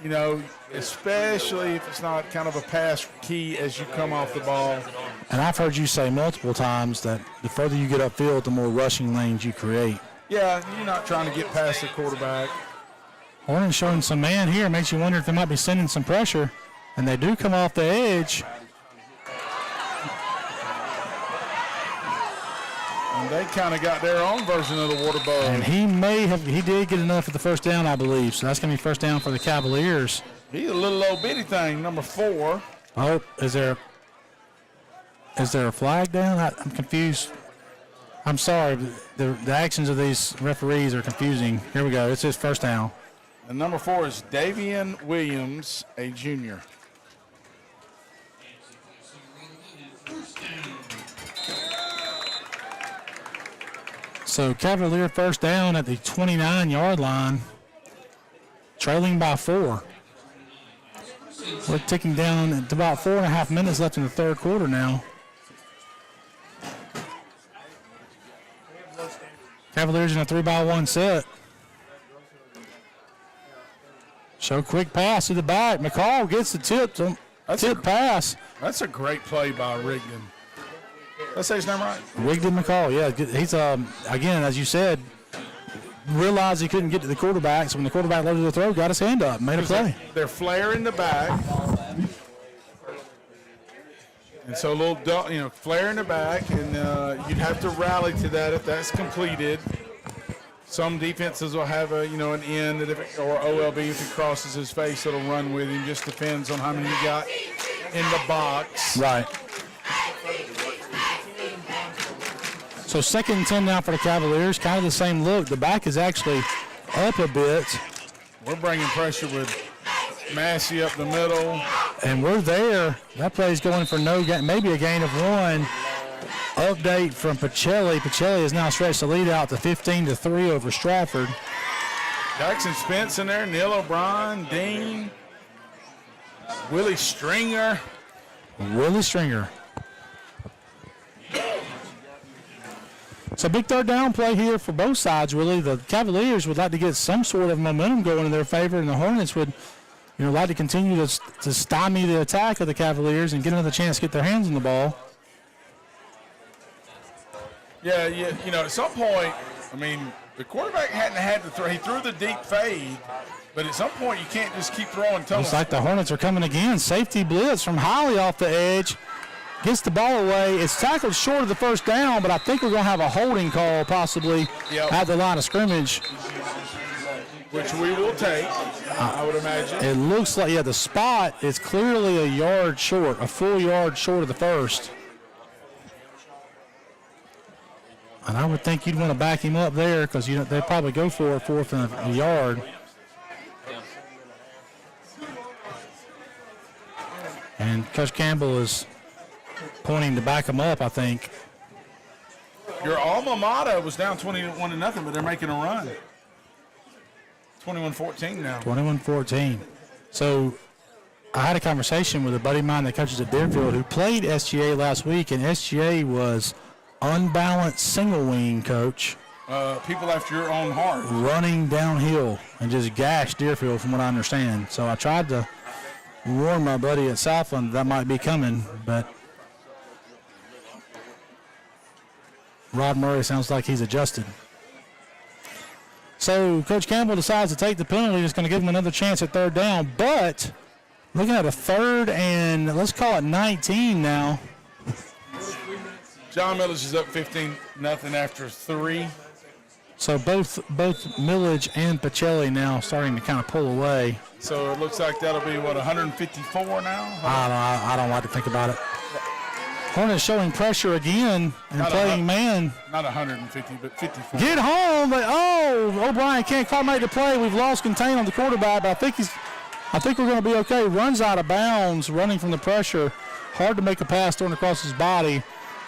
you know, especially if it's not kind of a pass key as you come off the ball. And I've heard you say multiple times that the further you get upfield, the more rushing lanes you create. Yeah, you're not trying to get past the quarterback. Hornets showing some man here. Makes you wonder if they might be sending some pressure. And they do come off the edge. And they kind of got their own version of the water bug. And he did get enough at the first down, I believe. So that's going to be first down for the Cavaliers. He's a little old bitty thing, number 4. Oh, is there a flag down? I'm confused. I'm sorry. The actions of these referees are confusing. Here we go. It's his first down. And number 4 is Davian Williams, a junior. So Cavalier first down at the 29-yard line, trailing by 4. We're ticking down at about 4.5 minutes left in the third quarter now. Cavaliers in a 3-by-1 set. Show quick pass to the back. McCall gets the tip pass. That's a great play by Rigdon. Did I say his name right? Rigdon McCall, yeah. He's, again, as you said, realized he couldn't get to the quarterback, so when the quarterback loaded the throw, got his hand up, made a play. They're flare in the back. And so a little, flare in the back, and you'd have to rally to that if that's completed. Some defenses will have an end that or OLB if he crosses his face, it'll run with him. Just depends on how many you got in the box. Right. So 2nd and 10 now for the Cavaliers. Kind of the same look. The back is actually up a bit. We're bringing pressure with Massey up the middle. And we're there. That play's going for no gain, maybe a gain of 1. Update from Pacelli. Pacelli has now stretched the lead out to 15-3 over Stratford. Jackson Spence in there, Neil O'Brien, Dean, Willie Stringer. So big third down play here for both sides, really. The Cavaliers would like to get some sort of momentum going in their favor, and the Hornets would like to continue to stymie the attack of the Cavaliers and get another chance to get their hands on the ball. Yeah, at some point, the quarterback hadn't had to throw. He threw the deep fade, but at some point you can't just keep throwing tunnels. Looks like the Hornets are coming again. Safety blitz from Holly off the edge. Gets the ball away. It's tackled short of the first down, but I think we're going to have a holding call possibly at the line of scrimmage. Which we will take, I would imagine. It looks like, the spot is clearly a full yard short of the first. And I would think you'd want to back him up there because they'd probably go for a 4th and a yard. And Coach Campbell is pointing to back him up, I think. Your alma mater was down 21-0, but they're making a run. 21-14 now. 21-14. So I had a conversation with a buddy of mine that coaches at Deerfield who played SGA last week, and SGA was unbalanced single wing, Coach. People after your own heart. Running downhill and just gashed Deerfield from what I understand. So I tried to warn my buddy at Southland that might be coming, but Rod Murray sounds like he's adjusted. So Coach Campbell decides to take the penalty. He's going to give him another chance at third down, but looking at a 3rd and let's call it 19 now. John Millage is up 15-0 after 3. So both Millage and Pacelli now starting to kind of pull away. So it looks like that'll be, 154 now? I don't like to think about it. Hornets showing pressure again and playing man. Not 150, but 54. Get home, but O'Brien can't quite make the play. We've lost contain on the quarterback, but I think we're going to be okay. Runs out of bounds, running from the pressure. Hard to make a pass thrown across his body.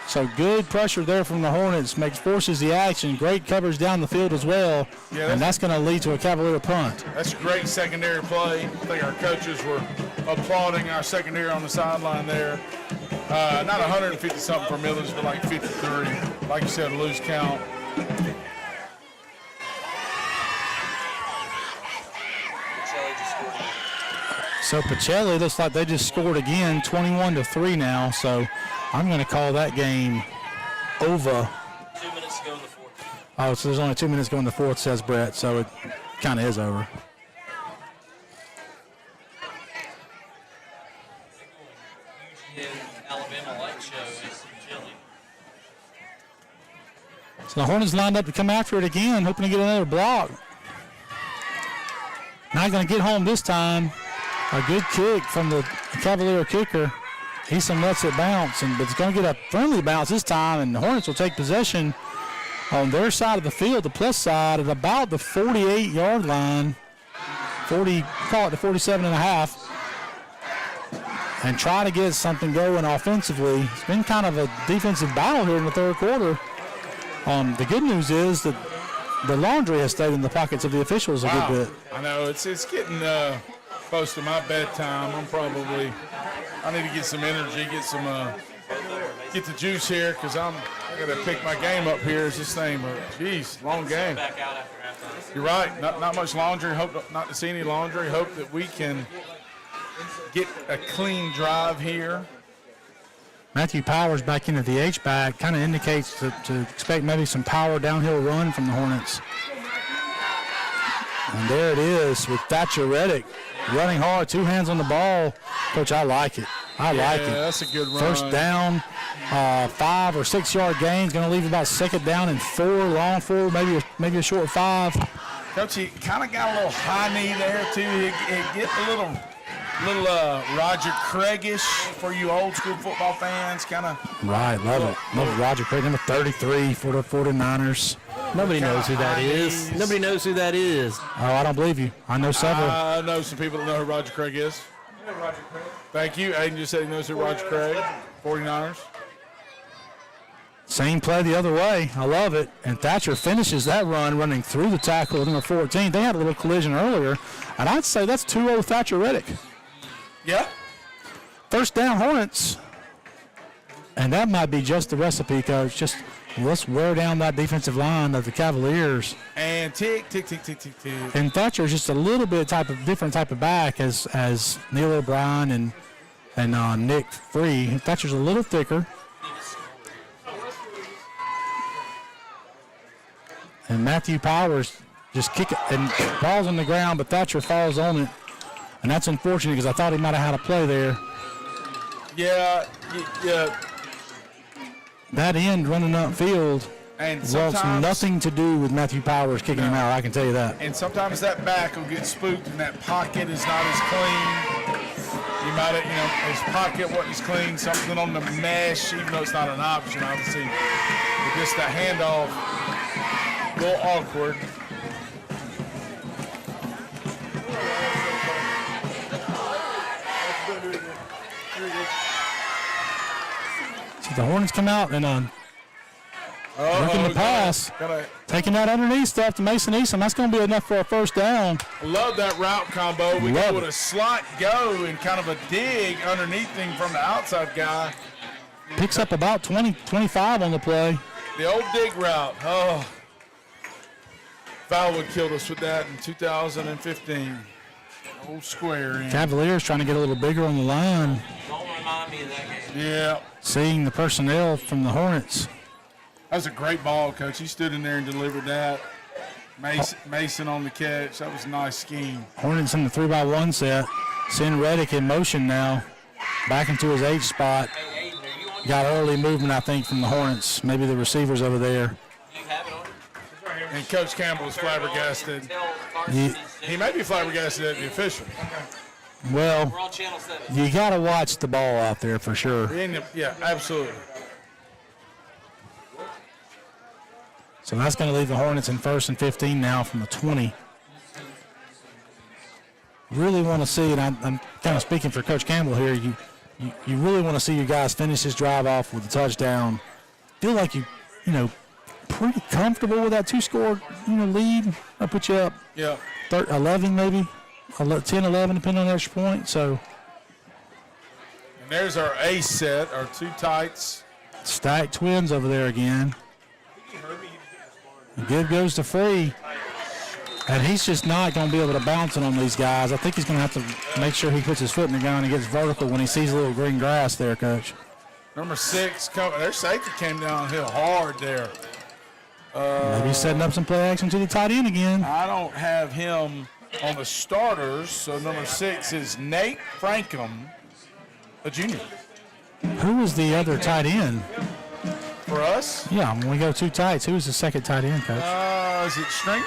So good pressure there from the Hornets, forces the action. Great coverage down the field as well, and that's going to lead to a Cavalier punt. That's a great secondary play. I think our coaches were applauding our secondary on the sideline there. Not 150-something for Millage, but like 53. Like you said, a loose count. So Pacelli looks like they just scored again, 21-3 now. So I'm going to call that game over. 2 minutes to go in the fourth. Oh, so there's only 2 minutes to go in the fourth, says Brett. So it kind of is over. Alabama light show is chilly. So the Hornets lined up to come after it again, hoping to get another block. Not going to get home this time. A good kick from the Cavalier kicker. Easton lets it bounce, but it's going to get a friendly bounce this time, and the Hornets will take possession on their side of the field, the plus side, at about the 48-yard line. Call it the 47.5. And try to get something going offensively. It's been kind of a defensive battle here in the third quarter. The good news is that the laundry has stayed in the pockets of the officials a good bit. I know, it's getting close to my bedtime. I need to get some energy, get the juice here, because I got to pick my game up here. It's this thing, geez, long game. You're right, not much laundry. Hope not to see any laundry. Hope that we can get a clean drive here. Matthew Powers back into the H-back kind of indicates to expect maybe some power downhill run from the Hornets. And there it is with Thatcher Reddick running hard, 2 hands on the ball. Coach, I like it. I like it. That's a good run. First down, 5 or 6 yard gains, going to leave about 2nd down and 4, long 4, maybe a short 5. Coach, he kind of got a little high knee there too. He get a little Roger Craig-ish for you old school football fans, kind of. Right, love it. Love Roger Craig, number 33 for the 49ers. Nobody knows who that is. Nobody knows who that is. Oh, I don't believe you. I know several. I know some people that know who Roger Craig is. Thank you. Aiden just said he knows who Roger Craig, 49ers. Same play the other way. I love it. And Thatcher finishes that run running through the tackle at number 14. They had a little collision earlier, and I'd say that's 2-0 Thatcher Reddick. Yeah. First down Hornets. And that might be just the recipe, Coach. Just let's wear down that defensive line of the Cavaliers. And tick, tick, tick, tick, tick, tick. And Thatcher's just a little bit different type of back as Neil O'Brien and Nick Free. Thatcher's a little thicker. And Matthew Powers just kick it and falls on the ground, but Thatcher falls on it. And that's unfortunate because I thought he might have had a play there. Yeah. That end running upfield wants nothing to do with Matthew Powers kicking him out, I can tell you that. And sometimes that back will get spooked and that pocket is not as clean. He might have, his pocket wasn't as clean, something on the mesh, even though it's not an option, obviously. But just the handoff, a little awkward. So the Hornets come out and looking to pass, taking that underneath stuff to Mason Easton. That's going to be enough for a first down. Love that route combo. We go with a slot go and kind of a dig underneath thing from the outside guy. Picks up about 20, 25 on the play. The old dig route. Oh. Valwood killed us with that in 2015. Old square in. Cavaliers trying to get a little bigger on the line. Don't remind me of that game. Yeah. Seeing the personnel from the Hornets. That was a great ball, Coach. He stood in there and delivered that. Mason on the catch. That was a nice scheme. Hornets in the 3x1 set. Seeing Reddick in motion now. Back into his H spot. Got early movement, I think, from the Hornets. Maybe the receivers over there. And Coach Campbell is flabbergasted. He may be flabbergasted at the official. Well, you got to watch the ball out there for sure. Yeah, absolutely. So that's going to leave the Hornets in 1st and 15 now from the 20. Really want to see, and I'm kind of speaking for Coach Campbell here, you really want to see your guys finish this drive off with a touchdown. Feel like you pretty comfortable with that 2-score, lead. I'll put you up. Yeah. 11 maybe, 10, 11, depending on the extra point. So. And there's our ace set, our 2 tights. Stacked twins over there again. The give goes to Free. And he's just not going to be able to bounce it on these guys. I think he's going to have to make sure he puts his foot in the ground and gets vertical when he sees a little green grass there, Coach. Number 6, their safety came downhill hard there. Maybe he's setting up some play action to the tight end again. I don't have him on the starters, so number 6 is Nate Frankham, a junior. Who was the other tight end? For us? Yeah, when we go 2 tights, who's the second tight end, Coach? Is it Stringer?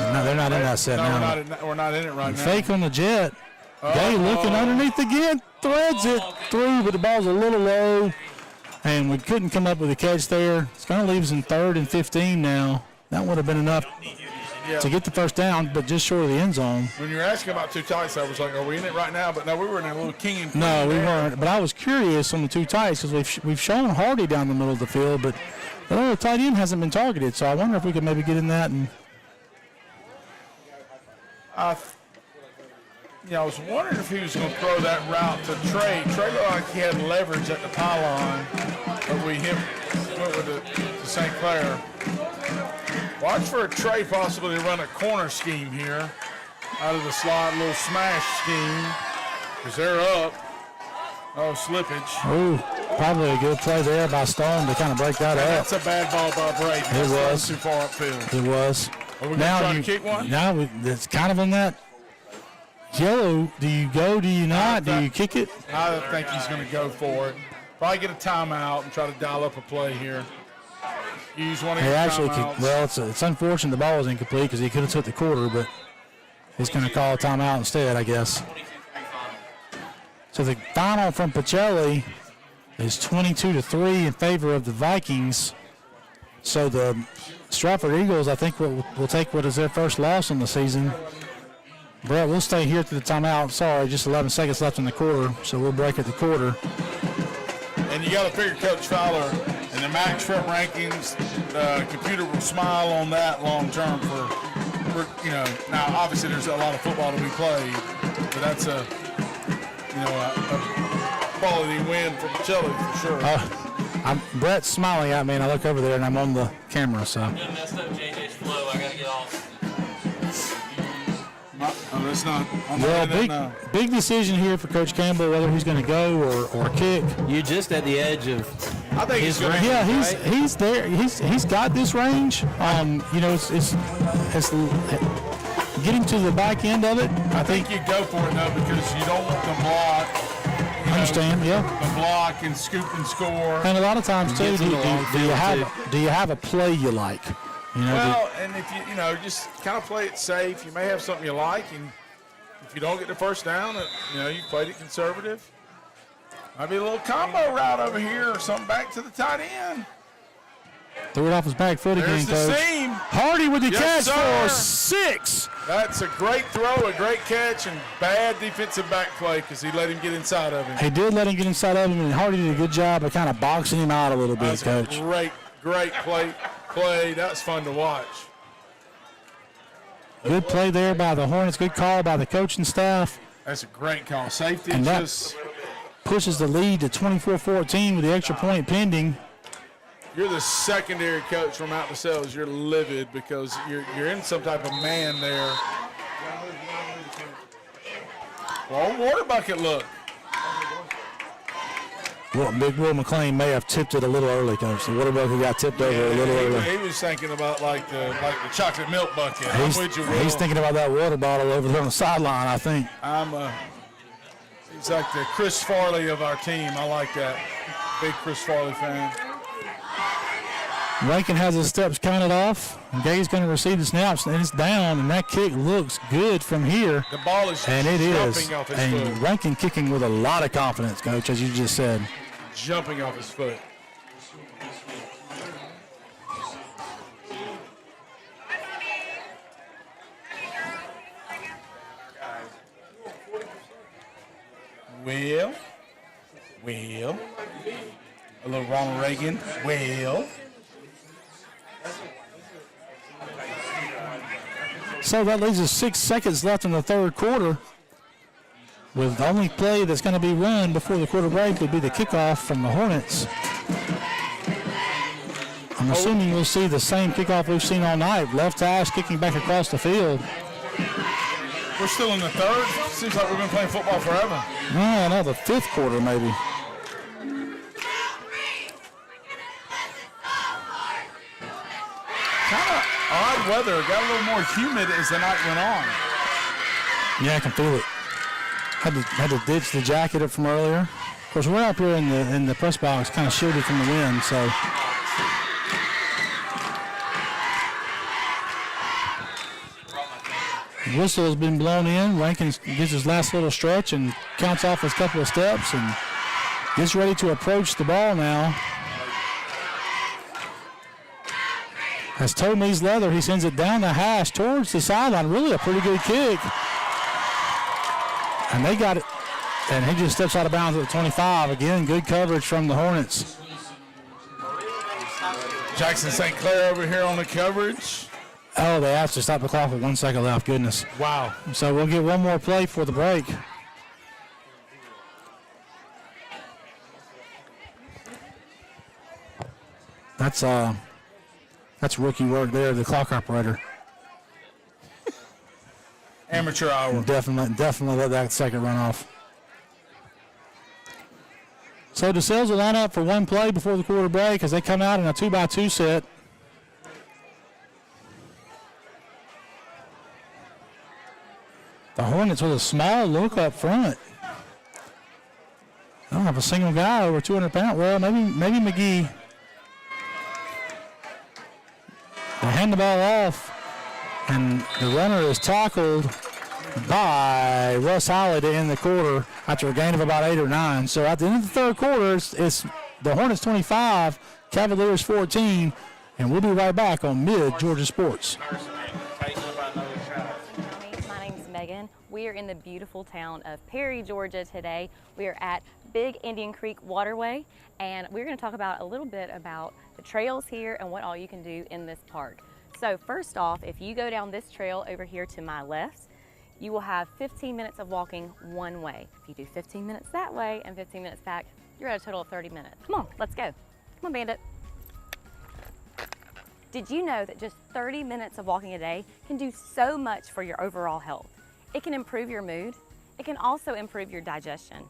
No, they're not in that set now. We're not in it right now. Fake on the jet. Gay looking underneath again, threads it through, but the ball's a little low, and we couldn't come up with a catch there. It's going to leave us in 3rd and 15 now. That would have been enough to get the first down, but just short of the end zone. When you were asking about 2 tights, I was like, are we in it right now? But no, we were in a little king and queen. No, we weren't. But I was curious on the 2 tights because we've shown Hardy down the middle of the field, but the other tight end hasn't been targeted, so I wonder if we could maybe get in that and. I was wondering if he was going to throw that route to Trey. Trey looked like he had leverage at the pylon, but we went with it to St. Clair. Watch for a Trey possibly to run a corner scheme here out of the slot, little smash scheme, because they're up. Oh, slippage. Oh, probably a good play there by Stone to kind of break that up. That's a bad ball by Brady. It was. Too far upfield. It was. Are we going to try to kick one? Now it's kind of in that yellow. Do you go? Do you not? Do you kick it? I think he's going to go for it. Probably get a timeout and try to dial up a play here. Use one of your timeouts. Well, it's unfortunate the ball was incomplete because he could have took the quarter, but he's going to call a timeout instead, I guess. So the final from Pacelli is 22-3 in favor of the Vikings. So the Stratford Eagles, I think, will take what is their first loss in the season. Brett, we'll stay here through the timeout. Sorry, just 11 seconds left in the quarter, so we'll break at the quarter. And you got to figure Coach Fowler in the Max Shrimp rankings, the computer will smile on that long term for now obviously there's a lot of football to be played, but that's a quality win for Pacelli for sure. Brett's smiling at me, and I look over there, and I'm on the camera, so. I messed up JJ's flow. I got to get off. That's not. Well, big decision here for Coach Campbell, whether he's going to go or kick. You're just at the edge of. I think his range. Yeah, he's there. He's got this range. It's getting to the back end of it. I think you go for it though because you don't want the block. Understand? Yeah. The block and scoop and score. And a lot of times too, do you have a play you like? And if you just kind of play it safe, you may have something you like, and if you don't get the first down, you played it conservative. Might be a little combo route over here or something back to the tight end. Threw it off his back foot again, There's the Coach. seam. Hardy with the catch sir. for 6. That's a great throw, a great catch, and bad defensive back play because he let him get inside of him. He did let him get inside of him, and Hardy did a good job of kind of boxing him out a little bit, Coach. Great play. That's fun to watch. Good play there by the Hornets. Good call by the coaching staff. That's a great call. Safety and that just pushes the lead to 24-14 with the extra point pending. you're the secondary coach from Mount DeSales, you're livid because you're in some type of man there. Well, water bucket look. Well, Big Will McLean may have tipped it a little early, Coach. The water bucket got tipped over a little early. He was thinking about like the chocolate milk bucket. He's, I'm with you, Will. he's thinking about that water bottle over there on the sideline, I think. He's like the Chris Farley of our team. I like that. Big Chris Farley fan. Rankin has his steps counted off. Gay's going to receive the snaps, and it's down, and that kick looks good from here. The ball is and it jumping is. off his and foot. Rankin kicking with a lot of confidence, Coach, as you just said. Jumping off his foot. Well, a little Ronald Reagan. Well. So that leaves us 6 seconds left in the third quarter. With the only play that's going to be run before the quarter break would be the kickoff from the Hornets. I'm assuming we'll see the same kickoff we've seen all night. Left hash kicking back across the field. We're still in the third. Seems like we've been playing football forever. No, the fifth quarter maybe. Kind of odd weather. It got a little more humid as the night went on. Yeah, I can feel it. Had to ditch the jacket up from earlier. Of course, we're up here in the press box, kind of shielded from the wind, so. Whistle has been blown in. Rankin gets his last little stretch and counts off his couple of steps and gets ready to approach the ball now. Has toe knees leather. He sends it down the hash towards the sideline. Really a pretty good kick. And they got it. And he just steps out of bounds at the 25. Again, good coverage from the Hornets. Jackson St. Clair over here on the coverage. Oh, they asked to stop the clock with 1 second left. Goodness. Wow. So we'll get one more play for the break. That's rookie work there, the clock operator. Amateur hour. Definitely let that second run off. So DeSales will line up for one play before the quarter break as they come out in a 2x2 set. The Hornets with a small look up front. I don't have a single guy over 200 pounds. Well, maybe McGee. They hand the ball off, and the runner is tackled by Russ Holly to end the quarter after a gain of about 8 or 9. So at the end of the third quarter, it's the Hornets 25, Cavaliers 14, and we'll be right back on Mid-Georgia Sports. My name's Megan. We are in the beautiful town of Perry, Georgia today. We are at Big Indian Creek Waterway, and we're going to talk about a little bit about the trails here and what all you can do in this park. So first off, if you go down this trail over here to my left, you will have 15 minutes of walking one way. If you do 15 minutes that way and 15 minutes back, you're at a total of 30 minutes. Come on, let's go. Come on, Bandit. Did you know that just 30 minutes of walking a day can do so much for your overall health? It can improve your mood. It can also improve your digestion.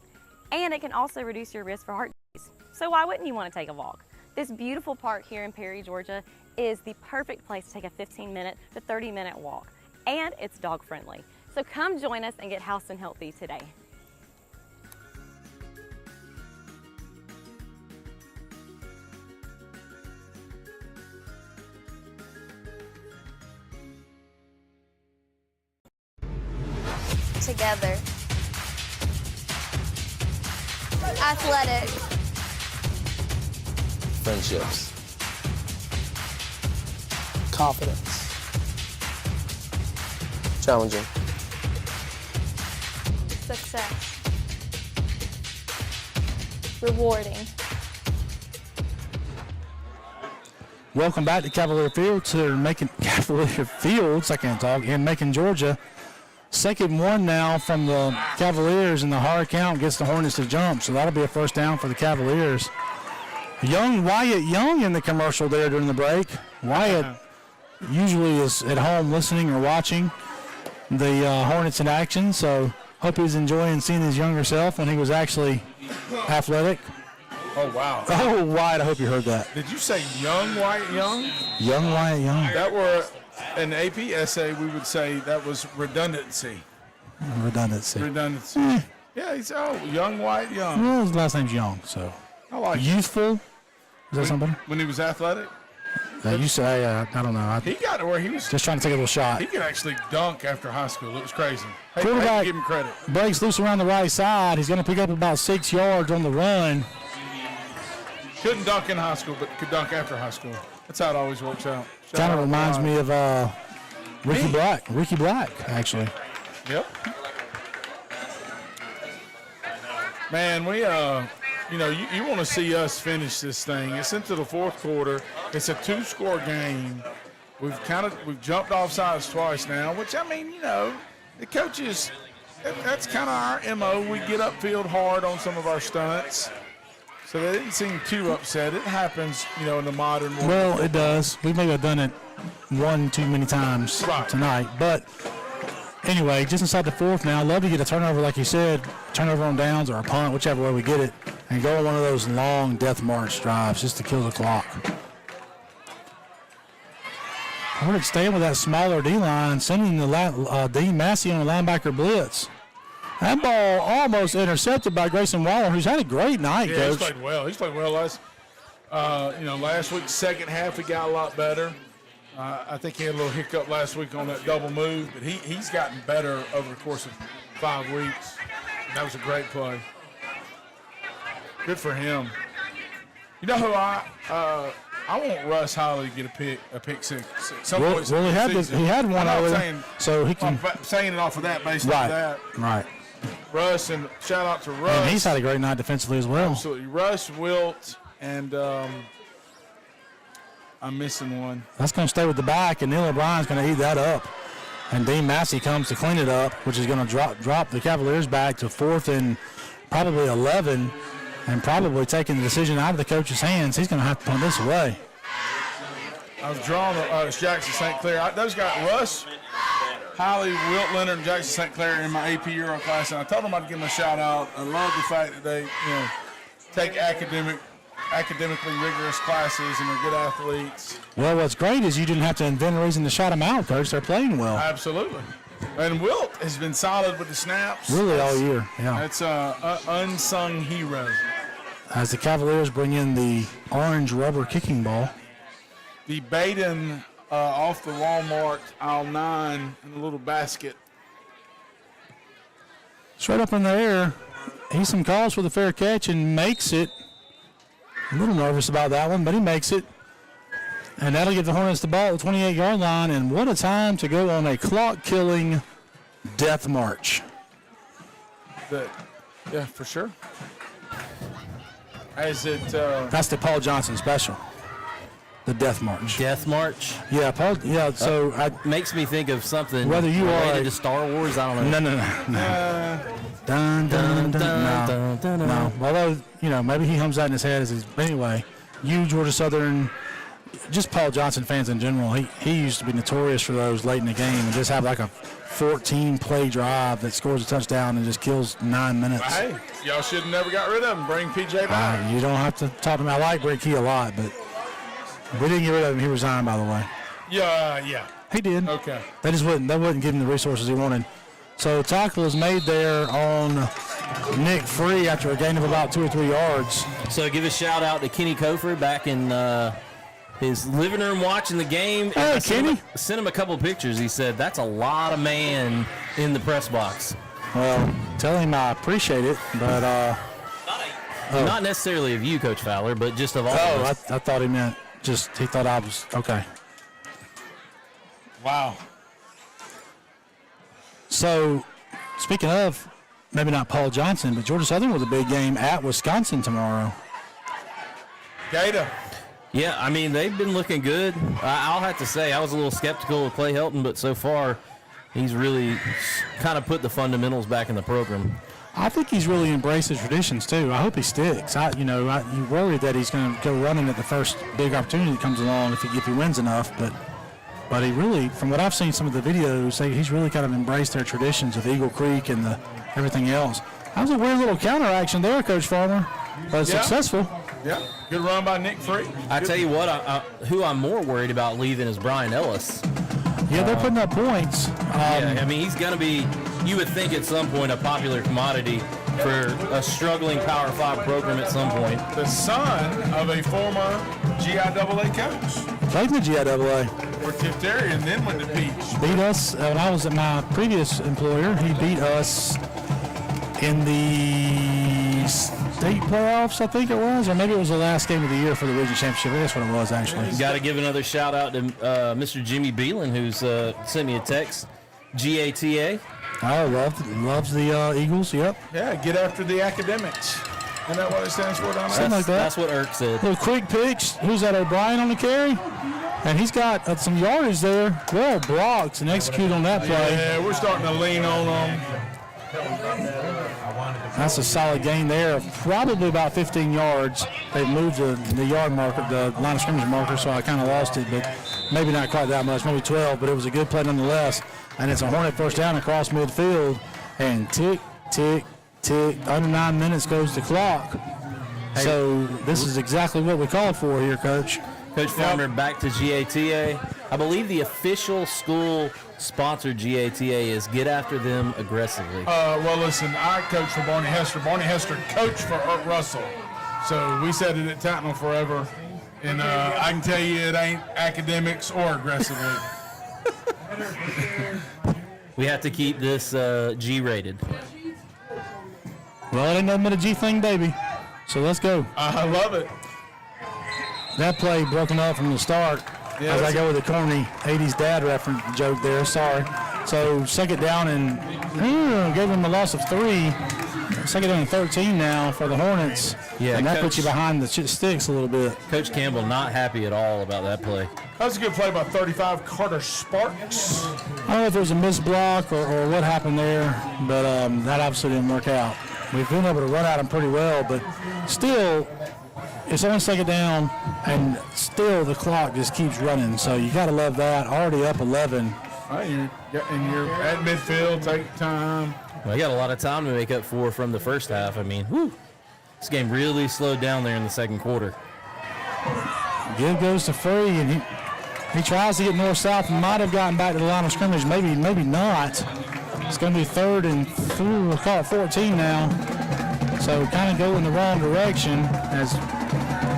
And it can also reduce your risk for heart disease. So why wouldn't you want to take a walk? This beautiful park here in Perry, Georgia is the perfect place to take a 15-minute to 30-minute walk. And it's dog friendly. So come join us and get healthy and healthy today. Together. Athletic. Friendships. Confidence. Challenging. Success. Rewarding. Welcome back to Cavalier Fields. Cavalier Fields, I can't talk, in Macon, Georgia. Second one now from the Cavaliers, and the hard count gets the Hornets to jump, so that'll be a first down for the Cavaliers. Young Wyatt Young in the commercial there during the break. Wyatt usually is at home listening or watching the Hornets in action, so hope he's enjoying seeing his younger self when he was actually athletic. Oh, wow. Oh, Wyatt, I hope you heard that. Did you say young Wyatt Young? Young Wyatt Young. That were an AP essay, we would say that was redundancy. Redundancy. Yeah, he's young Wyatt Young. Well, his last name's Young, so. I like it. Youthful. Is that somebody? When he was athletic? You say, I don't know. He got to where he was just trying to take a little shot. He could actually dunk after high school. It was crazy. Hey, Quarterback give him credit. breaks loose around the right side. He's going to pick up about 6 yards on the run. Couldn't dunk in high school, but could dunk after high school. That's how it always works out. Kind of reminds me of Ricky Black. Ricky Black, actually. Yep. Man, we you want to see us finish this thing. It's into the fourth quarter. It's a 2-score game. We've jumped off sides twice now, which, I mean, the coaches, that's kind of our MO. We get upfield hard on some of our stunts. So they didn't seem too upset. It happens, in the modern world. Well, it does. We may have done it one too many times tonight. But anyway, just inside the fourth now, I'd love to get a turnover, like you said, turnover on downs or a punt, whichever way we get it, and go on one of those long death march drives just to kill the clock. Hornets staying with that smaller D-line, sending the Dean Massey on the linebacker blitz. That ball almost intercepted by Grayson Waller, who's had a great night, Yeah, Coach. he's played well. He's played well last week, second half, he got a lot better. I think he had a little hiccup last week on that double move, but he's gotten better over the course of 5 weeks. That was a great play. Good for him. You know who I want Russ Holly to get a pick six. Well, he had one already, so he can. I'm saying it off of that, based on that. Right. Russ, and shout out to Russ. And he's had a great night defensively as well. Absolutely. Russ, Wilt, and I'm missing one. That's going to stay with the back, and Neil O'Brien's going to eat that up. And Dean Massey comes to clean it up, which is going to drop the Cavaliers back to 4th and probably 11, and probably taking the decision out of the coach's hands. He's going to have to punt this away. I was drawing it's Jackson St. Clair. Those guys, Russ, Holly, Wilt Leonard, and Jackson St. Clair in my AP Euro class, and I told them I'd give them a shout out. I love the fact that they, take academically rigorous classes and they're good athletes. Well, what's great is you didn't have to invent a reason to shout them out, Coach. They're playing well. Absolutely. And Wilt has been solid with the snaps. Really all year, yeah. That's an unsung hero. As the Cavaliers bring in the orange rubber kicking ball. The Baden off the Walmart aisle 9 in a little basket. Straight up in the air. Eason calls for the fair catch and makes it. A little nervous about that one, but he makes it. And that'll give the Hornets the ball at the 28-yard line. And what a time to go on a clock-killing death march. Yeah, for sure. That's the Paul Johnson special. The Death March. Death March? Yeah, Paul. Yeah, so makes me think of something whether you related to Star Wars. I don't know. No. Dun, dun, dun, dun, no. Although, maybe he hums that in his head. Anyway, you, Georgia Southern, just Paul Johnson fans in general, he used to be notorious for those late in the game and just have like a 14-play drive that scores a touchdown and just kills 9 minutes. Hey, y'all should have never got rid of him. Bring PJ back. You don't have to talk to me. I like Brett Key a lot, but we didn't get rid of him. He resigned, by the way. Yeah. He did. Okay. They wouldn't give him the resources he wanted. So tackle is made there on Nick Free after a gain of about 2 or 3 yards. So give a shout out to Kenny Cofer back in his living room watching the game. Hey, Kenny. Sent him a couple pictures. He said, that's a lot of man in the press box. Well, tell him I appreciate it, but... Not necessarily of you, Coach Fowler, but just of all of us. I thought he meant he thought I was... Okay. Wow. So, speaking of, maybe not Paul Johnson, but Georgia Southern with a big game at Wisconsin tomorrow. Gator. Yeah, I mean, they've been looking good. I'll have to say, I was a little skeptical of Clay Helton, but so far, he's really kind of put the fundamentals back in the program. I think he's really embraced the traditions too. I hope he sticks. You worry that he's going to go running at the first big opportunity that comes along if he wins enough. But he really, from what I've seen some of the videos, he's really kind of embraced their traditions of Eagle Creek and everything else. That was a weird little counter action there, Coach Farmer, but successful. Yeah, good run by Nick Free. I tell you what, who I'm more worried about leaving is Brian Ellis. Yeah, they're putting up points. Yeah, I mean, he's going to be, you would think at some point, a popular commodity for a struggling Power 5 program at some point. The son of a former GIAA coach. Played in the GIAA. For Tift area and then went to Peach. Beat us when I was at my previous employer. He beat us in the state playoffs, I think it was, or maybe it was the last game of the year for the region championship. That's what it was, actually. Got to give another shout out to Mr. Jimmy Beelan, who's sent me a text. GATA. Oh, loves the Eagles. Yep. Yeah, get after the academics. Isn't that what it stands for down there? Something like that. That's what Irk said. Little quick pitch. Who's that? O'Brien on the carry, and he's got some yardage there. Well blocked and execute on that play. Yeah, we're starting to lean on them. That's a solid gain there, probably about 15 yards. They moved the yard marker, the line of scrimmage marker, so I kind of lost it, but maybe not quite that much, maybe 12, but it was a good play nonetheless. And it's a Hornet first down across midfield, and tick, tick, tick, under 9 minutes goes the clock. So this is exactly what we called for here, Coach. Coach Farmer, back to GATA. I believe the official school-sponsored GATA is get after them aggressively. Well, listen, I coach for Barney Hester. Barney Hester coached for Art Russell. So we said it at Tattnall forever. And I can tell you it ain't academics or aggressively. We have to keep this G-rated. Well, it ain't nothing but a G thing, baby. So let's go. I love it. That play broken up from the start. Yeah, as I go with the corny 80s dad reference joke there, sorry. So second down and gave them a loss of 3. Second down and 13 now for the Hornets. Yeah, and that puts you behind the sticks a little bit. Coach Campbell not happy at all about that play. That was a good play by 35, Carter Sparks. I don't know if it was a missed block or what happened there, but that obviously didn't work out. We've been able to run at them pretty well, but still, it's only second down, and still the clock just keeps running. So you got to love that. Already up 11. And you're at midfield, take time. Well, you got a lot of time to make up for from the first half. I mean, this game really slowed down there in the second quarter. Give goes to Free, and he tries to get north-south and might have gotten back to the line of scrimmage. Maybe not. It's going to be third and we'll call it 14 now. So kind of go in the wrong direction as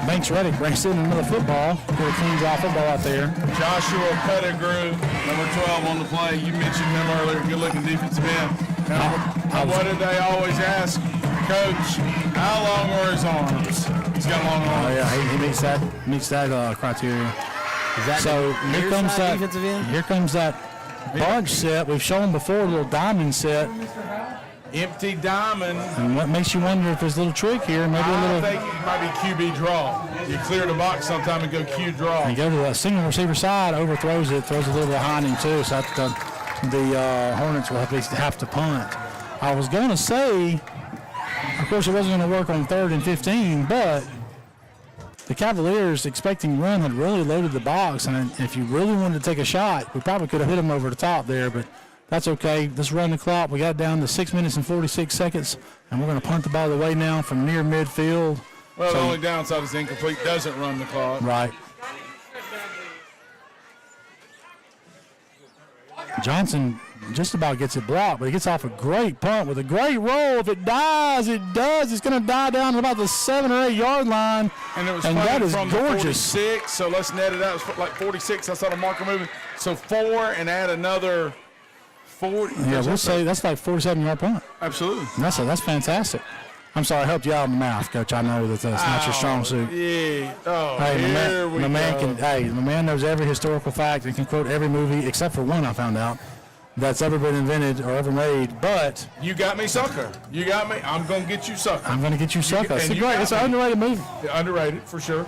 Banks Reddick brings in another football. Get a clean drive football out there. Joshua Pettigrew, number 12 on the play. You mentioned him earlier, good-looking defensive end. Now, what did they always ask? Coach, how long are his arms? He's got long arms. Oh, yeah, he meets that criteria. So here comes that bunch set. We've shown before a little diamond set. Empty diamond. And what makes you wonder if there's a little trick here? Maybe I think it might be QB draw. You clear the box sometime and go Q draw. And go to the single receiver side, overthrows it, throws a little behind him too. So the Hornets will have to punt. I was going to say, of course, it wasn't going to work on 3rd and 15, but the Cavaliers, expecting run, had really loaded the box. And if you really wanted to take a shot, we probably could have hit him over the top there, but that's okay. Let's run the clock. We got down to 6 minutes and 46 seconds, and we're going to punt the ball away now from near midfield. Well, the only downside is incomplete. Doesn't run the clock. Right. Johnson just about gets it blocked, but he gets off a great punt with a great roll. If it dies, it does. It's going to die down to about the 7 or 8 yard line. And it was that is from gorgeous. 46, so let's net it out. It's like 46. I saw the marker moving. So 4 and add another 40. Yeah, we'll say that's like 47-yard punt. Absolutely. That's fantastic. I'm sorry, I helped you out on the math, Coach. I know that that's not your strong suit. Yeah. Oh, hey, here we go. My man knows every historical fact and can quote every movie except for one I found out that's ever been invented or ever made. But you got me, sucker. You got me. I'm gonna get you, sucker. I'm gonna get you, sucker. It's great. It's an underrated movie. Yeah, underrated for sure.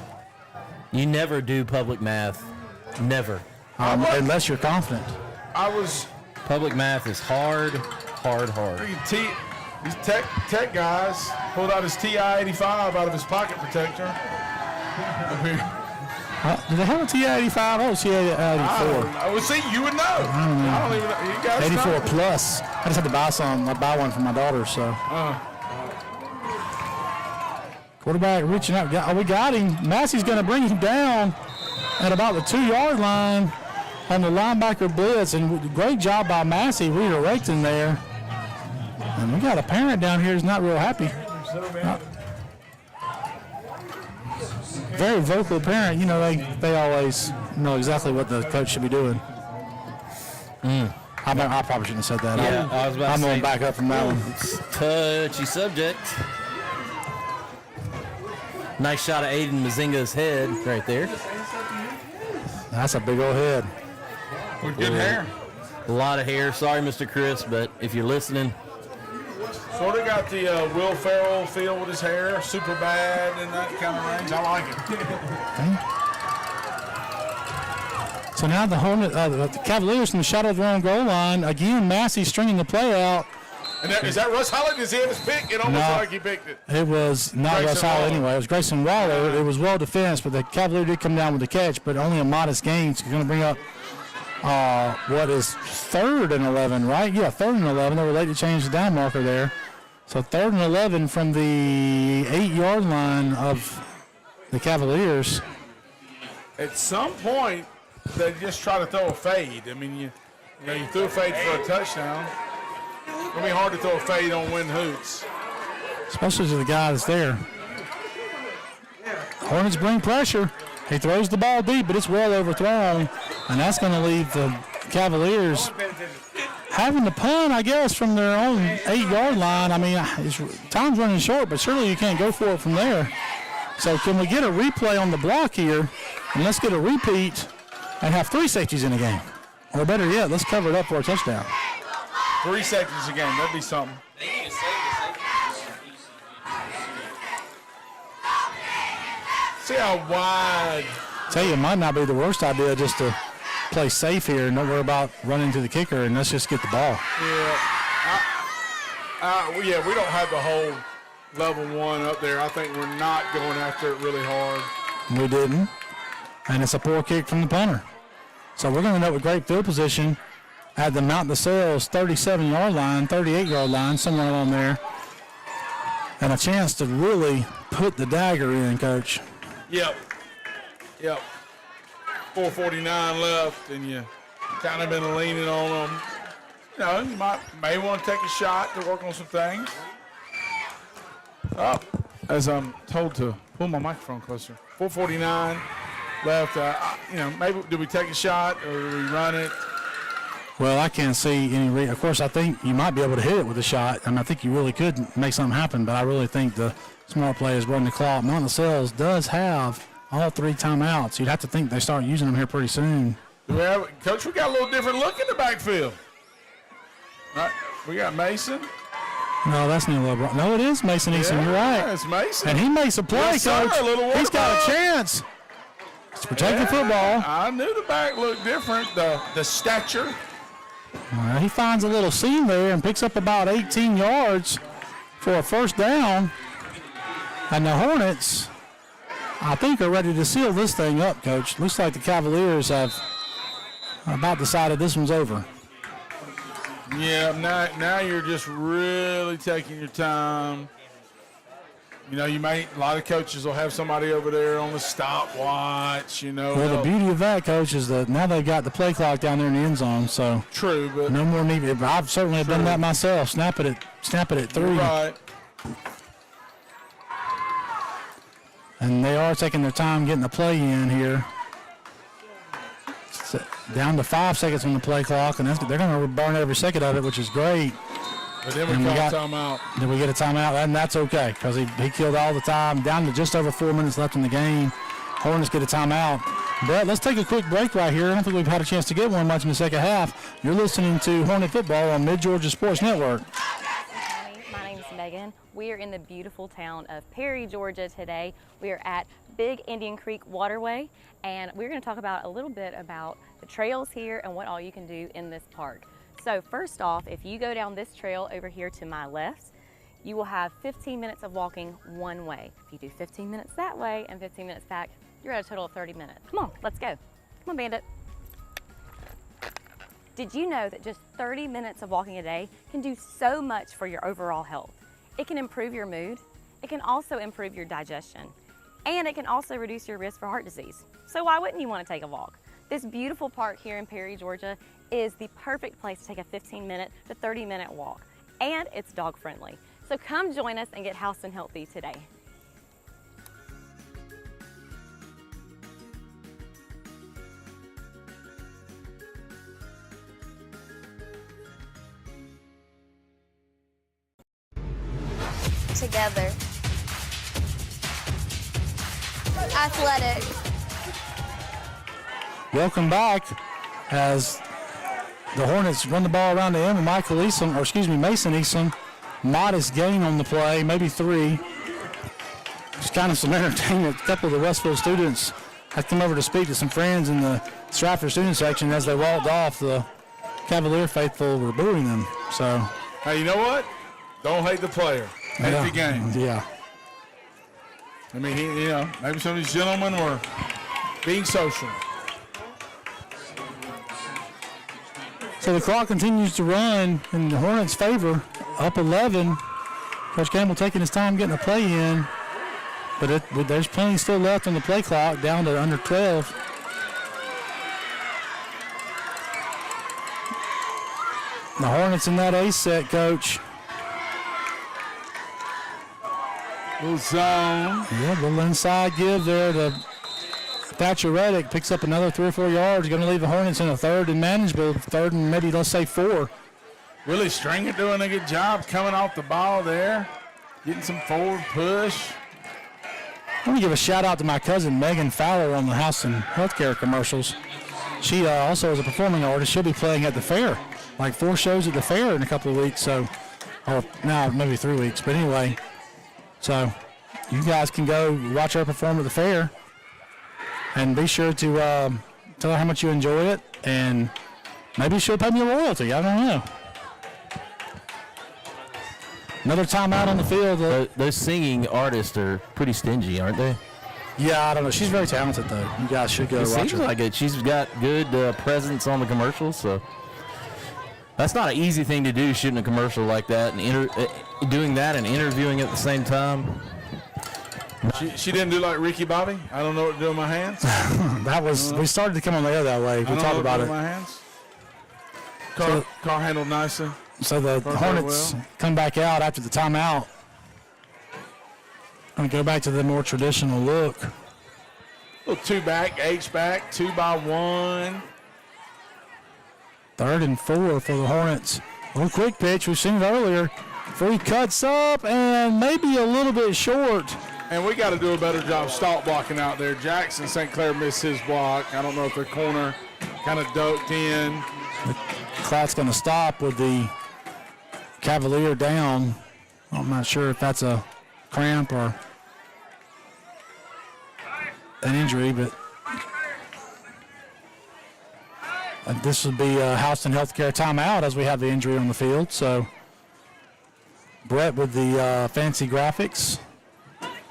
You never do public math. Never. Unless you're confident. I was. Public math is hard. These tech guys pulled out his TI-85 out of his pocket protector. Up here. Do they have a TI-85? Oh, TI-84. I would see. You would know. I don't even know. You guys 84 know. plus. I just had to buy some. I buy one for my daughter. So. Quarterback reaching out. We got him. Massey's going to bring him down at about the 2-yard line on the linebacker blitz. And great job by Massey redirecting there. And we got a parent down here who's not real happy. Very vocal parent. You know, they always know exactly what the coach should be doing. I probably shouldn't have said that. Yeah, I was about I'm to going say, back up from that one. Touchy subject. Nice shot of Aiden Mazinga's head right there. That's a big old head. With good hair. A lot of hair. Sorry, Mr. Chris, but if you're listening. Sort of got the Will Ferrell feel with his hair, super bad in that kind of range. I like it. So now the Cavaliers in the shadow of their own goal line. Again, Massey stringing the play out. And is that Russ Holland? Does he have his pick? It almost looked like he picked it. It was not Russ Howell anyway. It was Grayson Waller. It was well defensed, but the Cavaliers did come down with the catch, but only a modest gain. So you're going to bring up what is 3rd and 11, right? Yeah, 3rd and 11. They were late to change the down marker there. So 3rd and 11 from the 8-yard line of the Cavaliers. At some point, they just try to throw a fade. I mean, you threw a fade for a touchdown. It'll be hard to throw a fade on win hoots. Especially to the guy that's there. Hornets bring pressure. He throws the ball deep, but it's well overthrown. And that's going to leave the Cavaliers having to punt, I guess, from their own 8-yard line. I mean, time's running short, but surely you can't go for it from there. So can we get a replay on the block here? And let's get a repeat and have 3 safeties in the game. Or better yet, let's cover it up for a touchdown. 3 seconds a game. That'd be something. See how wide. Tell you, it might not be the worst idea just to play safe here and don't worry about running to the kicker and let's just get the ball. Yeah, we don't have the whole level 1 up there. I think we're not going after it really hard. We didn't. And it's a poor kick from the punter. So we're going to end up with great field position at the Mount DeSales 37-yard line, 38-yard line, somewhere along there. And a chance to really put the dagger in, Coach. Yep. 4:49 left, and you kind of been leaning on them. You know, you may want to take a shot to work on some things. Oh, as I'm told to pull my microphone closer. 4:49 left. Maybe do we take a shot or do we run it? Well, I can't see any of course, I think you might be able to hit it with a shot. I mean, I think you really could make something happen, but I really think the smart play is running the clock. Mount DeSales does have all 3 timeouts. You'd have to think they start using them here pretty soon. Coach, we got a little different look in the backfield. All right, we got Mason. No, that's Neil LeBron. No, it is Mason Easton. You're right. It's Mason. And he makes a play, yes, Coach. Sir, He's got a chance to protect the football. I knew the back looked different, the stature. He finds a little seam there and picks up about 18 yards for a first down. And the Hornets, I think, are ready to seal this thing up, Coach. Looks like the Cavaliers have about decided this one's over. Yeah, now you're just really taking your time. You know, a lot of coaches will have somebody over there on the stopwatch, Well, the beauty of that, Coach, is that now they've got the play clock down there in the end zone, so. True, but. No more need. I've certainly done that myself. Snap it at 3. You're right. And they are taking their time getting the play in here. So down to 5 seconds on the play clock, and they're going to burn every second of it, which is great. But then we call timeout. Then we get a timeout, and that's okay because he killed all the time. Down to just over 4 minutes left in the game. Hornets get a timeout. But let's take a quick break right here. I don't think we've had a chance to get one much in the second half. You're listening to Hornet Football on Mid-Georgia Sports Network. My name's Megan. We are in the beautiful town of Perry, Georgia today. We are at Big Indian Creek Waterway, and we're going to talk about a little bit about the trails here and what all you can do in this park. So first off, if you go down this trail over here to my left, You will have 15 minutes of walking one way. If you do 15 minutes that way and 15 minutes back, you're at a total of 30 minutes. Come on, let's go. Come on, Bandit. Did you know that just 30 minutes of walking a day can do so much for your overall health? It can improve your mood. It can also improve your digestion. And it can also reduce your risk for heart disease. So why wouldn't you want to take a walk? This beautiful park here in Perry, Georgia is the perfect place to take a 15-minute to 30-minute walk. And it's dog friendly. So come join us and get healthy and healthy today. Together. Athletic. Welcome back as the Hornets run the ball around the end with Mason Eason. Modest gain on the play, maybe 3. Just kind of some entertainment. A couple of the Westfield students had come over to speak to some friends in the Stratford student section. As they walked off, the Cavalier faithful were booing them. So, hey, you know what? Don't hate the player. Hate the game. Yeah. I mean, maybe some of these gentlemen were being social. So the clock continues to run in the Hornets' favor, up 11. Coach Campbell taking his time getting a play in, but there's plenty still left on the play clock, down to under 12. The Hornets in that ace set, Coach. Little zone. Yeah, little inside give there to Thatcher Reddick. Picks up another 3 or 4 yards. Going to leave the Hornets in a third and manageable. Third and maybe, let's say, 4. Willie Stringer doing a good job coming off the ball there. Getting some forward push. Let me give a shout out to my cousin Megan Fowler on the House and Healthcare commercials. She also is a performing artist. She'll be playing at the fair, like 4 shows at the fair in a couple of weeks. So, or now maybe 3 weeks. But anyway, so you guys can go watch her perform at the fair, and be sure to tell her how much you enjoy it, and maybe she'll pay me a royalty. I don't know. Another timeout on the field. Those singing artists are pretty stingy, aren't they? Yeah, I don't know. She's very talented, though. You guys should go watch her. It seems like it. She's got good presence on the commercials, so that's not an easy thing to do, shooting a commercial like that and doing that and interviewing at the same time. She didn't do like Ricky Bobby. I don't know what to do with my hands. That was we started to come on the air that way. We talked about it. My hands. Car handled nicely. So the Hornets come back out after the timeout. And go back to the more traditional look. Little 2-back, H-back, 2-by-1. 3rd and 4 for the Hornets. A little quick pitch. We've seen it earlier. Free cuts up and maybe a little bit short. And we got to do a better job stop blocking out there. Jackson St. Clair missed his block. I don't know if their corner kind of doped in. The clock's going to stop with the Cavalier down. I'm not sure if that's a cramp or an injury, but this would be a Houston Healthcare timeout as we have the injury on the field. So Brett with the fancy graphics.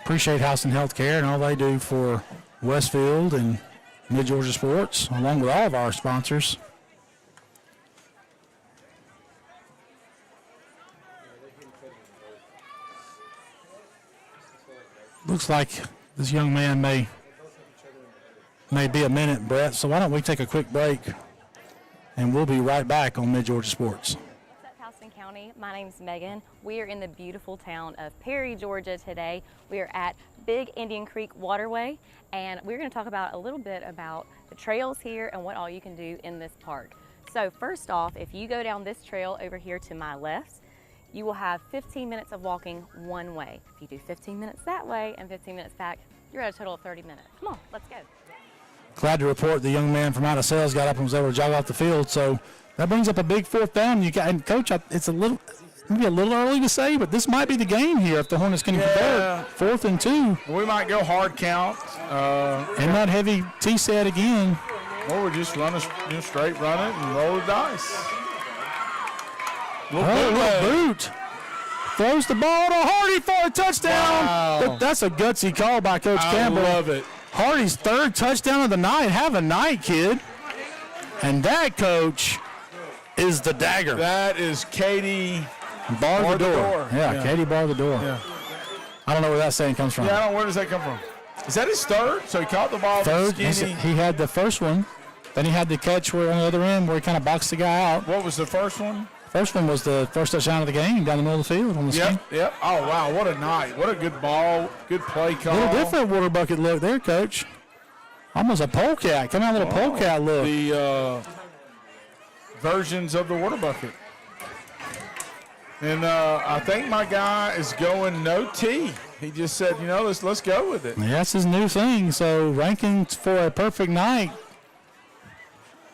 Appreciate Houston Healthcare and all they do for Westfield and Mid-Georgia Sports, along with all of our sponsors. Looks like this young man may be a minute, Brett. So why don't we take a quick break, and we'll be right back on Mid-Georgia Sports. What's up, Houston County? My name's Megan. We are in the beautiful town of Perry, Georgia today. We are at Big Indian Creek Waterway, and we're going to talk about a little bit about the trails here and what all you can do in this park. So first off, if you go down this trail over here to my left, you will have 15 minutes of walking one way. If you do 15 minutes that way and 15 minutes back, you're at a total of 30 minutes. Come on, let's go. Glad to report the young man from out of sales got up and was able to jog off the field. So that brings up a big 4th down. And Coach, it's maybe a little early to say, but this might be the game here if the Hornets can convert. 4th and 2. We might go hard count. And that heavy T set again. Or we're just straight run it and roll the dice. Little boot. throws the ball to Hardy for a touchdown. Wow. But that's a gutsy call by Coach Campbell. I love it. Hardy's third touchdown of the night. Have a night, kid. And that, Coach, is the dagger. That is Katie Bar the door. Yeah, Katie bar the door. Yeah. I don't know where that saying comes from. Yeah, I don't know. Where does that come from? Is that his third? So he caught the ball. Third, Skinny. he had the first one. Then he had the catch where on the other end where he kind of boxed the guy out. What was the first one? First one was the first touchdown of the game down the middle of the field on the screen. Yep. Oh, wow. What a night. What a good ball. Good play call. A little different water bucket look there, Coach. Almost a polecat. Come out a little polecat look. The versions of the water bucket. And I think my guy is going no tee. He just said, let's go with it. Yeah, that's his new thing. So Rankin for a perfect night,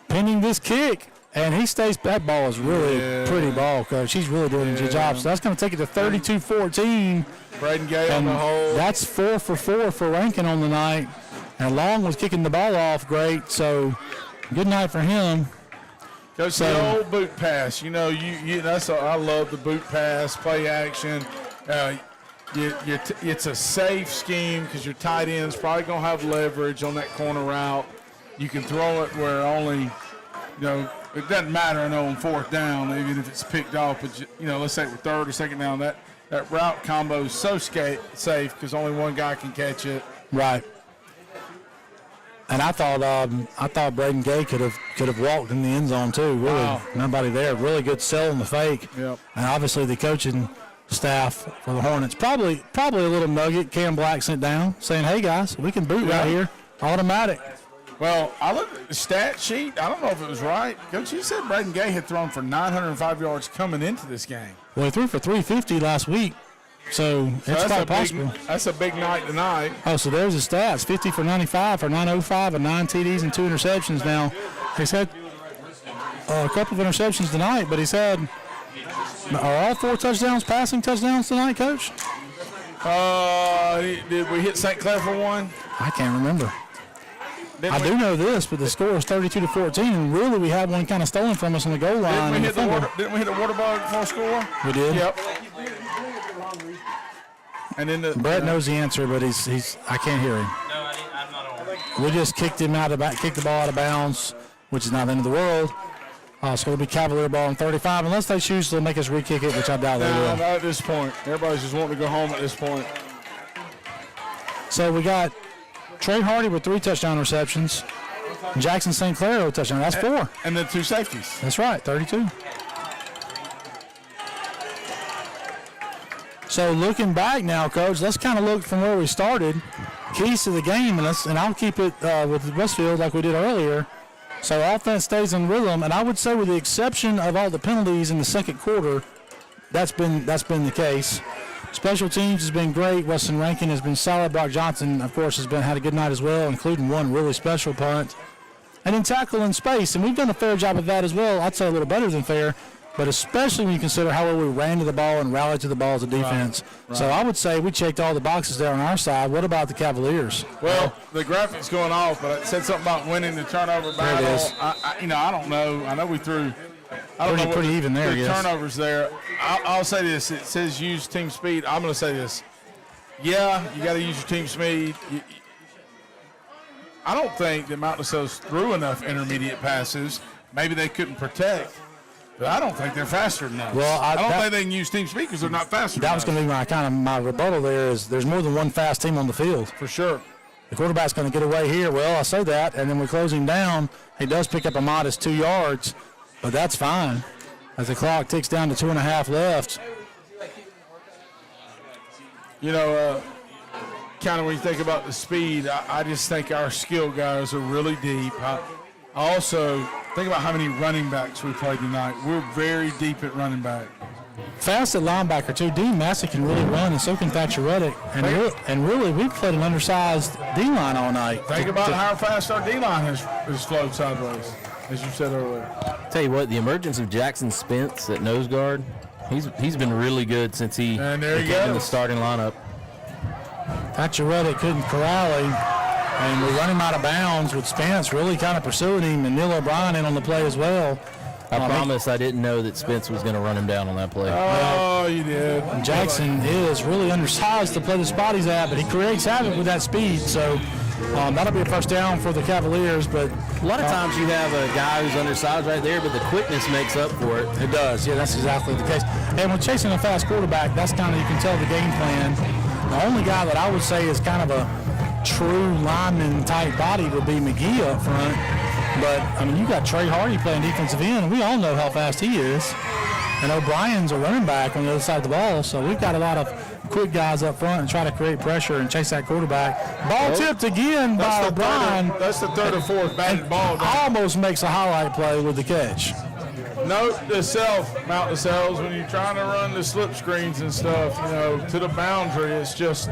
pinning this kick. And he stays. That ball is really a pretty ball, Coach. He's really doing a good job. So that's going to take it to 32-14. Braden Gay on the hole. That's 4 for 4 for Rankin on the night. And Long was kicking the ball off great. So good night for him. Coach, the old boot pass. I love the boot pass, play action. It's a safe scheme because your tight end's probably going to have leverage on that corner route. You can throw it where only, it doesn't matter, on fourth down, even if it's picked off. But, let's say we're third or second down. That route combo is so safe because only one guy can catch it. Right. And I thought Braden Gay could have walked in the end zone too. Really, nobody there. Really good sell on the fake. Yep. And obviously the coaching staff for the Hornets probably a little nugget. Cam Black sent down saying, "Hey guys, we can boot right here, automatic." Well, I looked at the stat sheet. I don't know if it was right. Coach, you said Braden Gay had thrown for 905 yards coming into this game. Well, he threw for 350 last week. So it's quite possible. That's a big night tonight. Oh, so there's his stats. 50 for 95 for 905 and 9 TDs and 2 interceptions. Now, he's had a couple of interceptions tonight, but he's had – are all 4 touchdowns passing touchdowns tonight, Coach? Did we hit St. Clair for one? I can't remember. I do know this, but the score is 32-14, and really we had one kind of stolen from us on the goal line. Didn't we hit the water bug for a score? We did. Yep. And then Brett knows the answer, but he's I can't hear him. No, I'm not on. We just kicked the ball out of bounds, which is not the end of the world. So it'll be Cavalier ball in 35, unless they choose to make us re-kick it, which I doubt they will. Not at this point. Everybody's just wanting to go home at this point. So we got Trey Hardy with 3 touchdown receptions. Jackson St. Clair with a touchdown. That's 4. And then 2 safeties. That's right, 32. So looking back now, Coach, let's kind of look from where we started. Keys to the game, and I'll keep it with Westfield like we did earlier. So offense stays in rhythm, and I would say with the exception of all the penalties in the second quarter, that's been the case. Special teams has been great. Weston Rankin has been solid. Brock Johnson, of course, had a good night as well, including one really special punt. And then tackle in space, and we've done a fair job of that as well. I'd say a little better than fair, but especially when you consider how well we ran to the ball and rallied to the ball as a defense. Right. So I would say we checked all the boxes there on our side. What about the Cavaliers? Well, the graphic's going off, but it said something about winning the turnover battle. There it is. I don't know. I know we threw. Pretty even there, yes. Turnovers there. I'll say this. It says use team speed. I'm going to say this. Yeah, you got to use your team speed. I don't think that Mount LaSalle's threw enough intermediate passes. Maybe they couldn't protect. But I don't think they're faster than us. Well, I don't think they can use team speed because they're not faster than us. That was going to be my rebuttal there is there's more than one fast team on the field. For sure. The quarterback's going to get away here. Well, I say that, and then we close him down. He does pick up a modest 2 yards, but that's fine as the clock ticks down to 2.5 left. Kind of when you think about the speed, I just think our skill guys are really deep. I also think about how many running backs we played tonight. We're very deep at running back. Fast at linebacker, too. Dean Massey can really run, and so can Thatcher Reddick. And really, we've played an undersized D-line all night. Think about how fast our D-line has flowed sideways, as you said earlier. Tell you what, the emergence of Jackson Spence at nose guard, he's been really good since he came in the starting lineup. Thatcher Reddick couldn't corral him, and we run him out of bounds with Spence really kind of pursuing him, and Neil O'Brien in on the play as well. I promise I didn't know that Spence was going to run him down on that play. Oh, you did. Jackson is really undersized to play the spot he's at, but he creates havoc with that speed. So that'll be a first down for the Cavaliers. But a lot of times you have a guy who's undersized right there, but the quickness makes up for it. It does. Yeah, that's exactly the case. And when chasing a fast quarterback, that's kind of, you can tell the game plan. The only guy that I would say is kind of a true lineman type body would be McGee up front. But, I mean, you got Trey Hardy playing defensive end, and we all know how fast he is. And O'Brien's a running back on the other side of the ball, so we've got a lot of quick guys up front and try to create pressure and chase that quarterback. Ball tipped again by O'Brien. That's the third or fourth batted ball. Almost makes a highlight play with the catch. Note to Mount Lascelles, when you're trying to run the slip screens and stuff, to the boundary, it's just,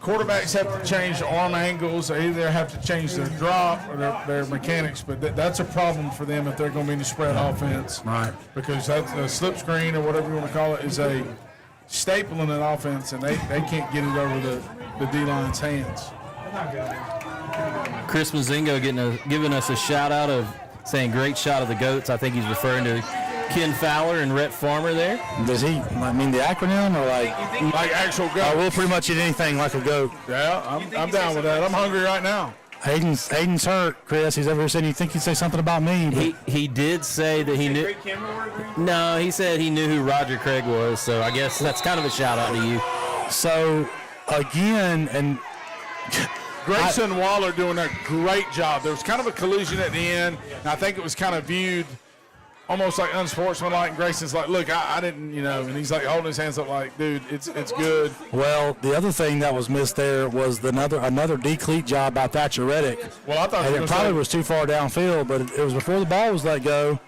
quarterbacks have to change arm angles. They either have to change their drop or their mechanics, but that's a problem for them if they're going to be in the spread offense. Right. Because that's a slip screen or whatever you want to call it is a staple in an offense, and they can't get it over the D-line's hands. Chris Mazingo giving us a shout-out of saying great shot of the GOATs. I think he's referring to Ken Fowler and Rhett Farmer there. Does he mean the acronym or like actual goat? We'll pretty much eat anything like a goat. Yeah, I'm down with that. I'm hungry right now. Hayden's hurt, Chris. He's ever said you think he'd say something about me. But he did say that he knew. No, he said he knew who Roger Craig was. So I guess that's kind of a shout out to you. So again, and Grayson Waller doing a great job. There was kind of a collision at the end, and I think it was kind of viewed almost like unsportsmanlike. And Grayson's like, look, I didn't, and he's like holding his hands up like, dude, it's good. Well, the other thing that was missed there was another decleat job by Thatcher Reddick. Well, I thought it probably was too far downfield, but it was before the ball was let go.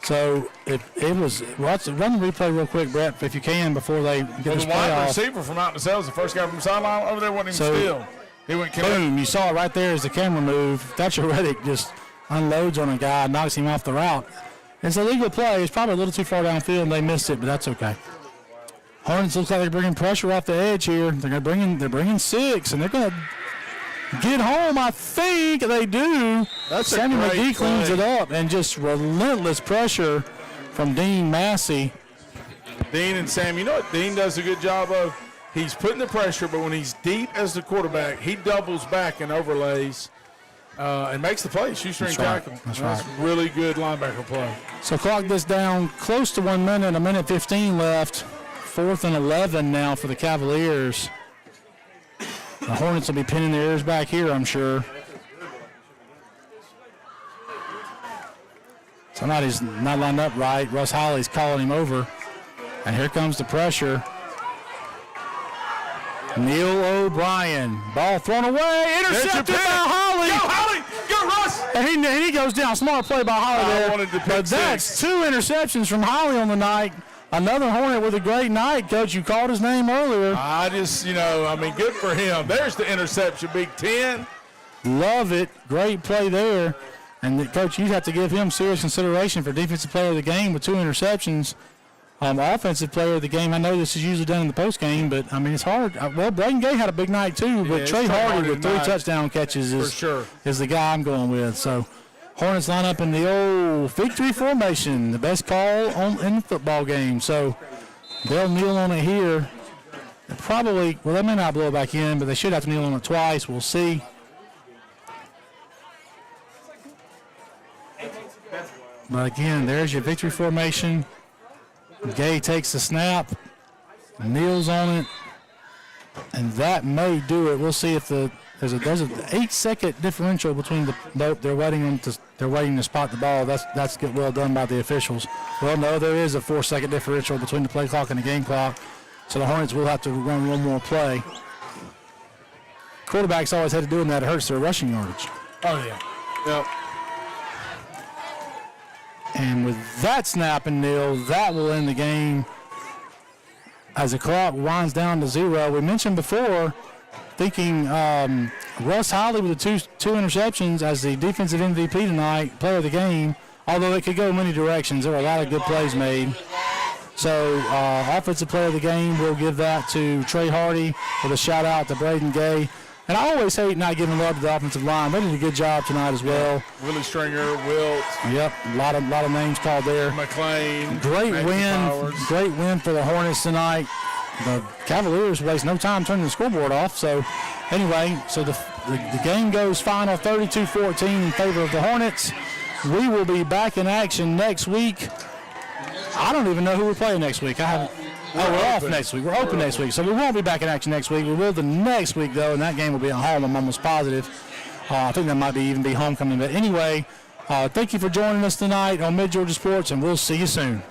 So it was. Run the replay real quick, Brett, if you can, before they get this play off. The wide receiver from Mount Lascelles, the first guy from the sideline over there, wasn't even still. He went boom! You saw it right there as the camera moved. Thatcher Reddick just unloads on a guy, knocks him off the route. It's a legal play. It's probably a little too far downfield, and they missed it, but that's okay. Hornets looks like they're bringing pressure off the edge here. They're bringing 6, and they're going to get home. I think they do. Sammy McGee cleans it up, and just relentless pressure from Dean Massey. Dean and Sam, you know what Dean does a good job of? He's putting the pressure, but when he's deep as the quarterback, he doubles back and overlays and makes the play, shoestring tackle. That's really good linebacker play. So clock this down close to 1 minute, 1:15 left. 4th and 11 now for the Cavaliers. The Hornets will be pinning their ears back here, I'm sure. Somebody's not lined up right. Russ Holly's calling him over. And here comes the pressure. Neil O'Brien. Ball thrown away. Intercepted by Holly. Go, Holly. Go, Russ. And he goes down. Smart play by Holly there. But that's 2 interceptions from Holly on the night. Another Hornet with a great night, Coach. You called his name earlier. I just, good for him. There's the interception, Big Ten. Love it. Great play there. And, Coach, you have to give him serious consideration for Defensive Player of the Game with 2 interceptions. Offensive Player of the Game, I know this is usually done in the postgame, but, it's hard. Well, Braden Gay had a big night, too, but Trey Hardy with 3 touchdown catches is the guy I'm going with. So, Hornets line up in the old victory formation, the best call in the football game. So, they'll kneel on it here. Probably, they may not blow it back in, but they should have to kneel on it twice. We'll see. But, again, there's your victory formation. Gay takes the snap, kneels on it, and that may do it. We'll see if there's an 8-second differential between they're waiting to spot the ball. That's well done by the officials. Well, no, there is a 4-second differential between the play clock and the game clock, so the Hornets will have to run one more play. Quarterbacks always had to do that. It hurts their rushing yardage. Oh yeah. Yep. And with that snap and kneel, that will end the game as the clock winds down to 0. We mentioned before, thinking Russ Holly with the two interceptions as the defensive MVP tonight, player of the game, although it could go many directions. There were a lot of good plays made. So offensive player of the game, we'll give that to Trey Hardy with a shout-out to Braden Gay. And I always hate not giving love to the offensive line. They did a good job tonight as well. Willie Stringer, Wilt. Yep, a lot of names called there. McLean. Great Matthew win. Powers. Great win for the Hornets tonight. The Cavaliers waste no time turning the scoreboard off. So anyway, so the game goes final 32-14 in favor of the Hornets. We will be back in action next week. I don't even know who we're playing next week. We're off next week. We're open next week, so we won't be back in action next week. We will the next week, though, and that game will be at home. I'm almost positive. I think that might even be homecoming. But anyway, thank you for joining us tonight on Mid-Georgia Sports, and we'll see you soon.